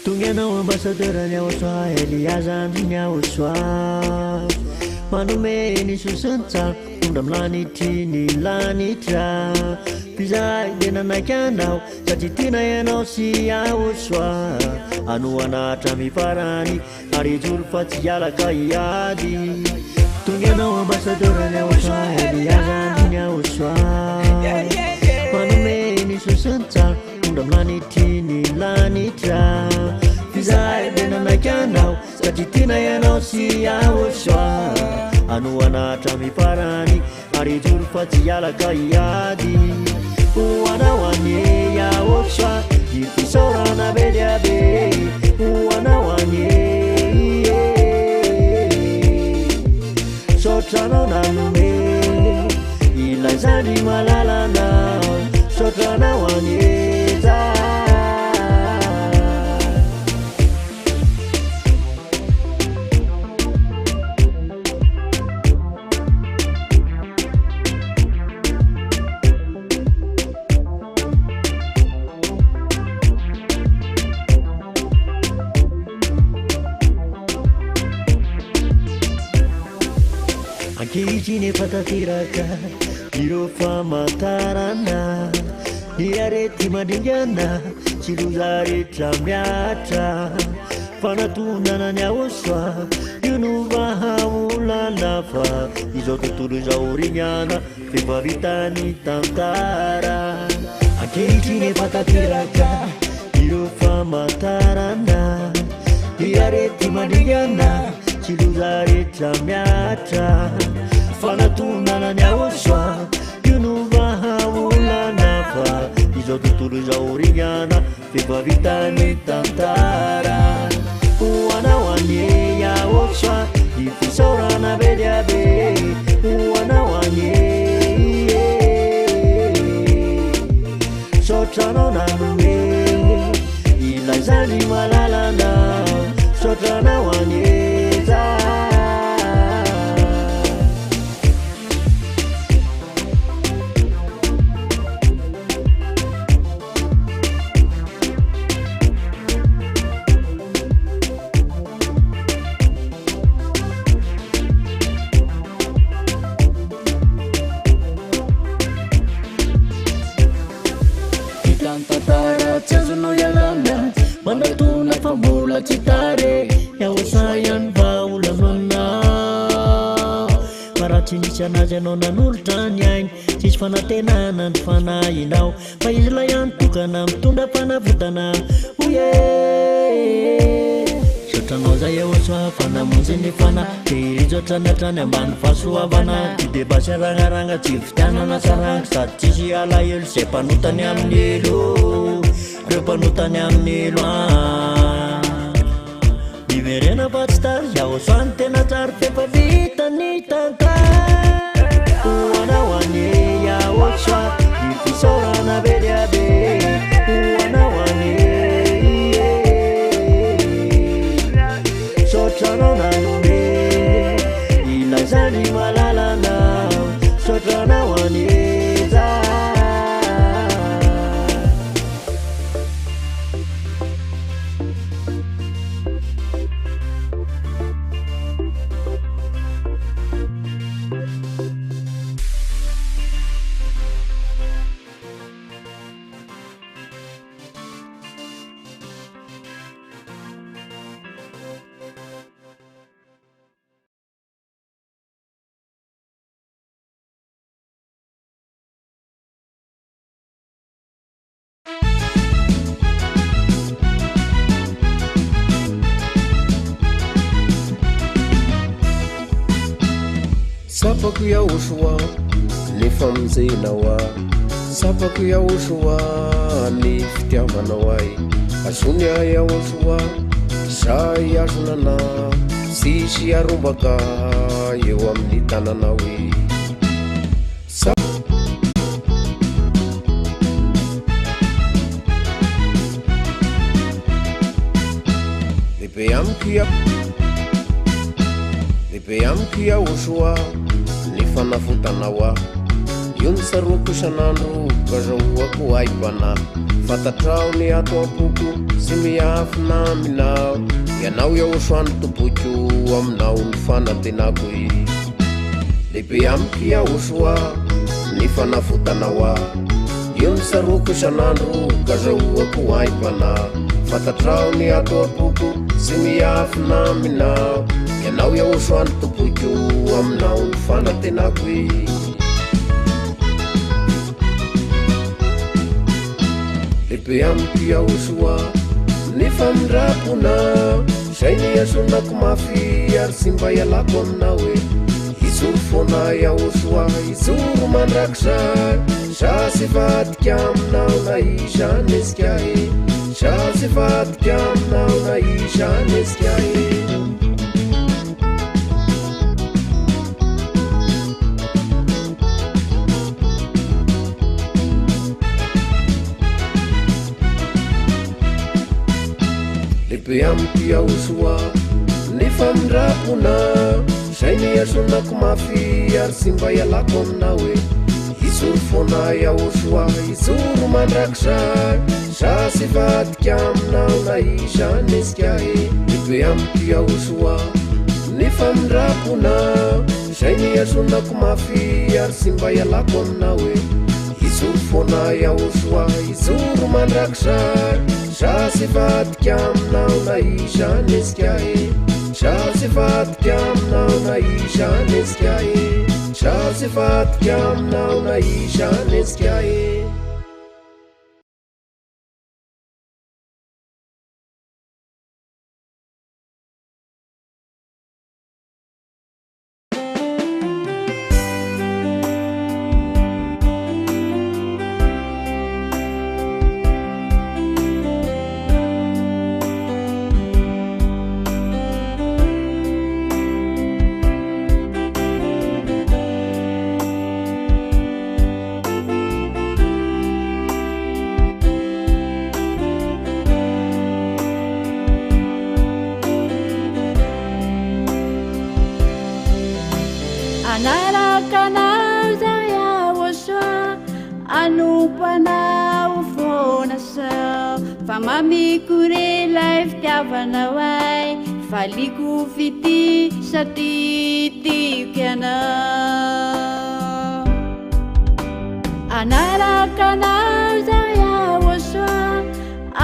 Tungenao ambasadorany Ochoa Elias andriny Ochoa manome ny sosintsa tondra milanitry ny lanitra pizay dia nanaiky anao satria tiana ianao sy Ochoa anoanatra mifarany ary joro fa tsy alaka iady. Tungenao ambasadorany Ochoa Elias andriny Ochoa manome ny sosintsa tondra milanitry ny lanitra pizay dia nanaiky anao satria tiana ianao sy Ochoa anoanatra mifarany ary joro fa tsy alaka iady. Hoanao anye Ochoa ny fisaorana be dia be hoanao anye sotranao nanome ilay zandry malalanao sotranao anye ankehitriny efa tanteraka ireo famantarana iarety mandingana tsy loza rehetra miatra fanatonana ny ahosoa io no mahaolana fa izao tontolo izao rignana fefavitany tantara ankehitriny efa tanteraka ireo famantarana iarety mandingana tsy loza rehetra miatra fanatonana ny ahosoa io no mahaolana fa izao tontolo izao rignana fefavitany tantara hoanao anye ahosoa ifisaorana bediabe hoanao anye sotranao nanome ilaizany malalana sotranao anyeza manatona fa mbola tsy tare iahosayan vaolanona maratsy nisy anazy anao nanolotra ny ainy tsisy fanatenana ny fanahinao fa izy la ihany tokana mitondra fanavotana oye sotranao zay ahosoa fanamonjy ny fana de irizotranyatrany ambany fahasoavana ty debasy ragnaragna tsy fitianana saranga sady tsisy alahelo zay mpanotany amin'ny elo reo mpanotany amin'ny loa niverena fa tsy tary iahosoany tena tsary fefa vitany tantara hoanao anye iahosoa ifisaorana bediabe hoanao anye sotranao nanome ilaizany malalana sotranao anyeza sapako iahosoa ny famonjenao a sapako iahosoa ny fitiavanao ay azony a iahosoa sa iazonana sisy arombaka eo amin'ny tananao e lehibe amiko iahosoa ny fanafotanao a io ny saroko isanandro gazahoako aibana fatatrao ny ato ampoko sy miafina aminao ianao iahosoany tompoko aminao ny fanatenako e lehibe amiko iahosoa ny fanafotanao a io ny saroko isanandro gazahoako aibana fatatrao ny ato ampoko sy miafina aminao ianao iahosoany tompoko aminao ny fanatenako e lehibe amiko iahosoa ny famindrapona zay ny azonako mafy ary sy mba ialako aminao e izoro foana iahosoa izoro mandrakizay za sy vadika aminao na izany esika e za sy vadika aminao na izany esika e lehibe amiko iahosoa ny famindrapona zay ny azonako mafy ary sy mba ialako aminao e izoro foana iahosoa izoro mandrakizay za sy vadika aminao na izany esika e lehibe amiko iahosoa ny famindrapona zay ny azonako mafy ary sy mba ialako aminao e sofona iaosoa izoro mandrakizany Sasy vadika aminao na izany esika e Sasy vadika aminao na izany esika e Sasy vadika aminao na izany esika e Anarakanao zaya osoa anompanao fonasao fa mamikorilay fitiavanao ay faliko fity satitiky anao Anarakanao zaya osoa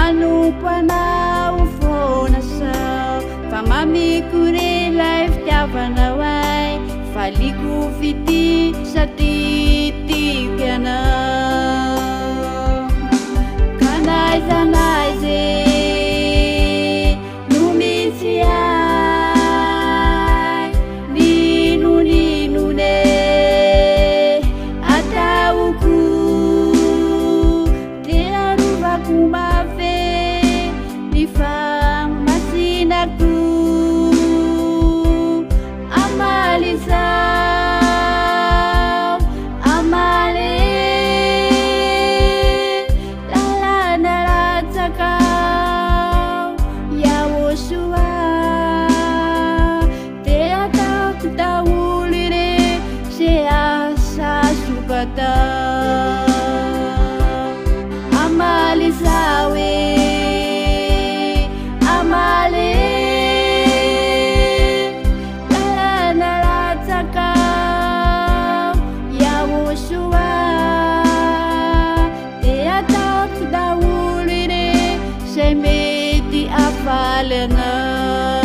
anompanao fonasao fa mamikorilay fitiavanao ay faliko fity satitiky anao Kanaizanaize no misy ay Ninone ataoko tena rovako mafe ny famasinako Amalizao amale lalana ratsakao yaosua te ataoko daholo ire se asa sokatao Amalizao e amale mety afaly anao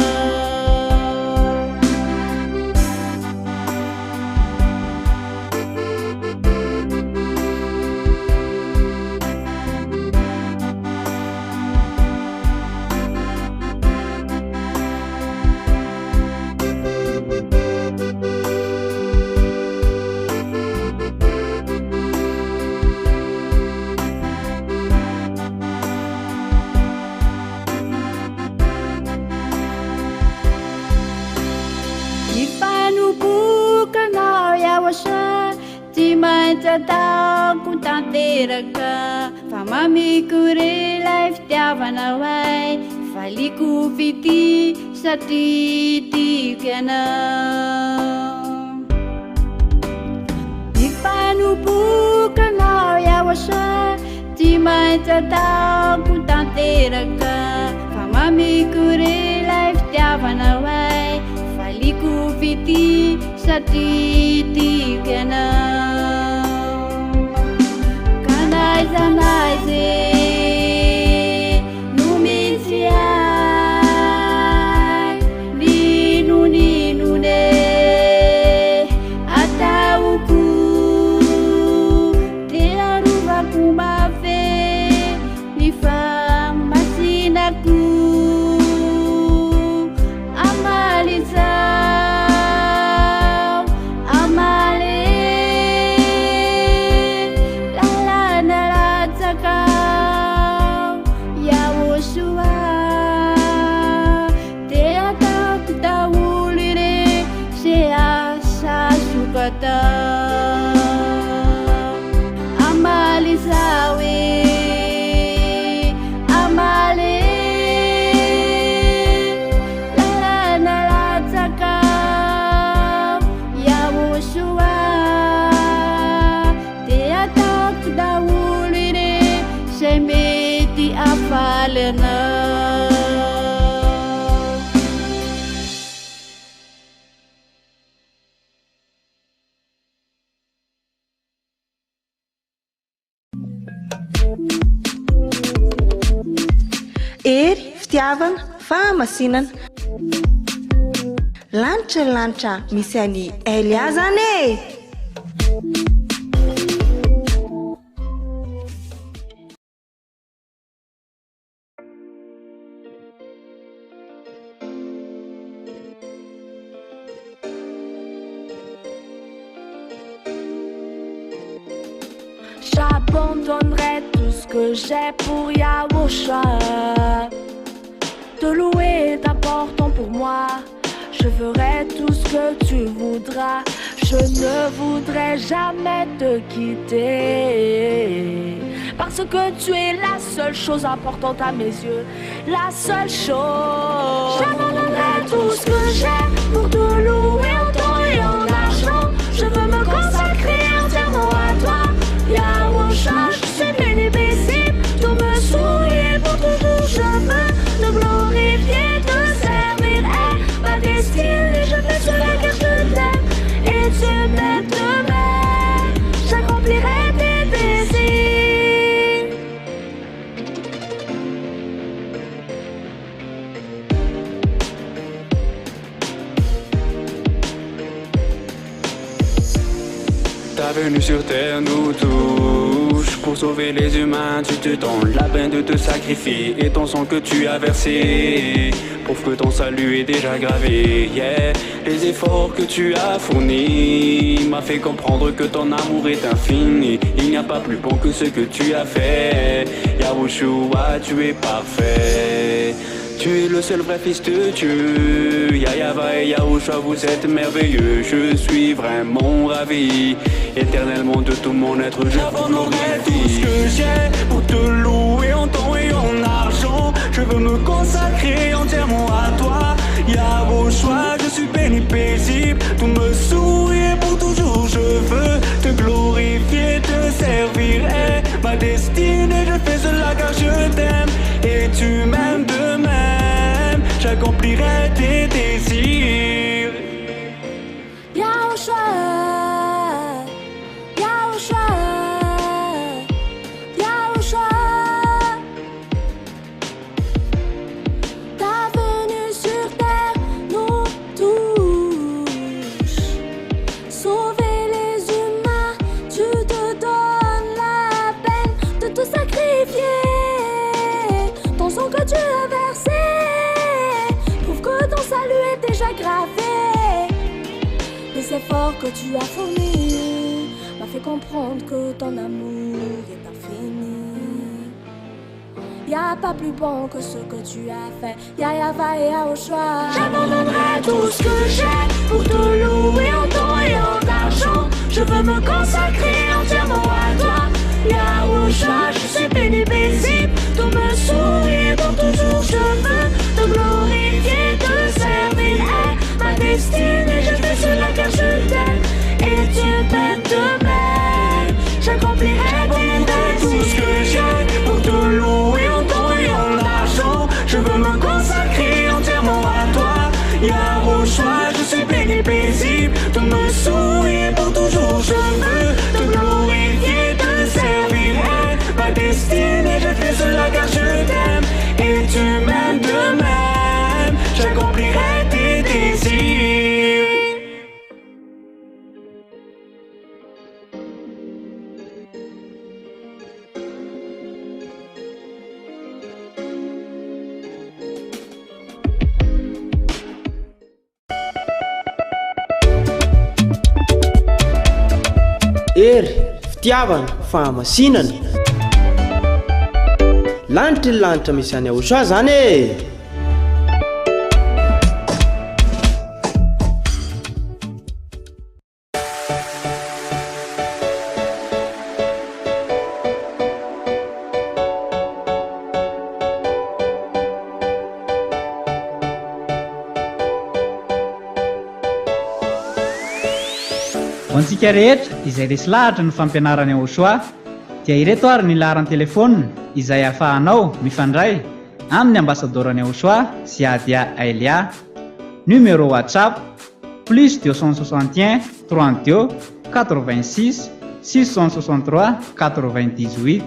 Tsy maintsy ataoko tanteraka fa mamikorilay fitiavanao ay faliko fity satitiky anao Mifanobokanao iaosa tsy maintsy ataoko tanteraka fa mamikorilay fitiavanao ay faliko fity satitiky anao Kanaizanaize no misy ay Ninone ataoko tena rovako mafe ny famasinako Amalizao amale lalana ratsakao yaosua te ataoko daholo ire se asa sokatao Amalizao e amale lalana ratsakao yaosua te ataoko daholo ire se mety afaly anao ery fitiavana fahamasinana lanitra misy any Elia zany e. J'abandonnerai tout ce que j'ai pour Yahusha. Te louer est important pour moi. Je ferai tout ce que tu voudras. Je ne voudrais jamais te quitter. Parce que tu es la seule chose importante à mes yeux. La seule chose. J'abandonnerai tout ce que j'ai pour te louer en temps et en argent. Je veux me consacrer entièrement à toi. Yahusha, je suis béni, paisible. Tout me sourit pour toujours. Je veux te glorifier, te servir. Ma destinée, je fais cela car je t'aime. Et tu m'aimes de même. J'accomplirai tes désirs. Ta venue sur terre nous touche. Pour sauver les humains, tu te donnes la peine de te sacrifier. Et ton sang que tu as versé prouve que ton salut est déjà gravé. Yeah. Les efforts que tu as fournis m'a fait comprendre que ton amour est infini. Il n'y a pas plus bon que ce que tu as fait. Yahushua, tu es parfait. Tu es le seul vrai fils de Dieu. Yahava et Yahushua, vous êtes merveilleux. Je suis vraiment ravi. Éternellement de tout mon être, je vous glorifie. Tout ce que j'ai pour te louer en temps et en argent. Je veux me consacrer entièrement à toi. Yahushua, je suis béni, paisible. Tout me sourit pour toujours. Je veux te glorifier, te servir. Et ma destinée, je fais cela car je t'aime. Et tu m'aimes de même. J'accomplirai tes désirs. Yahushua, Yahushua, Yahushua. Ta venue sur terre nous touche. Sauver les humains, tu te donnes la peine de te sacrifier. Ton sang que tu as versé prouve que ton salut est déjà gravé. Les efforts que tu as fournis m'a fait comprendre que ton amour est infini. Y'a pas plus bon que ce que tu as fait. Yahava et Yahushua. J'abandonnerai tout ce que j'ai pour te louer en temps et en argent. Je veux me consacrer entièrement à toi. Yahushua, je suis béni, paisible. Tout me sourit pour toujours. Je veux te glorifier, te servir. Ma destinée, je fais cela car je t'aime. Et tu m'aimes de même. J'accomplirai tes désirs. Tout ce que j'ai pour te louer en temps et en argent. Je veux me consacrer entièrement à toi. Yahushua, je suis béni, paisible. Tout me sourit pour toujours. Je veux te glorifier, te servir. Ma destinée, je fais cela car je t'aime. Et tu m'aimes de même. J'accomplirai tes désirs. Ery fitiavana fahamasinana lanitra ny lanitra misy any Yahushua zany e. Ho antsika rehetra izay resy lahatra ny fampianarany Yahushua dia ireto ary ny laharan'ny telefônina izay ahafahanao mifandray amin'ny ambassadorany Yahushua sy Adia Elia. Numéro WhatsApp plus 261 32 86 663 98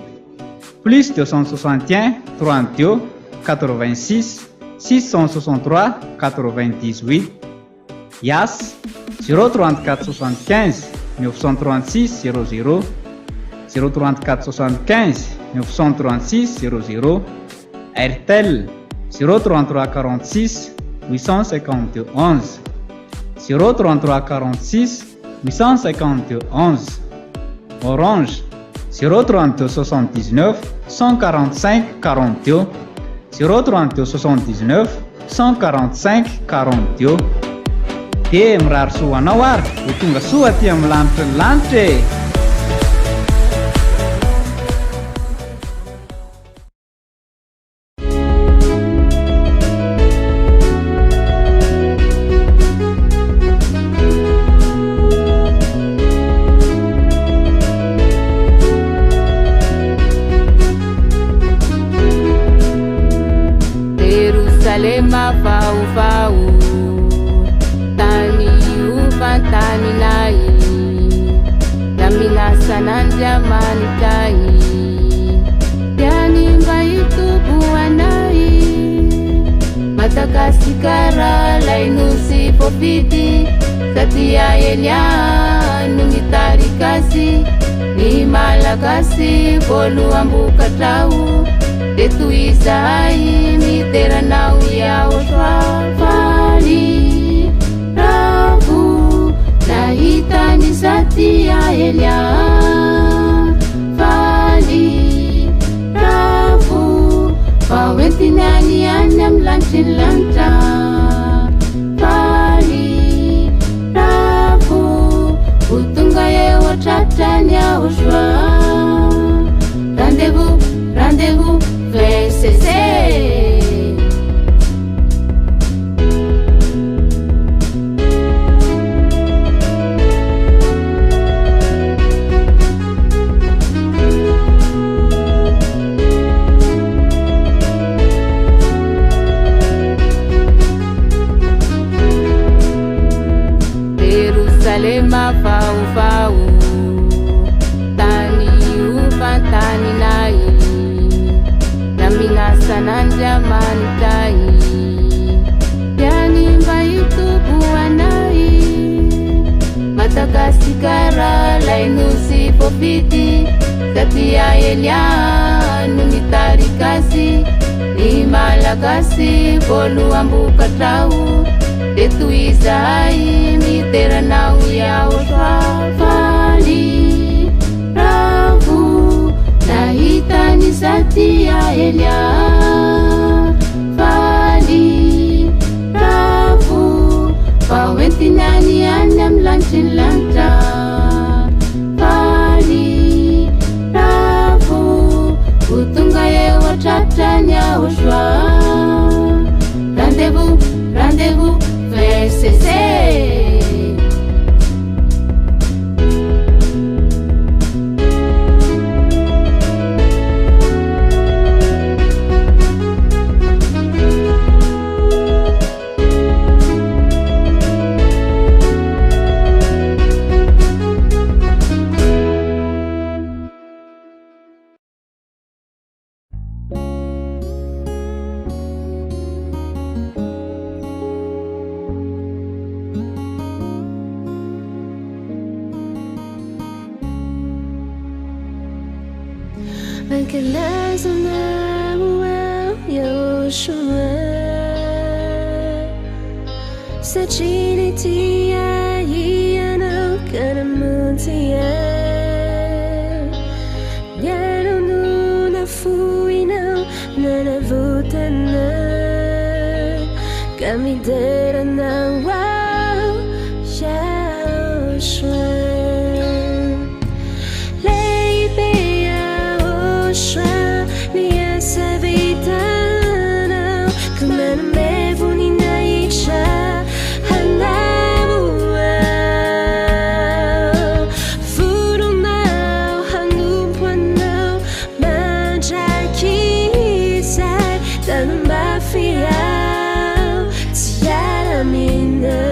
plus 261 32 86 663 98. Yas 034 75 936 00 034 75 936 00. Airtel 033 46 852 11 033 46 852 11. Orange 032 79 145 42 032 79 145 42. Dia merari soa anao ary ho tonga soa aty amin'ny lanitra ny lanitra e. Jerusalema vaovao tany ufantany nai na minasanandriamanitay tiany mba itoboanay Madagasikara lainosy fofity satria Elia no mitarikasy ny malagasy voalohambokatrao de toizahay miteranao iaosoavaly ravo nahitany satria Elia valy ravo faoentiny any any amy lanitry ny lanitra valy ravo ho tonga eo atratrany aosoa rendez-vous rendez-vous VCC. Jerusalema vaovao tany ufantany nai na minasanandriamanitay tiany mba itoboanay Madagasikara lainosy fofity satria Elia no mitarikasy ny malagasy voalohambokatrao de toizahay miteranao iaosoavaly ravo nahitany satria Elia valy ravo faoentiny any any amy lanitry ny lanitra valy ravo ho tonga eo atratrany aosoa rendez-vous rendez-vous VCC. Mafia, tiara mina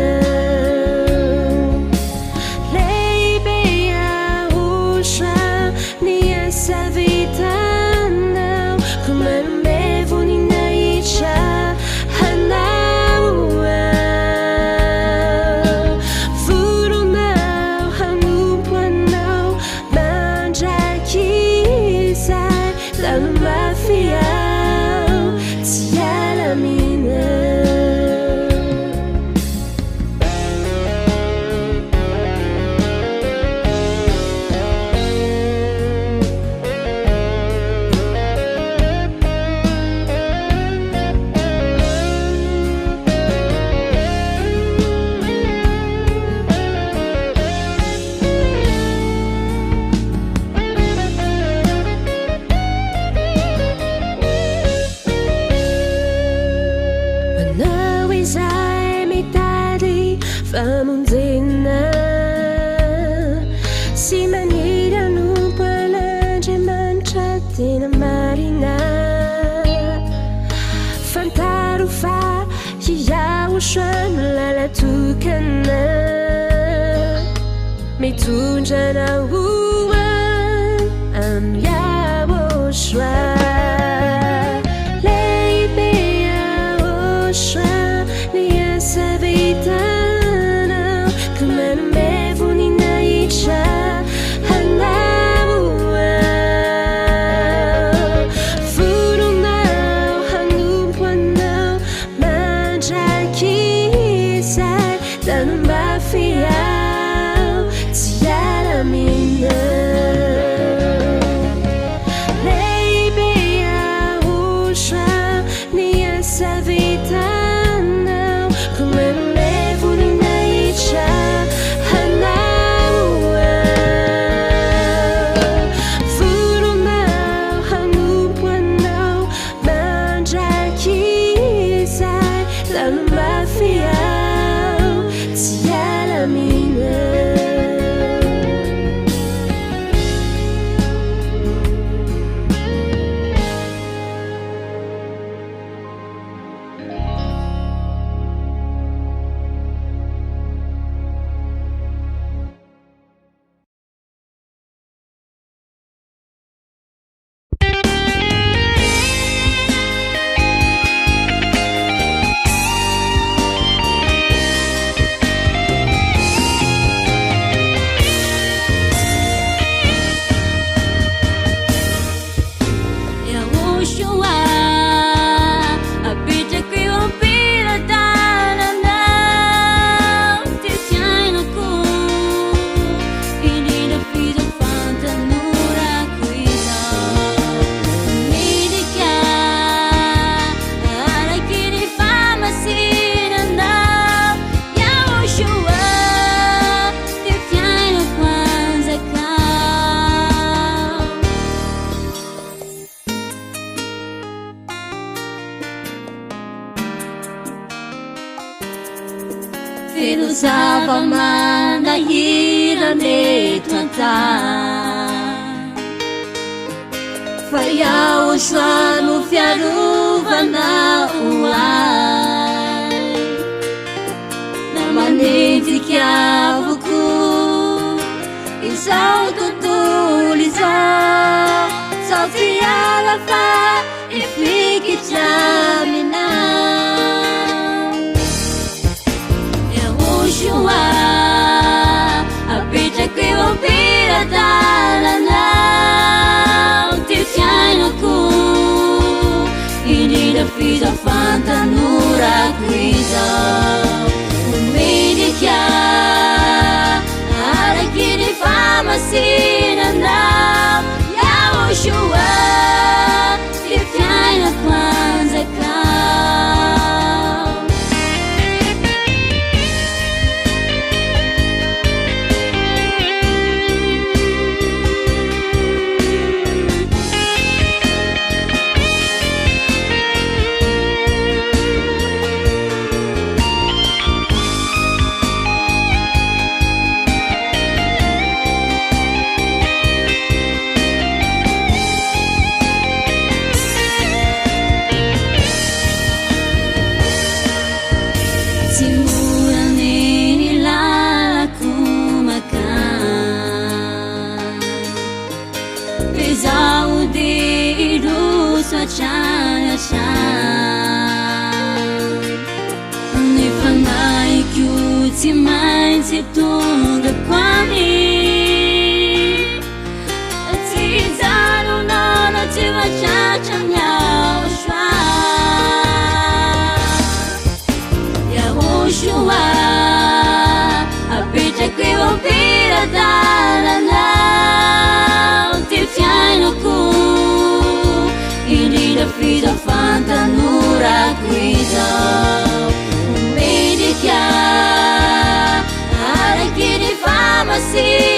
See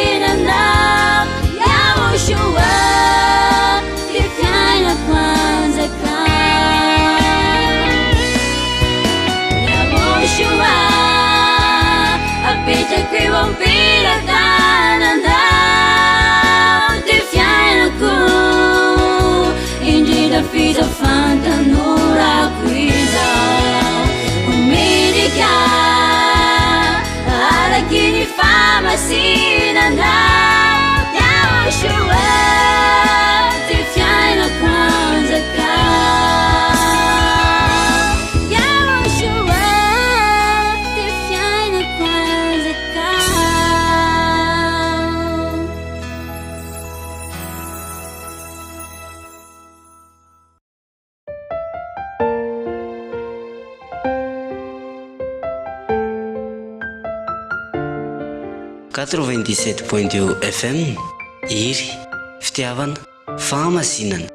97.2 FM iry fitiavana fahamasinana.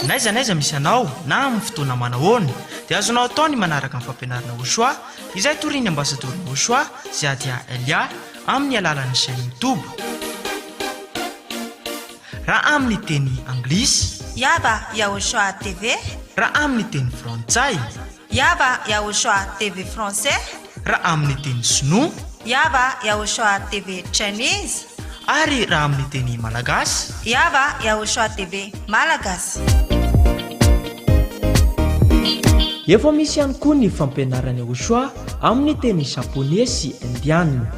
Naiza misy anao na amin'ny fotoana manahoana dia azonao atao ny manaraka amin'ny fampianarana Ochoa izay toriny ambasadorina Ochoa Ziadia Elia amin'ny alalan'ny chaîne YouTube. Raha amin'ny teny anglisy yaba ya Ochoa TV, raha amin'ny teny frantsay yaba ya Ochoa TV français, raha amin'ny teny sinoa yaba ya Ochoa TV Chinese, ary raha amin'ny teny malagasy yaba ya Ochoa TV malagasy. Efa misy ihany koa ny fampianarana Ochoa amin'ny teny japonais sy indiana.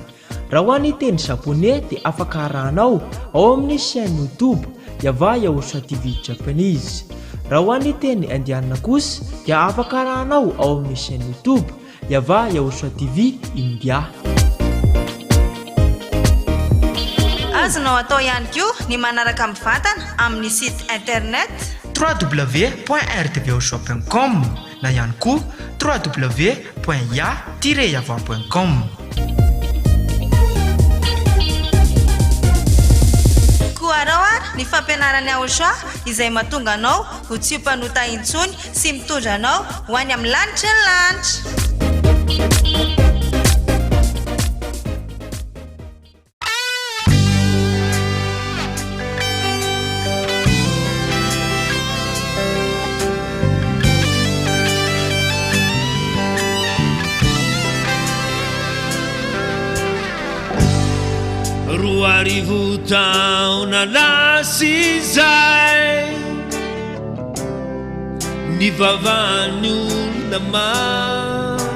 Raha ho an'ny teny japonais dia afaka arahanao ao amin'ny chaîne YouTube Yava Ochoa TV Japanese. Raha ho an'ny teny indiana kosa dia afaka arahanao ao amin'ny chaîne YouTube Yava Ochoa TV India. Azonao atao ihany koa ny manaraka mivantana amin'ny site internet www.rtvochoa.com na ihany koa www.ya-yava.com. Koaraoa ny fampianarana Ochoa izay mahatonga anao ho tsy mpanota intsony sy mitondra anao ho any amin'ny lanitra ny lanitra. Arivo taona lasi zay ny vavany olona maro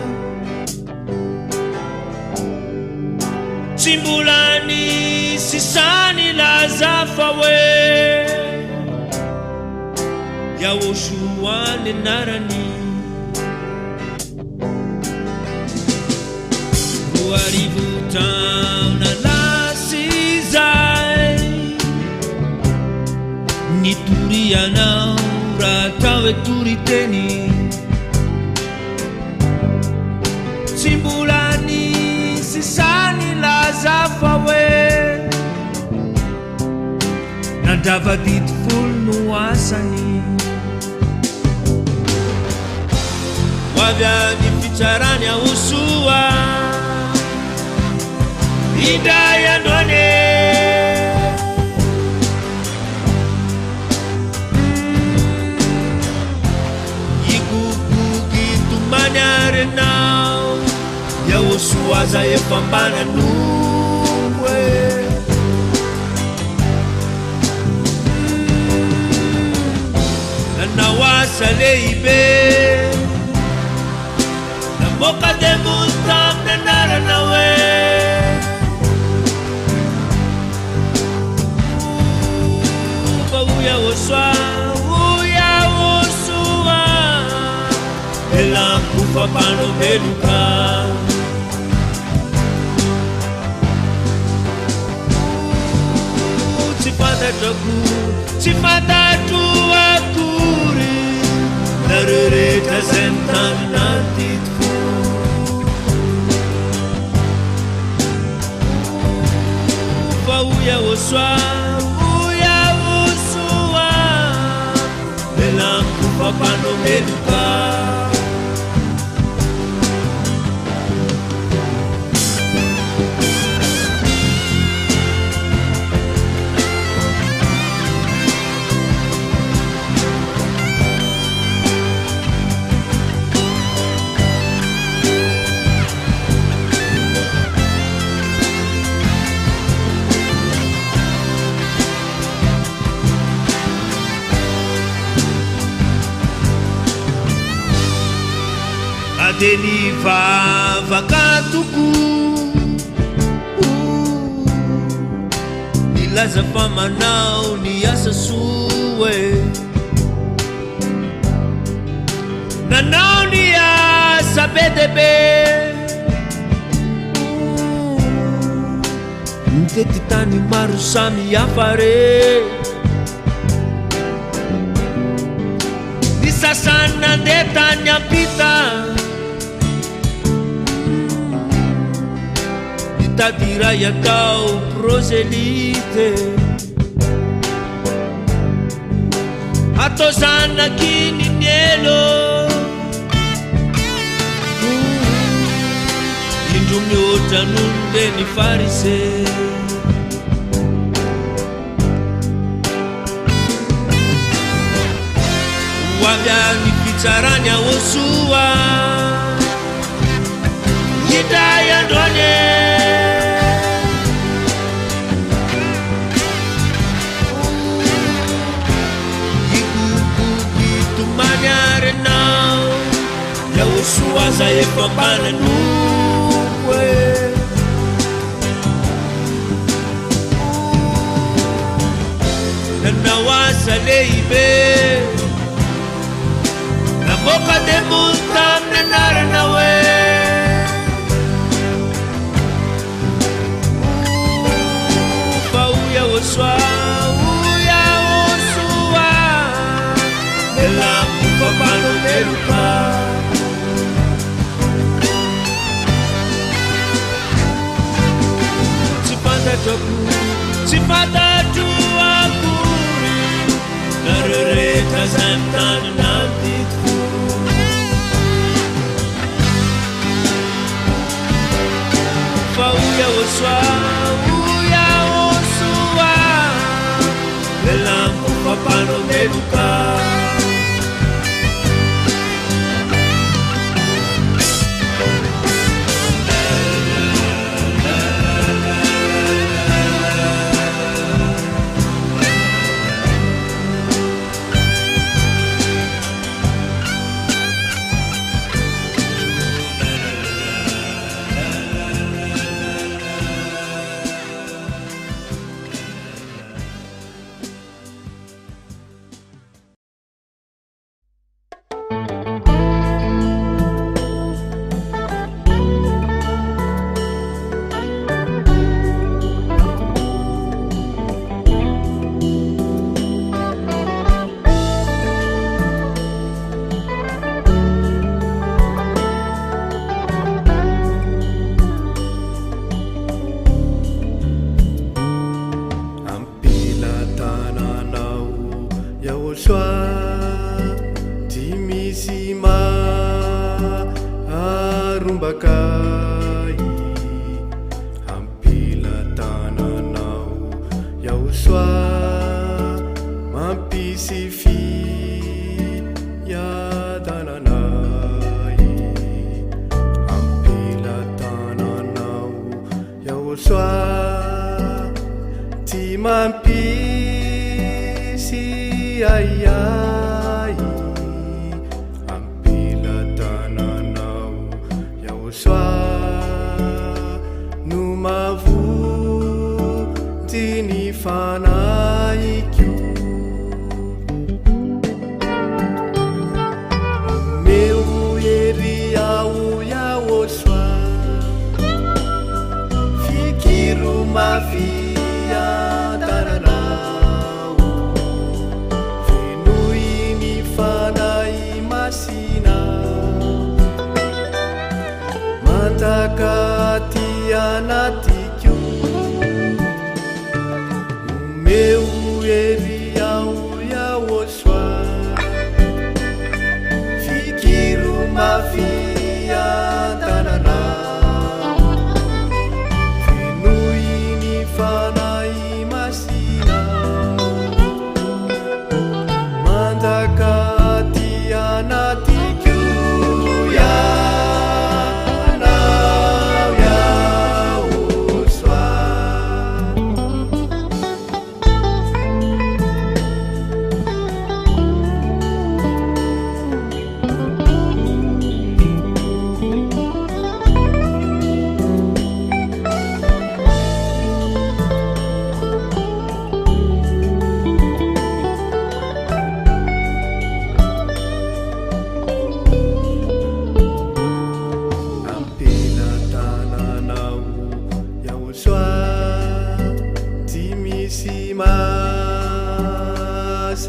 tsy mbola nisy sany laza fa hoe ya Ochoa ny anarany. Arivo taona Nitorianao raha tao e tory teny tsy mbola nisy sany laza fa hoe nandava-dity folo no asany. Ho avy any fitsarany Ochoa indray androany now ya Ochoa za efa mbana numwe na wasa leibe na boca de mustam na nara na we ya Ochoa ela kufa pano beluka Sifata tua curi la rureta sentana titfu fa uya Ochoa ela kufa pano beluka. Deliva vakatuku ilaza pamanao ni asa suwe nanao ni asa bedebe tety tany maro samy hafare ny sasany nandeha tany ampita nitadiray atao proselite atao zanakiny ny elo indro mihoatra nono le ny farise hoavy any fitsarany ahosoa hidray androany maniarenao yahosoa aza efa mbananoko e nanao asa lehibe namoaka demono tamin'ny anaranao e fa oyahosoa Papano Meruka Cipata Tuakuri Narereta Zamtan Nantiku Fauya Oswa Uya Osua Lelampu Papano Meruka Fana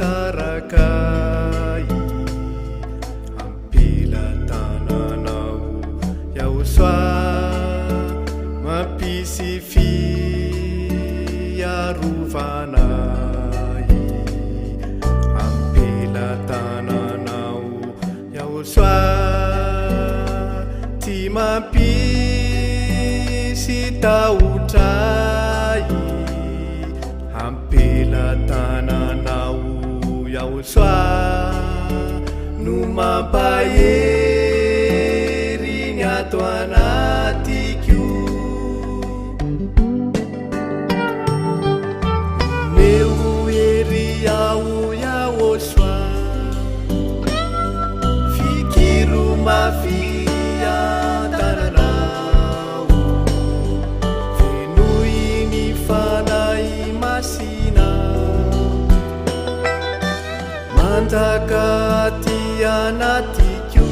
sarakai ampila tananao yaoswa mapisi fiarovanai ampila tananao yaoswa ty mampisy taotray ampela tananao yaoswa no mampahery ny ato anatiko meu hery ao yaoswa fikiro mafia tananao venoi ny fanay masina mandakaty anatiko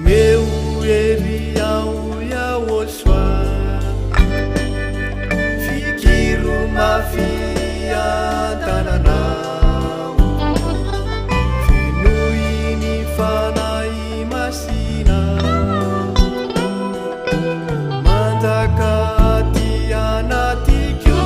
meu hery ao yaoswa fikiro mafia tananao venoi ny fanay masina mandakaty anatiko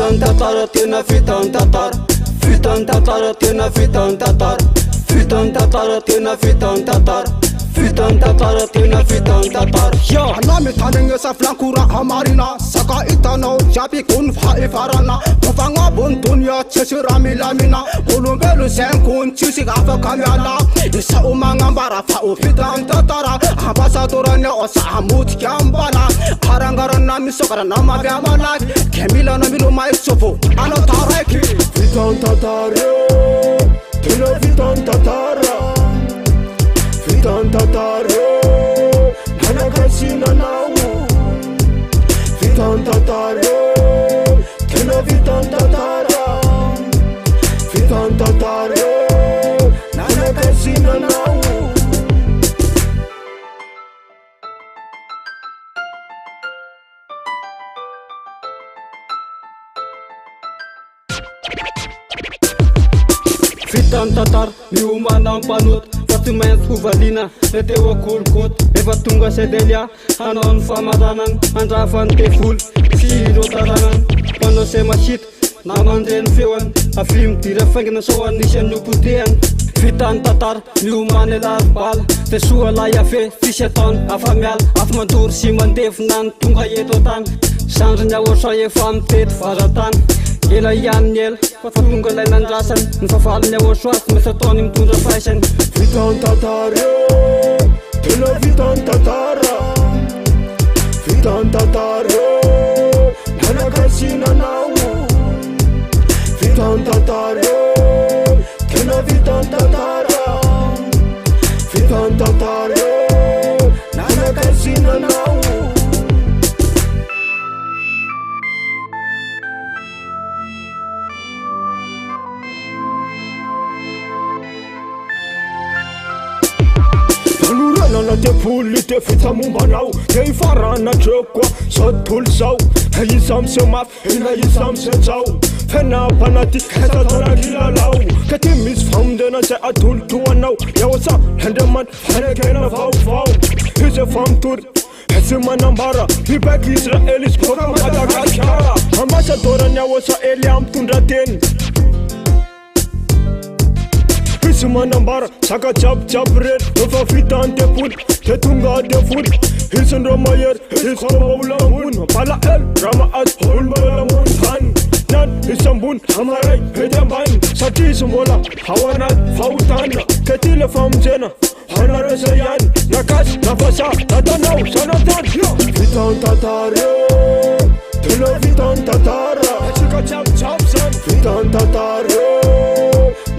Fitan-tatara tena fitan-tatara fitan-tatara tena fitan-tatara fitan-tatara tena fitan-tatara fitan-tatara tena fitan-tatara yo anami tanenge sa flankura amarina saka itanao jabi kun faefarana mafangabon dunia tsesiramilamina olombelo senkun tsisik afaka miala isa umangambara fa fitan-tatara ambasadoranya osa amutika ambana harangarana misokarana maviamalaki kemilana milumai sopo anotareki fitan-tatara tena fitan-tatara fitan-tatara nanakasinanao fitan-tatara tena fitan-tatara fitan-tatara nanakasinanao fitan-tatar mihomanam-panota fa tsy maintsy hovalina le teo akolokota efa tonga sedelia hanao ny famaranana andrafany tevoly firotaranana manao se masita na mandrany feoany afy midira faingana sao anisan'ny opotehany fitan-tatar miomany laribala te soa lay afe fisy ataony afa miala afa mandory sy mandevina ny tonga eto atany sandriny aotra efa mitety varatany ela ihany ela fa tonga lay nandrasany ny favaliny aotraty mety ataony mitondra faisany fitan-tatara tena fitan-tatara fitan-tatara nanakasinanao fitan-tatara tena fitan-tatara fitan-tatara nanakasinanao tanora te poli te fitamombanao te ifarana treo koa sao tolo zao isa amseo mafy ena isa amseo zao fenapanaty katatanakilalao ka ty misy famondena zay atolotoanao yaosa andriamanitra fanekena vaovao izy efa mitory tsy manambara mibaky israely izy boka madagasikara ambasadorany aosa ely amitondra teny sy manambara saka jiabijiaby rery efa vitany depoly de tonga defody isindreo mahery isykomaolambony bala elo raha mahazo olomalamony tany nany isambony amaray ety ambany satria izy mbola ao anaty fahotana ke ty le famonjena anareza ihany nakasy nafasa natanao sanatany vitany tatara tena vitany tatara atsika jiabijiaby zany vitany tatara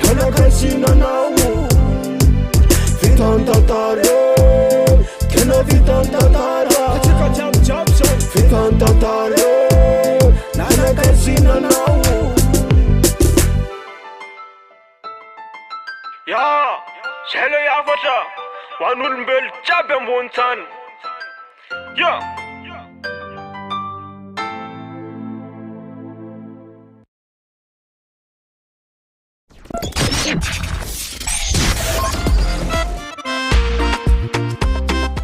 nanakasinanao vitany tatara tena vitany tatara atsika jiabijiaby zany vitany tatara nanakasinanao ya zay le afatra ho an'olombelo jiaby ambony tany ya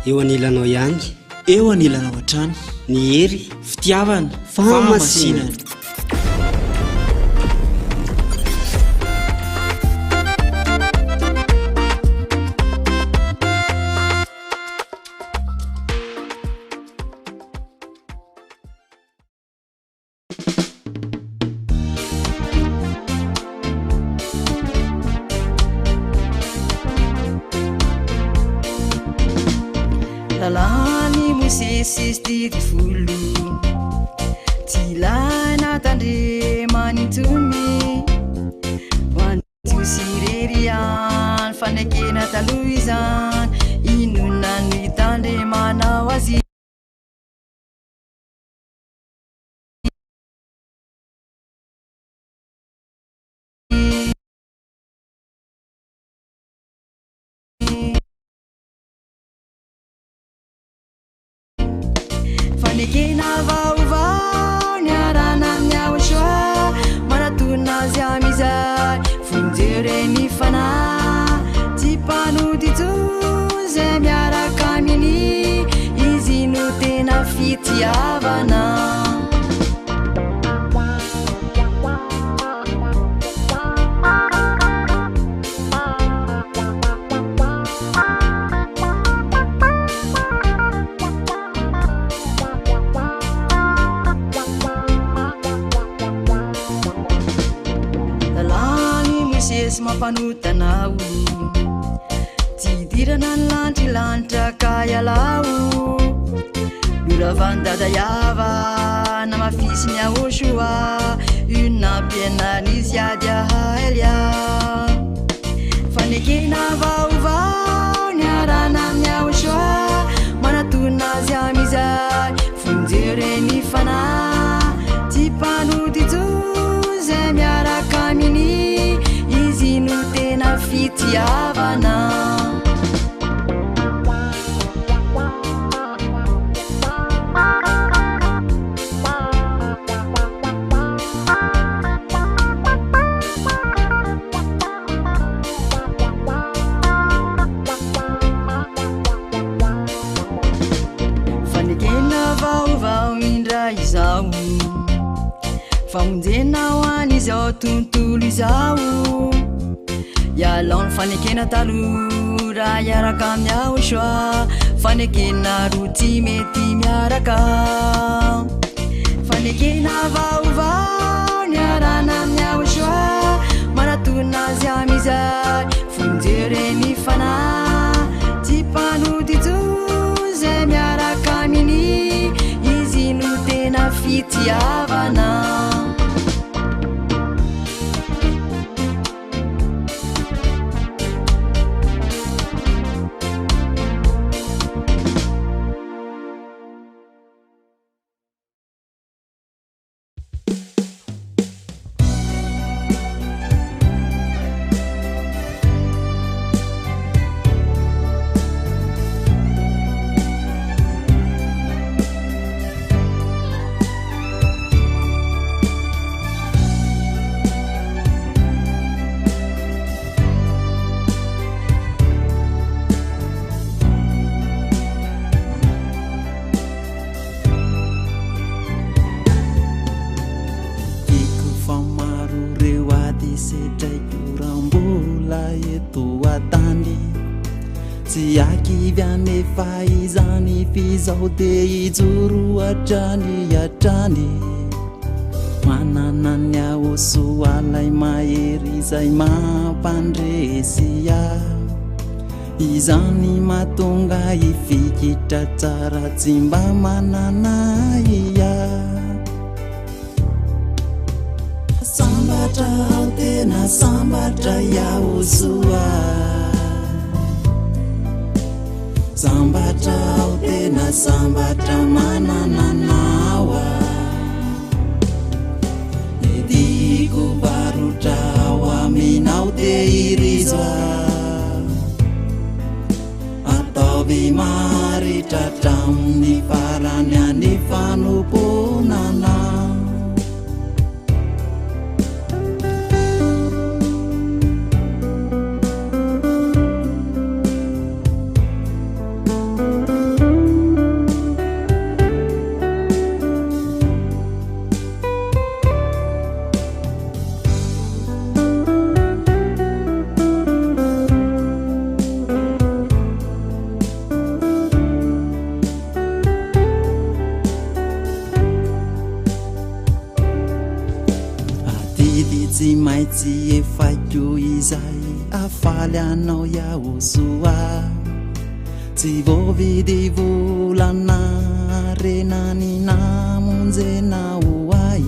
eo anilanao ihany eo anilanao hatrany ny hery fitiavana famasinana lalany mosesisy tity folo tsy ilana tandre manintony hoan'io sireriany fanekena taloha izany inona ny tandre manao azy fanekena vaovao ny arana miao soa manatona azy amizay fonjereny fanahy tsy mpanody zay miaraka aminy izy no tena fitiavana mampanotanao tsy dirana ny lanitra kayalao loravandada yava na mafisy ny ahosoa una mpiananizy ady ahaelya fanekena vaovao ny arana ny ahosoa manatona azy amizay fonjereny fanahy tsy mpanody zay miaraka aminy no tena fitiavana fanekena vaovao indray izao famonjena ho any izao tontolo izao yalon fanekena talo raha iaraka miao soa fanekena roti mety miaraka fanekena vaovao ny arana miao soa manatona azy amizay fonjereny fanahy tsy mpanody zay miaraka aminy izy no tena fitiavana tua tany tsy akivy anefa izany fizao de ijoro atrany atrany manana ny ahosoalay mahery izay mampandresy izany mahatonga ifikitra tsara tsy mba manana ia sambatra ao tena sambatra iaho soa sambatra ao tena sambatra manana nawa ediko barotra ao aminao de irizoa ataovy maritra traminy farany any fanomponana tsy maintsy efaiko izay afaly anao iaho soa tsy voavidy volana renany namonjenao ay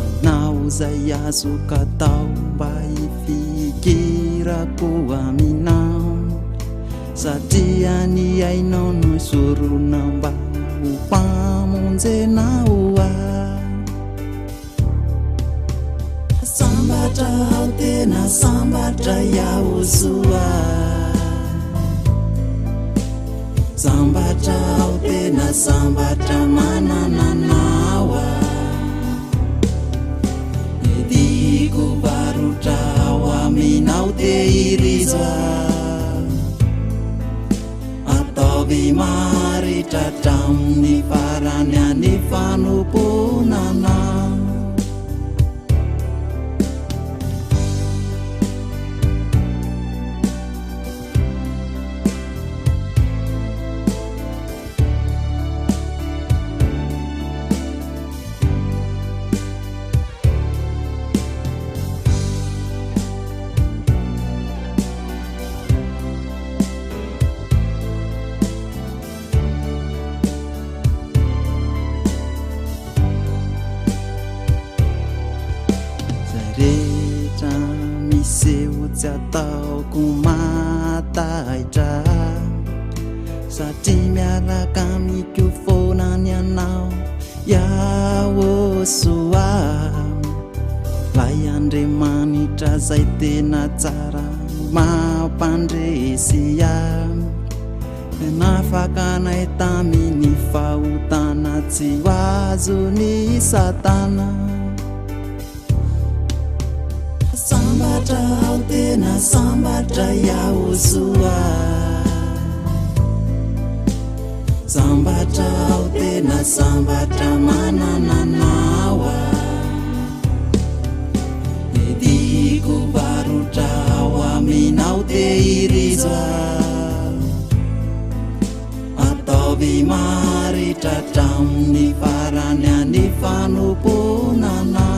anao zay azoka tao mba ifikirako aminao satria ny ainao no sorona mba ho mpamonjenao sambatra ao tena sambatra iaho soa sambatra ao tena sambatra manana nawa ediko barotra ao aminao de irizoa ataovy maritra traminy farany any fanomponana rehetra miseho tsy ataoko mataitra satria miaraka mikofonany anao iaho soa lay Andriamanitra zay tena tsara mampandresy nafakanay taminy fahotana tsy ho azony satana sambatra ao tena sambatra iaho soa sambatra ao tena sambatra manana nawa ediko barotra ao aminao de irizoa ataovy maritra traminy farany any fanomponana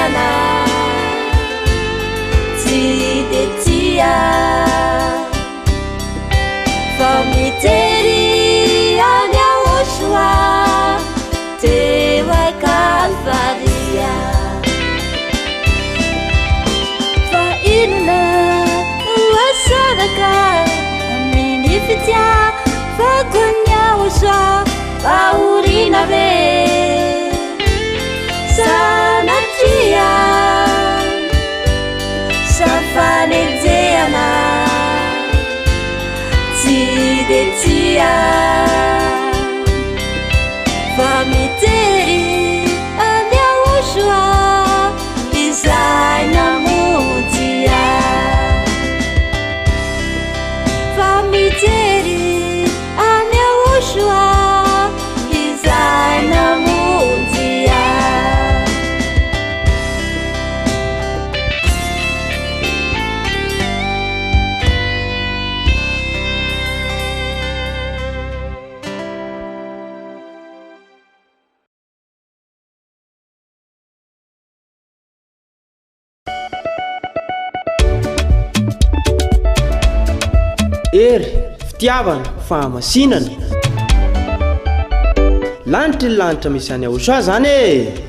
tiana tsy de tia fa mitery any ahosoa teo akalvaria fa inona oasanaka amin'ny fitia fa kony ahosoa paurina ve sanatria safanejeana sidetia famitery andiaosoa isainamutia famitery andiaosoa ery fitiavana fahamasinana lanitra ny lanitra misy any ahosoa zany e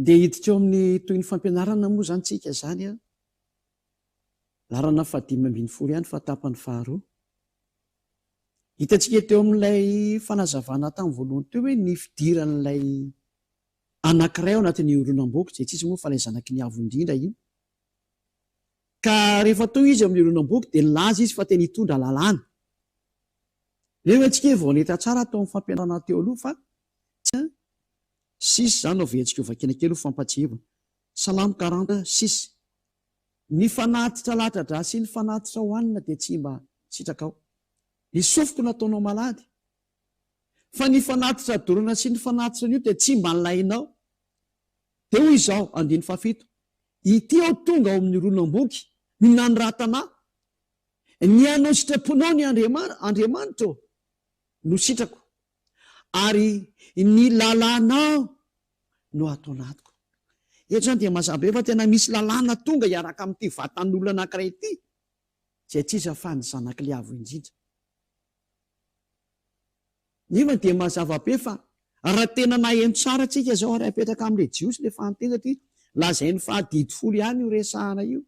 dia hiditra eo amin'ny toy ny fampianarana moa zany tsika zany a larana 5 ihany fatapany faharoa hitantsika teo amin'ilay fanazavana tamin'ny voalohany teo hoe ny fidiran'ilay anankiray ao anatin'ny oronam-boky zay tsisy moa fa ilay zanaky ny avo indrindra io ka rehefa tao izy amin'ny oronam-boky dia nilaza izy fa teny hitondra lalàna nefa antsika voaneta tsara atao amin'ny fampianarana teo aloha fa sisy zany ovetsika ovakena kely ho fampatsihivana salamo 46 ny fanatitra lahatra dra sy ny fanatitra hohanina dia tsy mba sitraka ao ny sofiko nataonao malady fa ny fanatitra dorana sy ny fanatitra an'io dia tsy mba nilainao dia hoy izao 17 ity ao tonga ao amin'ny ronam-boky ny nanoratana ny anao sitraponao ny andriamanitra no sitrako ary ny lalànao no atao anatiko eto zany dia mazava efa tena misy lalàna tonga hiaraka amin'ity vatan'olona anankiray ity zay tsisa fa ny zanaky le avo indrindra nefa dia mazava be fa raha tena naheno tsara tsika zao ary apetraka amin'le jiosy le fanonteny satria lazay ny fahadidy folo ihany io resahana io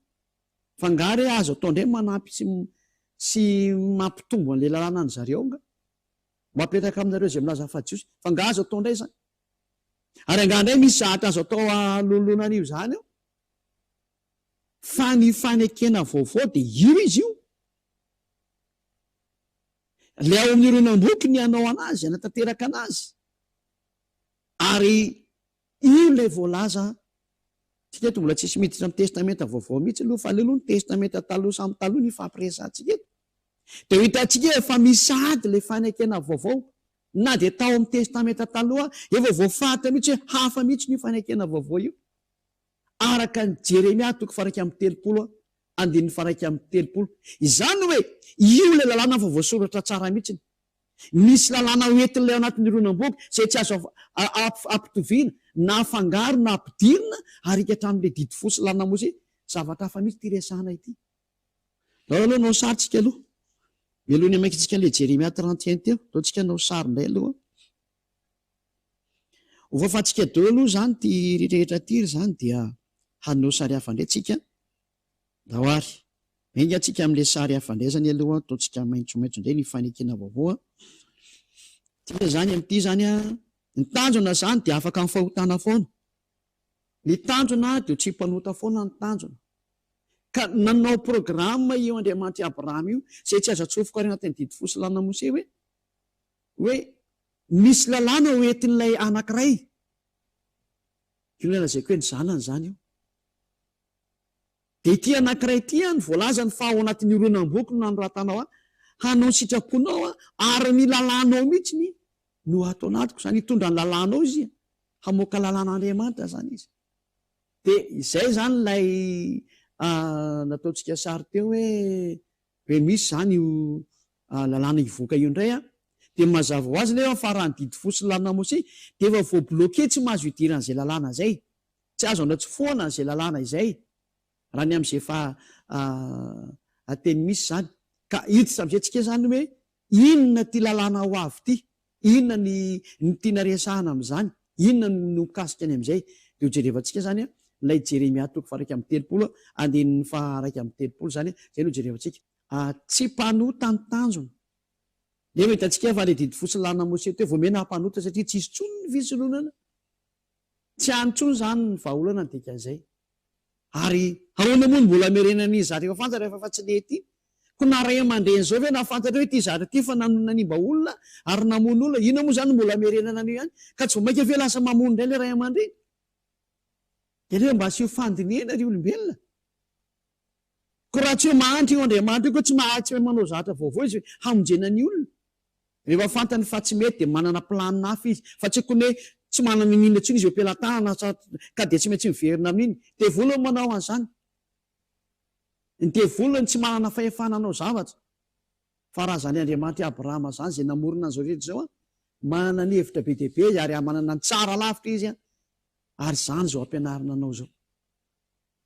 fa ngary azo atao indray manampy sy mampitombo an'le lalàna ny zareo nga mapetraka aminareo zay milaza fa jiosy fa nga azo atao indray zany ary angandray misy zahatra azo atao alolonan'io zany ao fa ny fanekena vaovao dia io izy io le ao amin'ny ronam-boky ny anao anazy anatanteraka anazy ary io lay voalaza tsika eto mbola tsisy miditra amin'ny testamenta vaovao mihitsy aloha fa alealoha ny testamenta taloha samy taloha ny fampiresantsika eto dia ho hitantsika efa misady le fanekena vaovao na dia tao amin'ny testamenta taloha efa voafahatra mihitsy hoe hafa mihitsy ny fanekena vaovao io araka ny Jeremia toko 1:30 andininy 1:30 izany hoe io le lalàna fa voasoratra tsara mihitsy misy lalàna hoentin'ilay anatin'ny ronam-boky zay tsy azo ampitoviana na afangaro na ampidirina ary ikatramin'ilay didy fosy lalàna mose zavatra hafa mihitsy ty resahana ity aloha nao saritsika aloha mialohany amaikitsika le Jeremia 31 teo ataontsika nao sary indray aloha hofafantsika deo aloha zany ty rehetrarehetra tiry zany dia hanao sary hafa indray tsika dahoary mainga tsika amin'le sary hafa indray zany aloha ataontsika maintsomaintso indray ny fanekena vaovao tia zany amin'ity zany a ny tanjona zany dia afaka amin'ny fahotana foana ny tanjona dia tsy mpanota foana ny tanjona ka nanao programa io Andriamanitra Abrahama io zay tsy azo atsofoka ary anatin'ny didy fosy lalàna Mose hoe misy lalàna hoentin'ilay anankiray io lalazaiko hoe ny zanany zany io de ity anankiray ity ny voalaza ny fa ao anatin'ny oronam-boky no nanoratanao a hanao sitraponao a ary ny lalànao mihitsy no atao anatiko zany hitondra ny lalànao izy hamoaka lalàn'Andriamanitra zany izy. De izay zany lay nataontsika sary teo hoe misy zany io lalàna ivoaka io indray a de mazava ho azy nefa fa raha ny didy fosy lalàna mosy de efa voabloke tsy mahazo idiran'izay lalàna zay, tsy azo anao tsy foana n'izay lalàna izay raha ny am'izay fa ateny misy zany ka hiditra am'izay tsika zany hoe inona ty lalàna ho avy ty, inona ny tiana resahana am'izany, inona no mikasika any am'izay de ho jerevantsika zany a lay Jeremia toko fa 1:30 andinin'ny fa 1:30 zany zay no jerevantsika tsy mpanota ny tanjona. Nefa hitantsika fa le didy fosy lalàna Mose teo vao mena hampanota satria tsisy tsony ny fisoloana, tsy antsony zany ny vahaolana ny dikan'izay. Ary ahoana moa ny mbola merenany zareo fantatra rehefa fa tsy lety ko na ray aman-dreny zao ve nafantatra hoe ty zary ty fa nanimba olona ary namono olona, ina moa zany mbola merenana an'io ihany ka tsy vomaika ve lasa mamono indray le ray aman-dreny de le mba asio fandinena ry olombelona. Ko raha tsy hoe mahantry io Andriamanitra io ko tsy mahatsy manao zatra vaovao izy hamonjena ny olona rehefa fantany fa tsy mety de manana planina hafa izy fa tsy kony hoe tsy manana n'inona tsiny izy ampelatahana ka de tsy maintsy miverina amin'iny de volony manao an'izany, de volony tsy manana fahefana anao zavatra. Fa raha zany Andriamanitra Abrahama zany zay namorona an'izao rehetra zao a manana ny hevitra be dehibe izy ary manana ny tsara lavitra izy a ary zany zao ampianarina anao zao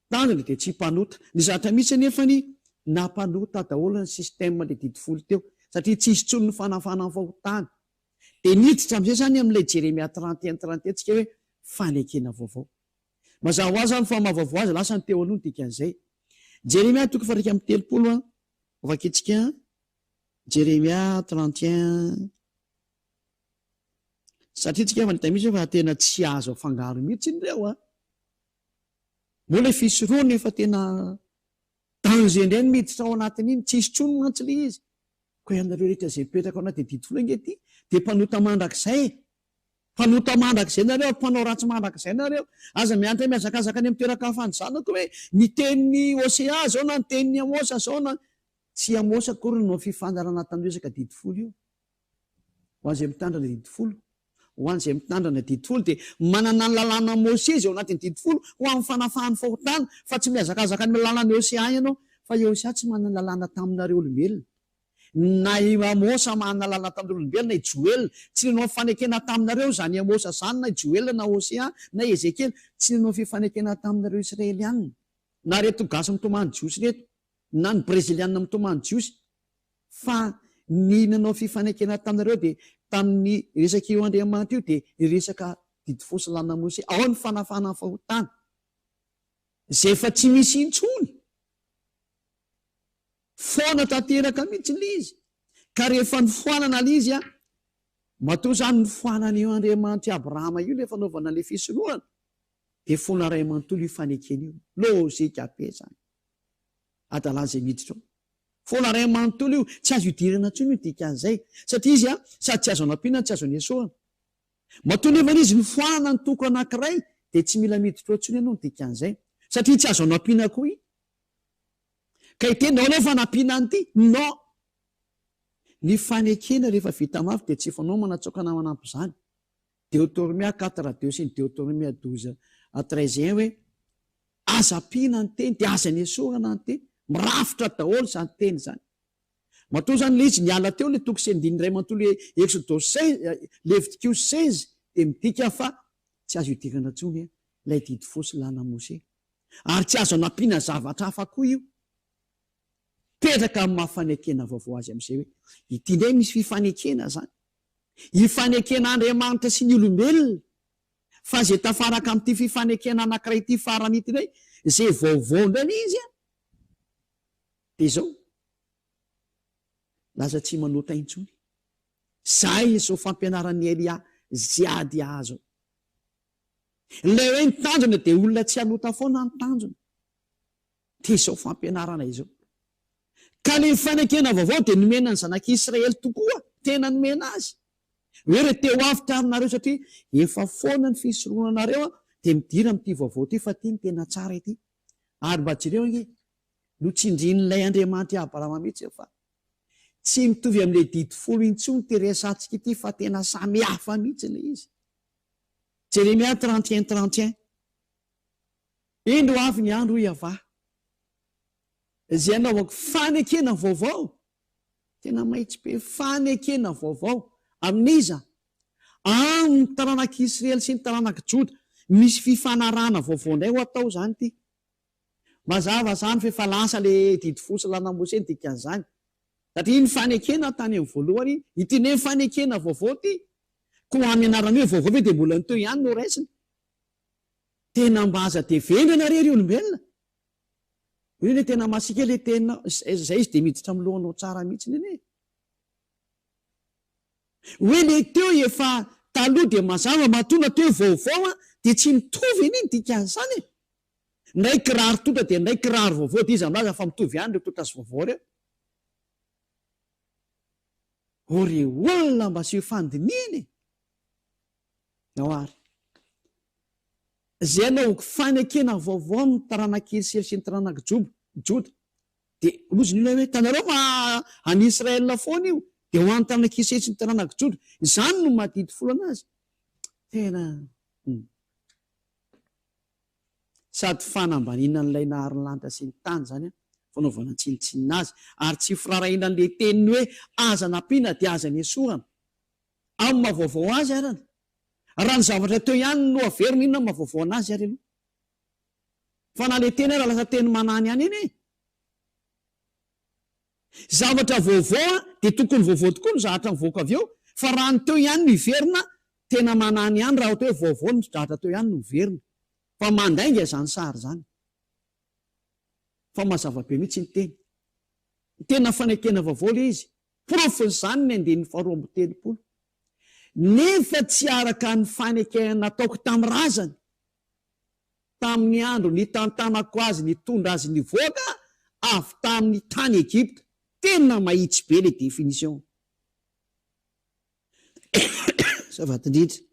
tanjona de tsy mpanota ny zatra misy anefany nampanota daholo ny système le didy folo teo satria tsisy tsony ny fanafana ny fahotany de niditra am'izay zany am'ilay Jeremia 31:31 tsika hoe fanekena vaovao mazava ho azy zany fa mahavaovao azy lasa ny teo aloha ny dikan'izay. Jeremia toko 1:30 a vakitsika Jeremia 31 satria tsika efa misy fa tena tsy azo afangaro mihitsy ireo a moa le fisoroana efa tena danger indray ny miditra ao anatin'iny tsisy tsony mantsy le izy ko ianareo rehetra zay petraka ao anaty didy folo ingety de mpanota mandrakizay nareo, mpanao ratsy mandrakizay nareo aza mianatra miazakazaka any amin'ny toeraka fanjanako hoe ny tenin'ny Osea zao na ny tenin'ny Amosa zao na tsy Amosa kory no fifandarana tamin'ny resaka didy folo io ho an'izay mitandrana didy folo ho an'izay mitandrana didy folo de manana ny lalàna Mose zay ao anatin'ny didy folo ho amin'ny fanafahany fahotana fa tsy miazakazaka ny lalàna Osea ianao fa Osea tsy manana lalàna taminareo olombelona na i Amosa manana lalàna taminareo olombelona na i Joel tsy nanao fifanekena taminareo zany Amosa zany na i Joel na Osea na Ezekiel tsy nanao fifanekena taminareo Israely ihany na reto gasy mitomany jiosy reto na ny brezilianina mitomany jiosy fa ny nanao fifanekena taminareo de tamin'ny resaka io Andriamanitra io de resaka didy fosy lalàna Mose ao ny fanafana fahotana zay efa tsy misy intsony foana tanteraka mihitsy le izy ka rehefa ny foanana le izy a matoa zany ny foanana io Andriamanitra Abrahama io le fanaovana le fisorohana de foana ray amanontolo io fanekena io lozika be zany adalàn'izay miditra ao foana ray amanontolo io tsy azo idirana ntsony io dikan'izay satria izy a sady tsy azo anampiana tsy azo anesoana matoa nefany izy ny foanana ny toko anankiray de tsy mila miditra ao ntsony ianao ny dikan'izay satria tsy azo anampiana koa i ka itenao nefa nampiana an'ity no ny fanekena rehefa vita mafy de tsy fanao manatsaokana manampy zany Deutéronomia 4:2 sy ny Deutéronomia 12:13 hoe aza ampiana ny teny de aza anesorana ny teny mirafitra daholo zany teny zany matoa zany le izy niala teo le toko sy andiny ray manontolo Exodus 16 Leviticus 16 de midika fa tsy azo idirana ntsony lay didy fosy lalàna Mose ary tsy azo anampiana zavatra hafa koa io petraka amin'ny mahafanekena vaovao azy am'izay hoe ity ndray misy fifanekena zany hifanekena Andriamanitra sy ny olombelona fa zay tafaraka amin'ity fifanekena anankiray ity farany ity ndray zay vaovao indray le izy a de zao laza tsy manota intsony zay zao fampianaran'ny Elia ziady azo lay hoe ny tanjona de olona tsy hanota foana ny tanjona de zao fampianarana izao ka le fanekena vaovao de nomena ny zanak'Israely tokoa tena nomena azy hoe re teo avitra aminareo satria efa foana ny fisoroanareo a de midira amin'ity vaovao ty fa ty ny tena tsara ity ary mba jereo ige no tsindrin'ilay Andriamanitra Abrahama mihitsy fa tsy mitovy amin'ilay didi folo intsony teresantsika ity fa tena samy hafa mihitsy ilay izy. Jeremia 31:31 indro avy ny andro iava izay anaovako fanekena vaovao, tena mahitsy be fanekena vaovao amin'iza amin'ny taranak'Israely sy ny taranak'i Joda. Misy fifanarahana vaovao indray ho atao zany ity. Mazava zany fa efa lasa le didi folo sy lana Mose ny dikan'izany satria ny fanekena tany amin'ny voalohany ity ne fanekena vaovao ity ko amin'ny anarany hoe vaovao dia mbola ny teo ihany no raisiny. Tena mba aza devendrana rery olombelona hoe tena masika le tena zay izy dia miditra amin'ny lohanao tsara mihitsy nene hoe le teo efa taloha dia mazava matona teo vaovao dia tsy mitovy an'iny dikan'izany ndray kiraro tota dia ndray kiraro vaovao dia izy amin'azy fa mitovy ihany reo tota sy vaovao reo. Ore olona mba sy fandininy ao ary zay anaovako fanekena vaovao amin'ny taranak'Israely sy ny taranak'i Joda dia loziny io hoe tanareo fa any Israela foana io dia ho an'ny taranak'Israely sy ny taranak'i Joda izany no mahadidy folo anazy tena sady fanambanina n'ilay nahary ny lanitra sy ny tany zany fanaovana tsinitsinina azy ary tsy firarahina n'le teniny hoe aza nampiana dia aza ny esorana amin'ny mahavaovao azy arana raha ny zavatra teo ihany no averina inona mahavaovao anazy ary aloha fa na le teny raha lasa teny manany ihany iny zavatra vaovao dia tokony vaovao tokoa ny zahatra mivoaka avy eo fa raha ny teo ihany no iverina tena manany ihany raha ohatra hoe vaovao ny zahatra teo ihany no iverina fa mandainga zany sary zany fa mazava-be mihitsy ny teny tena fanekena vaovao le izy profiny zany ny andehan'ny 2:30 nefa tsy araka ny fanekena nataoko tamin'ny razany tamin'ny andro ny tantanako azy ny tondra azy ny voaka avy tamin'ny tany Egypta. Tena mahitsy be le définition zava-tindrindra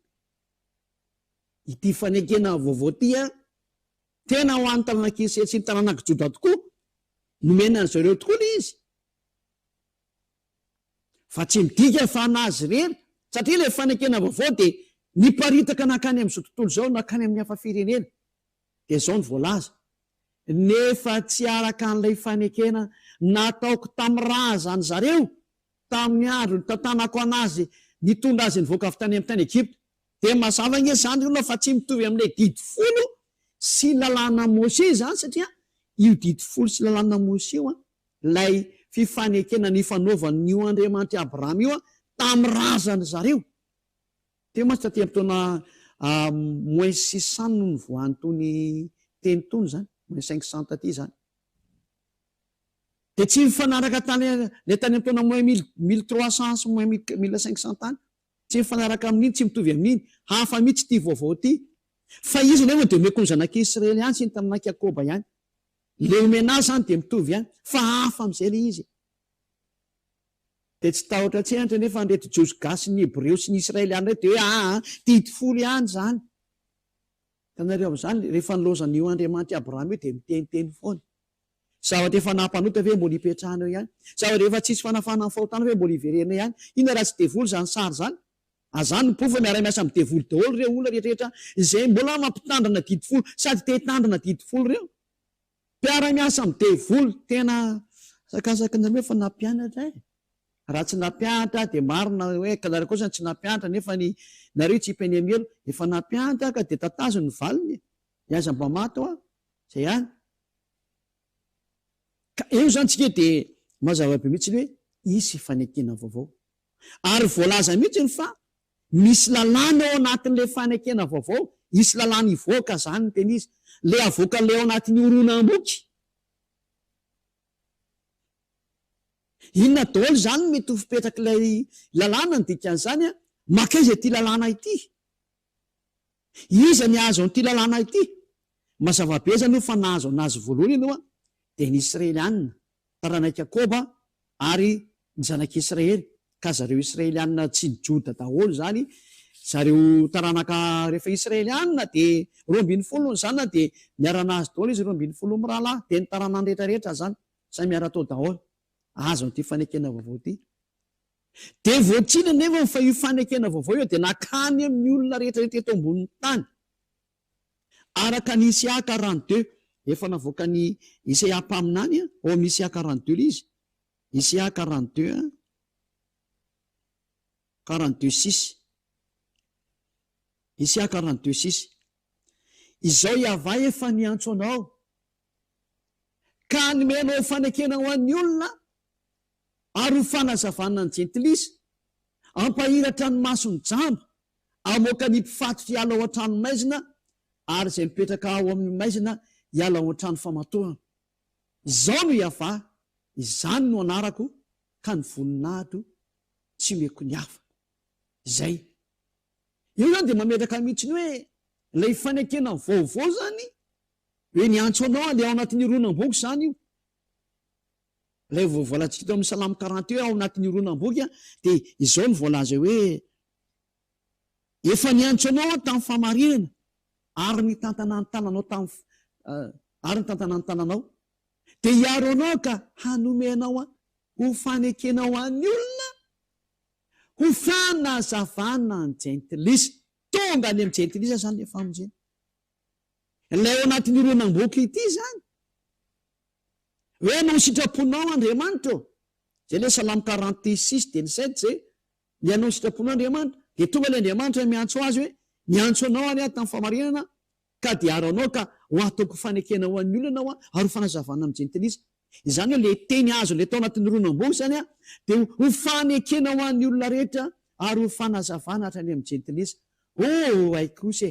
ity fanekena vaovao ty tena ho an'ny taranak'Israely sy ny taranak'i Joda tokoa nomena ny zareo tokoa le izy fa tsy midika fa anazy rery satria le fanekena vaovao dia niparitaka nakany amin'izao tontolo zao nakany amin'ny hafa firenena dia zao ny voalaza nefa tsy araka an'ilay fanekena nataoko tamin'ny razany zareo tamin'ny andro ny tantanako anazy nitondra azy nivoaka avy tany amin'ny tany Egypta dia mazava nge zany olona fa tsy mitovy amin'ilay didi folo sy lalàna Mose zany satria io didi folo sy lalàna Mose io lay fifanekena ny fanaovan'io Andriamanitra Abrahama io tamin'ny razany zareo dia masy taty am'taona -600 no nivoany tony teny tony zany -500 taty zany dia tsy mifanaraka tany le tany am'taona -1300 sy -1500 tany tsy mifanaraka amin'iny tsy mitovy amin'iny hafa mihitsy ty vaovao ty fa izy nefa dia omeko ny zanak'Israely ihany sy ny taminan'i Jakoba ihany le omena azy zany dia mitovy ihany fa hafa amin'izay le izy dia tsy tahotra tsenatra nefa nreto Josy gasy ny Hebreo sy ny Israely ihany reto dia hoe didi folo ihany zany tanareo amin'izany rehefa nilozan'io Andriamanitra Abrahama io dia miteniteny foana zavatra efa nampanota ve mbola hipetrahana eo ihany zavatra efa tsisy fanafana ny fahotana ve mbola hiverena ihany ina raha tsy devoly zany sary zany azany ny pofa miara-miasa amin'ny devoly daholo reo olona rehetrarehetra izay mbola mampitandrana didi folo sady te hitandrina didi folo reo mpiara-miasa amin'ny devoly tena sakasakana hoe fa nampianatra raha tsy nampianatra dia marina hoe kalara kosa tsy nampianatra nefa ny nareo tsy himpeny amielo efa nampianatra ka dia tatazo ny valiny iaza mba mato zay ihany ka eo zany tsika dia mazava-be mihitsy hoe isy fanekena vaovao ary voalaza mihitsy ny fa misy lalàna ao anatin'le fanekena vaovao isy lalàna ivoaka zany ny teny izy le avoaka le ao anatin'ny oronam-boky inona daholo zany mety ho fipetrakalay lalàna ny dikan'izany maka izy ty lalàna ity iza ny azo an'ity lalàna ity mazava-be zany io fa nahazo anazy voalohany ianao dia ny Israelianina taranak'i Jakoba ary ny zanak'Israely ka zareo Israelianina tsy ny Joda daholo zany zareo taranaka rehefa israelianina dia 20 zany dia miarana azy daholo izy 20 mirahalahy dia ny taranany rehetrarehetra zany samy miara-tao daholo azo n'ity fanekena vaovao ity dia voatsina nefa fa io fanekena vaovao io dia nakany amin'ny olona rehetrarehetra eto ambonin'ny tany araka ny Isia 42 efa navoaka ny Isaia mpaminany ao amin'ny Isia 42 izy Isia 42 42:6 Isia 42:6 izao iavay efa niantso anao ka nomenao fanekena ho an'ny olona ary ho fanazavana ny jentilisa ampahiratra ny masony jamba amoaka ny mpifato hiala ao an-trano maizina ary izay mipetraka ao amin'ny maizina hiala ao an-trano famatoana izao no iava izany no anarako ka ny voninahitro tsy meko ny hafa izay io zany dia mametraka mihitsiny hoe ilay fanekena vaovao zany hoe niantso anao le ao anatin'ny ronam-boky zany io ilay voalatsika tao amin'ny salamo 41 ao anatin'ny ronam-boky dia izao ny voalaza hoe efa niantso anao tamin'ny famarinana ary ny tantanany tananao ary ny tantanany tananao dia hiaro anao ka hanomenao ho fanekenao an'ny olona ho fanazavana ny jentilisa tonga any amin'ny jentilisa zany le famonjena ilay ao anatin'ny ronam-boky ity zany hoe no sitraponao Andriamanitra zay le salamo 46 dia ny 7 zay ny anao sitraponao Andriamanitra dia tonga le Andriamanitra miantso azy hoe niantso anao any tamin'ny famarinana ka dia aro anao ka ho ataoko fanekena ho an'ny olona anao ary ho fanazavana amin'ny jentilisa izany hoe le teny azo le tao anatin'ny ronam-boky zany dia ho fanekena ho an'ny olona rehetra ary ho fanazavana hatrany amin'ny jentilisa aikosa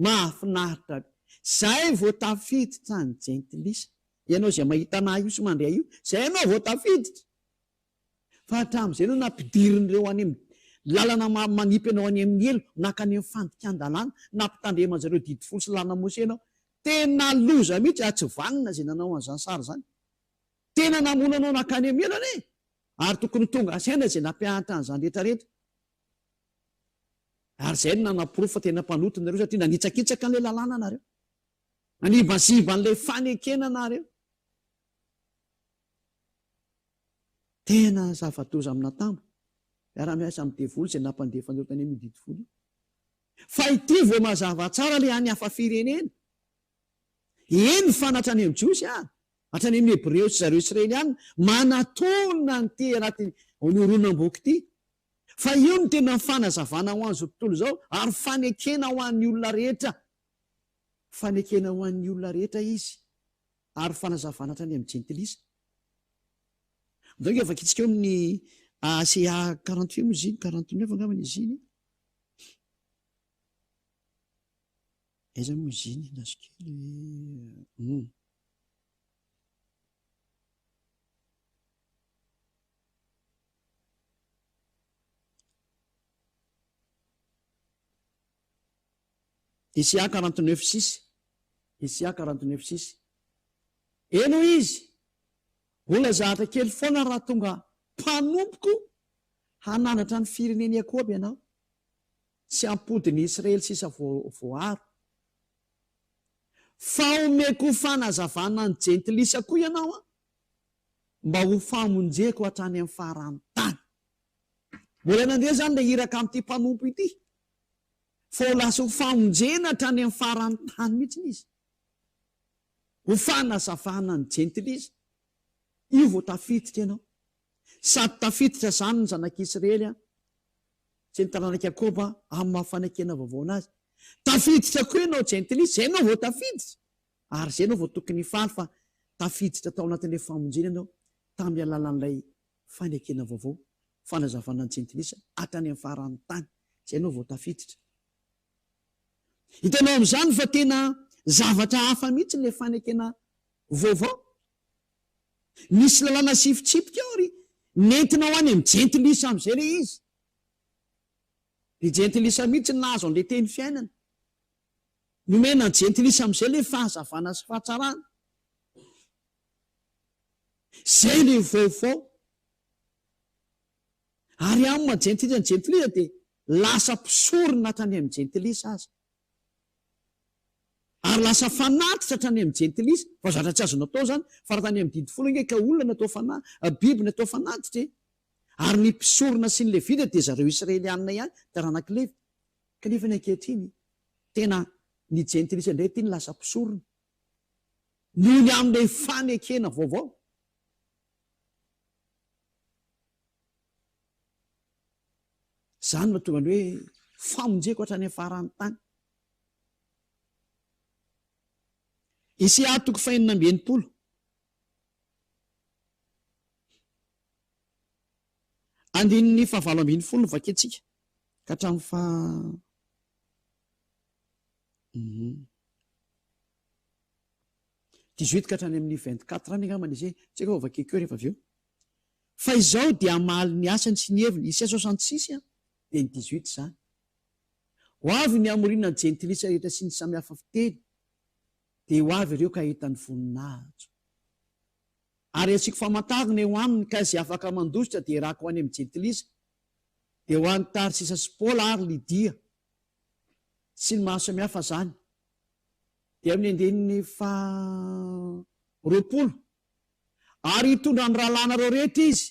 mahafinaritra zay vao tafiditra ny jentilisa ianao zay mahita anahy io sy mandray io zay ianao vao tafiditra fa hatramin'izay no nampidirin'ireo any amin'ny lalana manipy anao any amin'ny elo naka any amin'ny fandikan-dalàna nampitandreman'zareo didifolo sy lana mose anao tena loza mihitsy tsy vanina zay nanao an'izany sary zany tena namona anao naka any amin'ny elany ary tokony tonga asaina zay nampiahatra an'izany rehetrarehetra ary zay no nanaporo fa tena mpanotony nareo satria nanitsakitsaka an'ilay lalàna nareo anibaziba an'ilay fanekena nareo tena zavatoza amina tambo miara-miasa amin'ny devoly zay nampandefanareo tany amin'ny didifolo fa ity vao mazava tsara le any hafa firenena eny fanatra any amin'ny jiosy hatrany amin'ny hebreo sy zareo israeliana manatona ny ty anaty ronam-boky ity fa io no tena fanazavana ho an'izao tontolo zao ary fanekena ho an'ny olona rehetra fanekena ho an'ny olona rehetra izy ary fanazavana hatrany amin'ny jentilisa donc afaka itsika eo amin'ny Isia 48 moziny 49 angambany izy iny aiza moziny nazokely Isia 49:6 Isia 49:6 eno izy mbola zahatra kely foana raha tonga mpanompoko hananatra ny fireneny Jakoby ianao sy ampodiny Israely sisa voaro fa omeko fanazavana ny jentilisa koa ianao mba ho famonjeko hatrany amin'ny farany tany mbola nandeha zany le iraka amin'ity mpanompo ity fa ho lasa ho famonjena hatrany amin'ny farany tany mihitsy izy ho fanazavana ny jentilisa io vao tafiditra ianao sady tafiditra zany ny zanak'Israely sy ny taranaka Jakoba amin'ny mahafanekena vaovao anazy tafiditra koa ianao jentilisa zay ianao vao tafiditra ary zay ianao vao tokony faly fa tafiditra tao anatin'ilay famonjena ianao tamin'ny alalan'ilay fanekena vaovao fanazavana ny jentilisa hatrany amin'ny farany tany zay ianao vao tafiditra hitanao amin'izany fa tena zavatra hafa mihitsy ilay fanekena vaovao nisy lalàna sifitsipika ao ry nentinao any amin'ny jentilisa amin'izay le izy ny jentilisa mihitsy nahazo an'ilay teny fiainana nomena ny jentilisa amin'izay le fahazavana sy fahatsarana zay le vaovao ary amin'ny jentilisa dia lasa mpisorona hatrany amin'ny jentilisa aza ary lasa fanatitra hatrany amin'ny jentilisa fa zatra tsy azo natao zany fa raha tany amin'ny didy folo inge ka olona natao biby natao fanatitra ary ny mpisorona sy ny levita dia zareo israelianina ihany de raha anankilevy kanefa ny ankehitriny tena ny jentilisa indray ty ny lasa mpisorona noho ny amin'ilay fanekena vaovao. Zany mahatonga ny hoe famonjeko hatrany afarany tany. Isia 4:4 andininy 7:20 vaketsika ka hatramin'ny 18 ka hatrany amin'ny 24 any angambany izy tsika ho vakekeo rehefa avy eo. Fa izao dia mahaly ny asany sy ny heviny Isia 66 dia ny 18 zany. Ho avy ny amorina ny jentilisa rehetra sy ny samihafa fiteny dia ho avy ireo ka hitan'ny voninahitra. Ary asiko famantarina eo aminy ka izay afaka mandositra dia rako ho any amin'ny jentilisa dia ho an'ny Tarsisa sy Paola ary Lidia sy ny maro samihafa zany. Dia amin'ny andininy 20 ary hitondra ny rahalana reo rehetra izy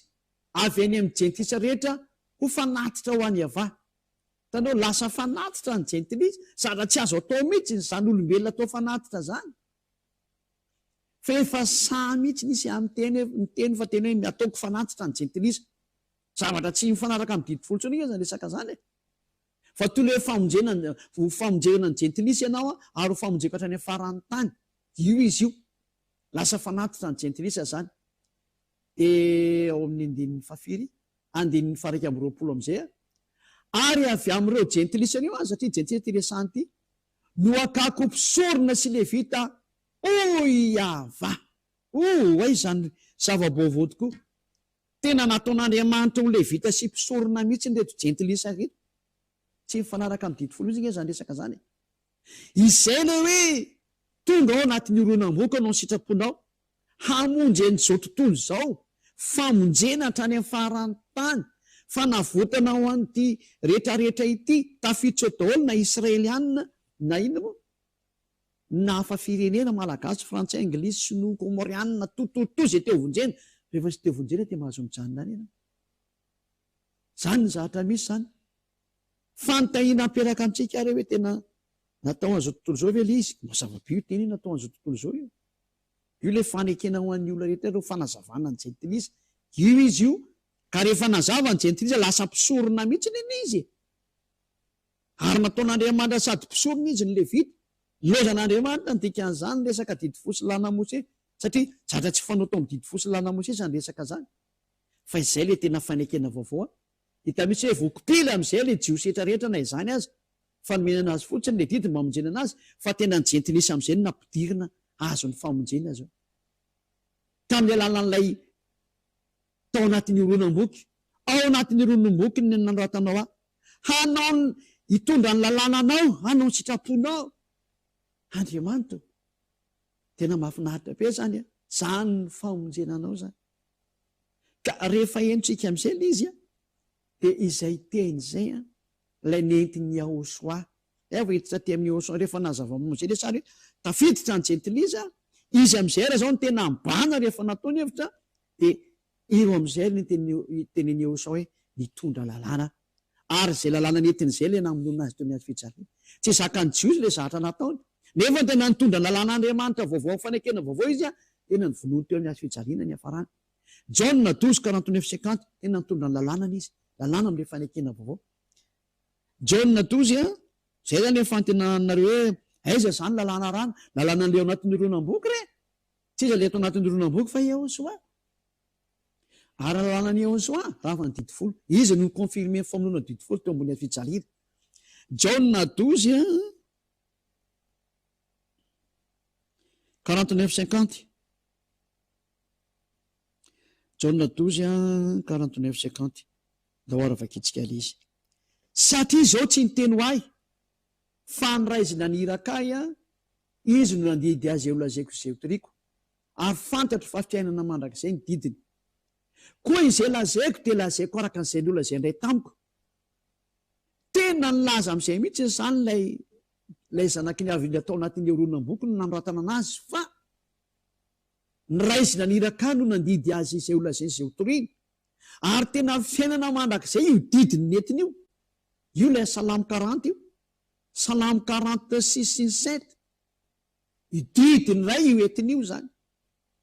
avy any amin'ny jentilisa rehetra ho fanatitra ho any ava. Tanao lasa fanatitra ny jentilisa zatra tsy azo atao mihitsy zany olombelona atao fanatitra zany. Fa efa sahy mihitsy nisy amin'ny teny fa tena hoe ataoko fanatitra ny jentilisa. Zavatra tsy mifanaraka amin'ny didy folo tsony zany resaka zany. Fa toy le famonjena ny jentilisa ianao ary ho famonjeko hatrany afarany tany. Io izy io. Lasa fanatitra ny jentilisa zany. Dia ao amin'ny andininy 4 andininy 20 amin'izay ary avy amin'ireo jentilisa io satria jentilisa ty resanty no akako mpisorona sy levita ava ay zany zava-baovao tokoa. Tena nataon'Andriamanitra ho levita sy mpisorona mihitsy nreto jentilisa reto. Tsy mifanaraka amin'ny didy folo izy zany resaka zany. Izay le hoe tonga ao anatin'ny oronam-boka anao sitraponao hamonjeny zao tontolo zao famonjena hatrany amin'ny farany tany fa navotana ho an'ity rehetrarehetra ity tafiditra daholo na israelianina na ino moa na hafa firenena malagasy frantsay anglisy sinoa komorianina tototo zay teo vonjena rehefa sy teo vonjena dia mahazo mijanona any ianao. Zany ny zatra misy zany fantahina amperaka amintsika ary hoe tena natao an'izao tontolo zao ve le izy mazava-bio teny natao an'izao tontolo zao io le fanekena ho an'ny olona rehetra reo fanazavana ny jentilisa io izy io ka rehefa nazava ny jentilisa lasa mpisorona mihitsy neny izy ary nataon'Andriamanitra sady mpisorona izy ny levita lozan'Andriamanitra ny dikan'izany resaka didy fosy lana Mose satria zatra tsy fanaotao amin'ny didy fosy lana Mose zany resaka zany fa izay le tena fanekena vaovao hita misy hoe vokopila amin'izay le jiosy rehetra na izany azy fa nomenana azy fotsiny le didy mamonjena anazy fa tena ny jentilisa amin'izay nampidirina azo ny famonjena zao tamin'ny alalan'ilay tao anatin'ny oronam-boky ao anatin'ny oronam-boky ny nanoratanao hanao hitondra ny lalànanao hanao ny sitraponao Andriamanitra tena mahafinaritra be zany zany ny famonjenanao zany ka rehefa enitsika amin'izay le izy dia izay teny izay ilay nentin'ny Yahosoa efa hiditra ty amin'ny Yahosoa rehefa nazava Mose le sary tafiditra ny jentilisa izy amin'izay raha zao ny tena mbana rehefa nataony hevitra dia iro amin'izay ny teneny Yahosoa hoe nitondra lalàna ary zay lalàna nentin'izay le namonona azy teo miady fijaliana tsy zakany jiosy le zatra nataony nefa tena nitondra lalàn'Andriamanitra vaovao fanekena vaovao izy tena ny vonoiny teo miady fijaliana ny afarany. Jauna 12:49 tena nitondra ny lalànany izy lalàna amin'ilay fanekena vaovao. Jauna 12 zay zany efa antenanareo hoe aiza zany lalàna rano lalàna le ao anatin'ny oronam-boky re tsy iza le atao anatin'ny oronam-boky fa Yahosoa ary lalànany Yahosoa raha fa ny didy folo izy no confirme ny famonoana ny didy folo teo ambony fijaliana. Jauna 12:49 Jauna 12:49 dahoara vakitsika le izy satria zao tsy niteny ho ahy fa ny ray izy naniraka izy no nandidy azy eo lazaiko izay toriko ary fantatro fa fiainana mandrakizay ny didiny koa izay lazaiko dia lazaiko araka an'izay ny olona izay indray tamiko tena nylaza amin'izay mihitsy zany lay zanaky ny avy atao anatin'ny horonam-boky no nanoratana anazy fa ny raizina niraka no nandidy azy izay olona zay zay hotoriana ary tena fiainana mandrak'izay io didiny netiny io lay salamo 40 io salamo 46:7 ididiny ray io etiny io zany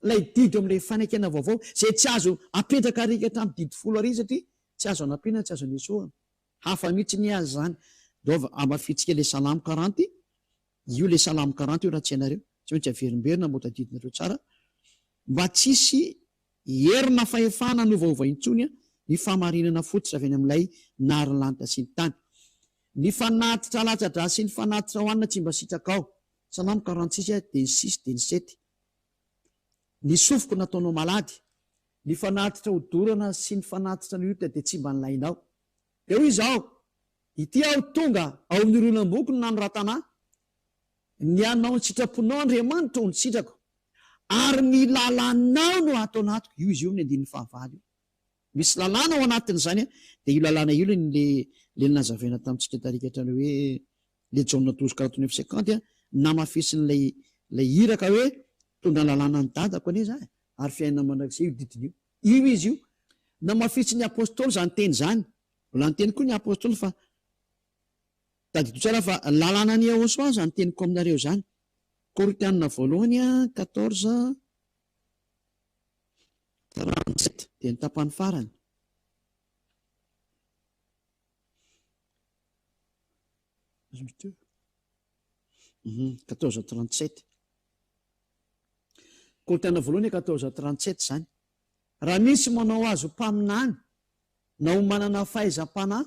lay didy amin'ilay fanekena vaovao zay tsy azo apetraka arikatra amin'ny didy 10 ary satria tsy azo anapina tsy azo nesoana hafa mihitsy ny azy zany dova amafitsika le salamo 40 io le salamo 40 io raha tsy ianareo tsy maintsy averimberina mbo tadidinareo tsara mba tsisy herina fahefana no vaovaintsony ny famarinana fotsy avy any amin'ilay narylanitra sy ny tany ny fanatitra latsadra sy ny fanatitra hoanina tsy mba sitraka ao salamo 46 de ny 6 de ny 7 ny sofoko nataonao malady ny fanatitra hodorana sy ny fanatitra ny ota de tsy mba nylainao eo izao ity aho tonga ao amin'ny ronam-boky no nanoratana ny anao ny sitraponao Andriamanitra ny sitrako ary ny lalanao no atao anatiko io izy io amin'ny andin'ny fahavalo misy lalàna ao anatin'izany de io lalàna io le nazavaina tamintsika tarikatra ny hoe le Jauna 12:49 namafisin'lay iraka hoe tonga lalàna ny dadako ane zany ary fiainana mandrakizay io didiny io izy io namafisin'ny apôstôly zany teny zany mbola ny teny koa ny apôstôly fa tadito tsara fa lalàna ny Ahosoa zany teniko aminareo zany Korinthianina voalohany 14:37 de ny tapany farany Mhm, 14:37 Korinthianina voalohany 14:37 zany raha misy manao azo mpaminany na ho manana fahaizam-panahy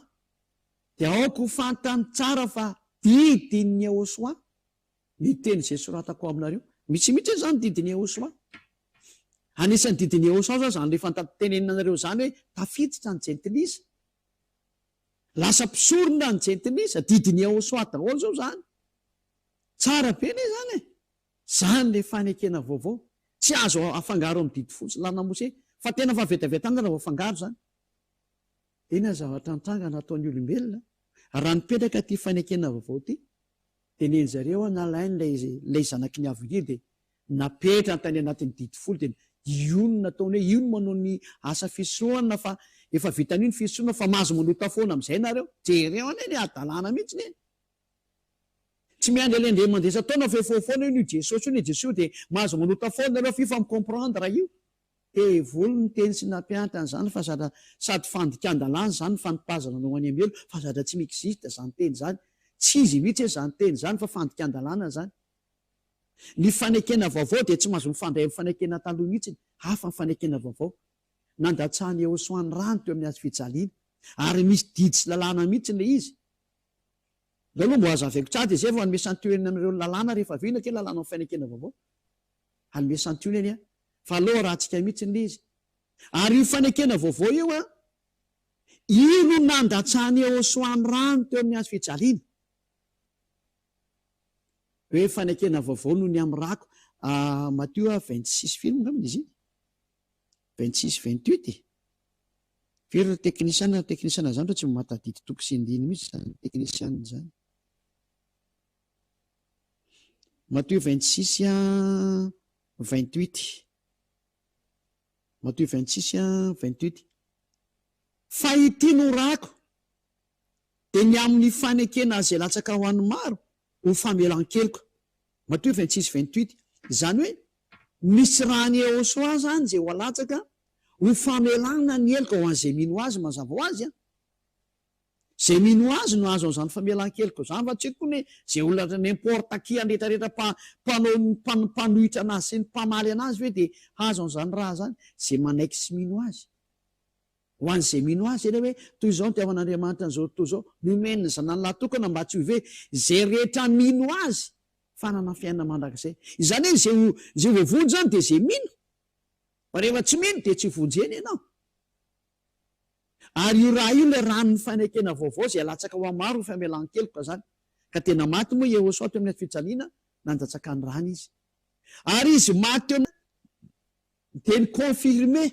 dia aoko ho fantany tsara fa didin'ny Ahosoa ny teny izay soratako aminareo mitsy zany didin'ny Ahosoa anisan'ny didin'ny Ahosoa zao zany rehefa tenenanareo zany hoe tafiditra ny jentilisa lasa mpisorona ny jentilisa didin'ny Ahosoa daholo zao zany tsara be ne zany zany le fanekena vaovao tsy azo afangaro amin'ny didy fotsy lanamose fa tena fa vetavetana raha afangaro zany tena zavatra nitranga nataon'ny olombelona raha nipetraka ty fanekena vaovao ty de neny zareo nalainy lay zanaky ny avo iry de napetra tany anatin'ny didy folo de iony nataony hoe iony manao ny asa fisoana fa efa vitan'io ny fisoana fa mahazo manota foana amin'izay nareo jereo ane ny adalàna mihitsy ne tsy miandry lendre mandesa taona fa efofoana io Jesosy io Jesosy de mahazo manota foana nareo fifa micomprendre io volo ny teny sy nampiantrany zany fa sady fandikan-dalàna zany fanipazana nao any ambelo fa zadra tsy miexiste zany teny zany tsy izy mihitsy zany teny zany fa fandikan-dalàna zany ny fanekena vaovao de tsy mahazo mifandray amin'ny fanekena taloha mihitsy hafa ny fanekena vaovao nandatsahany Ahosoany rano teo amin'ny azy fijaliana ary misy didy sy lalàna mihitsy le izy aloha mbo azo avaiko tsara de zay fa anome santioneny amin'ireo lalàna rehefa vina ke lalàna amin'ny fanekena vaovao anome santioneny fa aloha raha tsika mihitsy le izy ary io fanekena vaovao io io no nandatsahany Ahosoany rano teo amin'ny azy fijaliana hoe fanekena vaovao no ny amin'ny rako Matthieu 26 film ngaminy izy 26-28 firy teknisiana zany fa tsy matadidy toko sy indiny mihitsy zany teknisiana zany Matthieu 26-28 Matthieu 26-28 fa ity no rako de ny amin'ny fanekena zay latsaka ho an'ny maro ho famelan-keloka Matthieu 26-28 zany hoe misy raha ny Ahosoa zany zay ho alatsaka ho famelana ny eloka ho an'izay mino azy mazava ho azy zay mino azy no azo an'izany famelan-keloka zany fa tsy koa ne zay olona n'importe qui andretrarehetra mpanohitra anazy sy ny mpamaly anazy hoe de azo an'izany raha zany zay manaiky sy mino azy ho an'izay mino azy eny hoe toy izao ny tiavan'Andriamanitra n'izao toy izao nomeniny zanany latokana mba tsy hoe zay rehetra mino azy fanana fiainana mandrakizay izany hoe zay voavonjy zany de zay mino fa rehefa tsy mino de tsy vonjeny ianao ary io raha io le ranony fanekena vaovao zay alatsaka ho amaro ny famelan-keloka zany ka tena maty moa Ahosoa teo amin'ny fijaliana nandatsaka ny rano izy ary izy maty teo de ny confirmé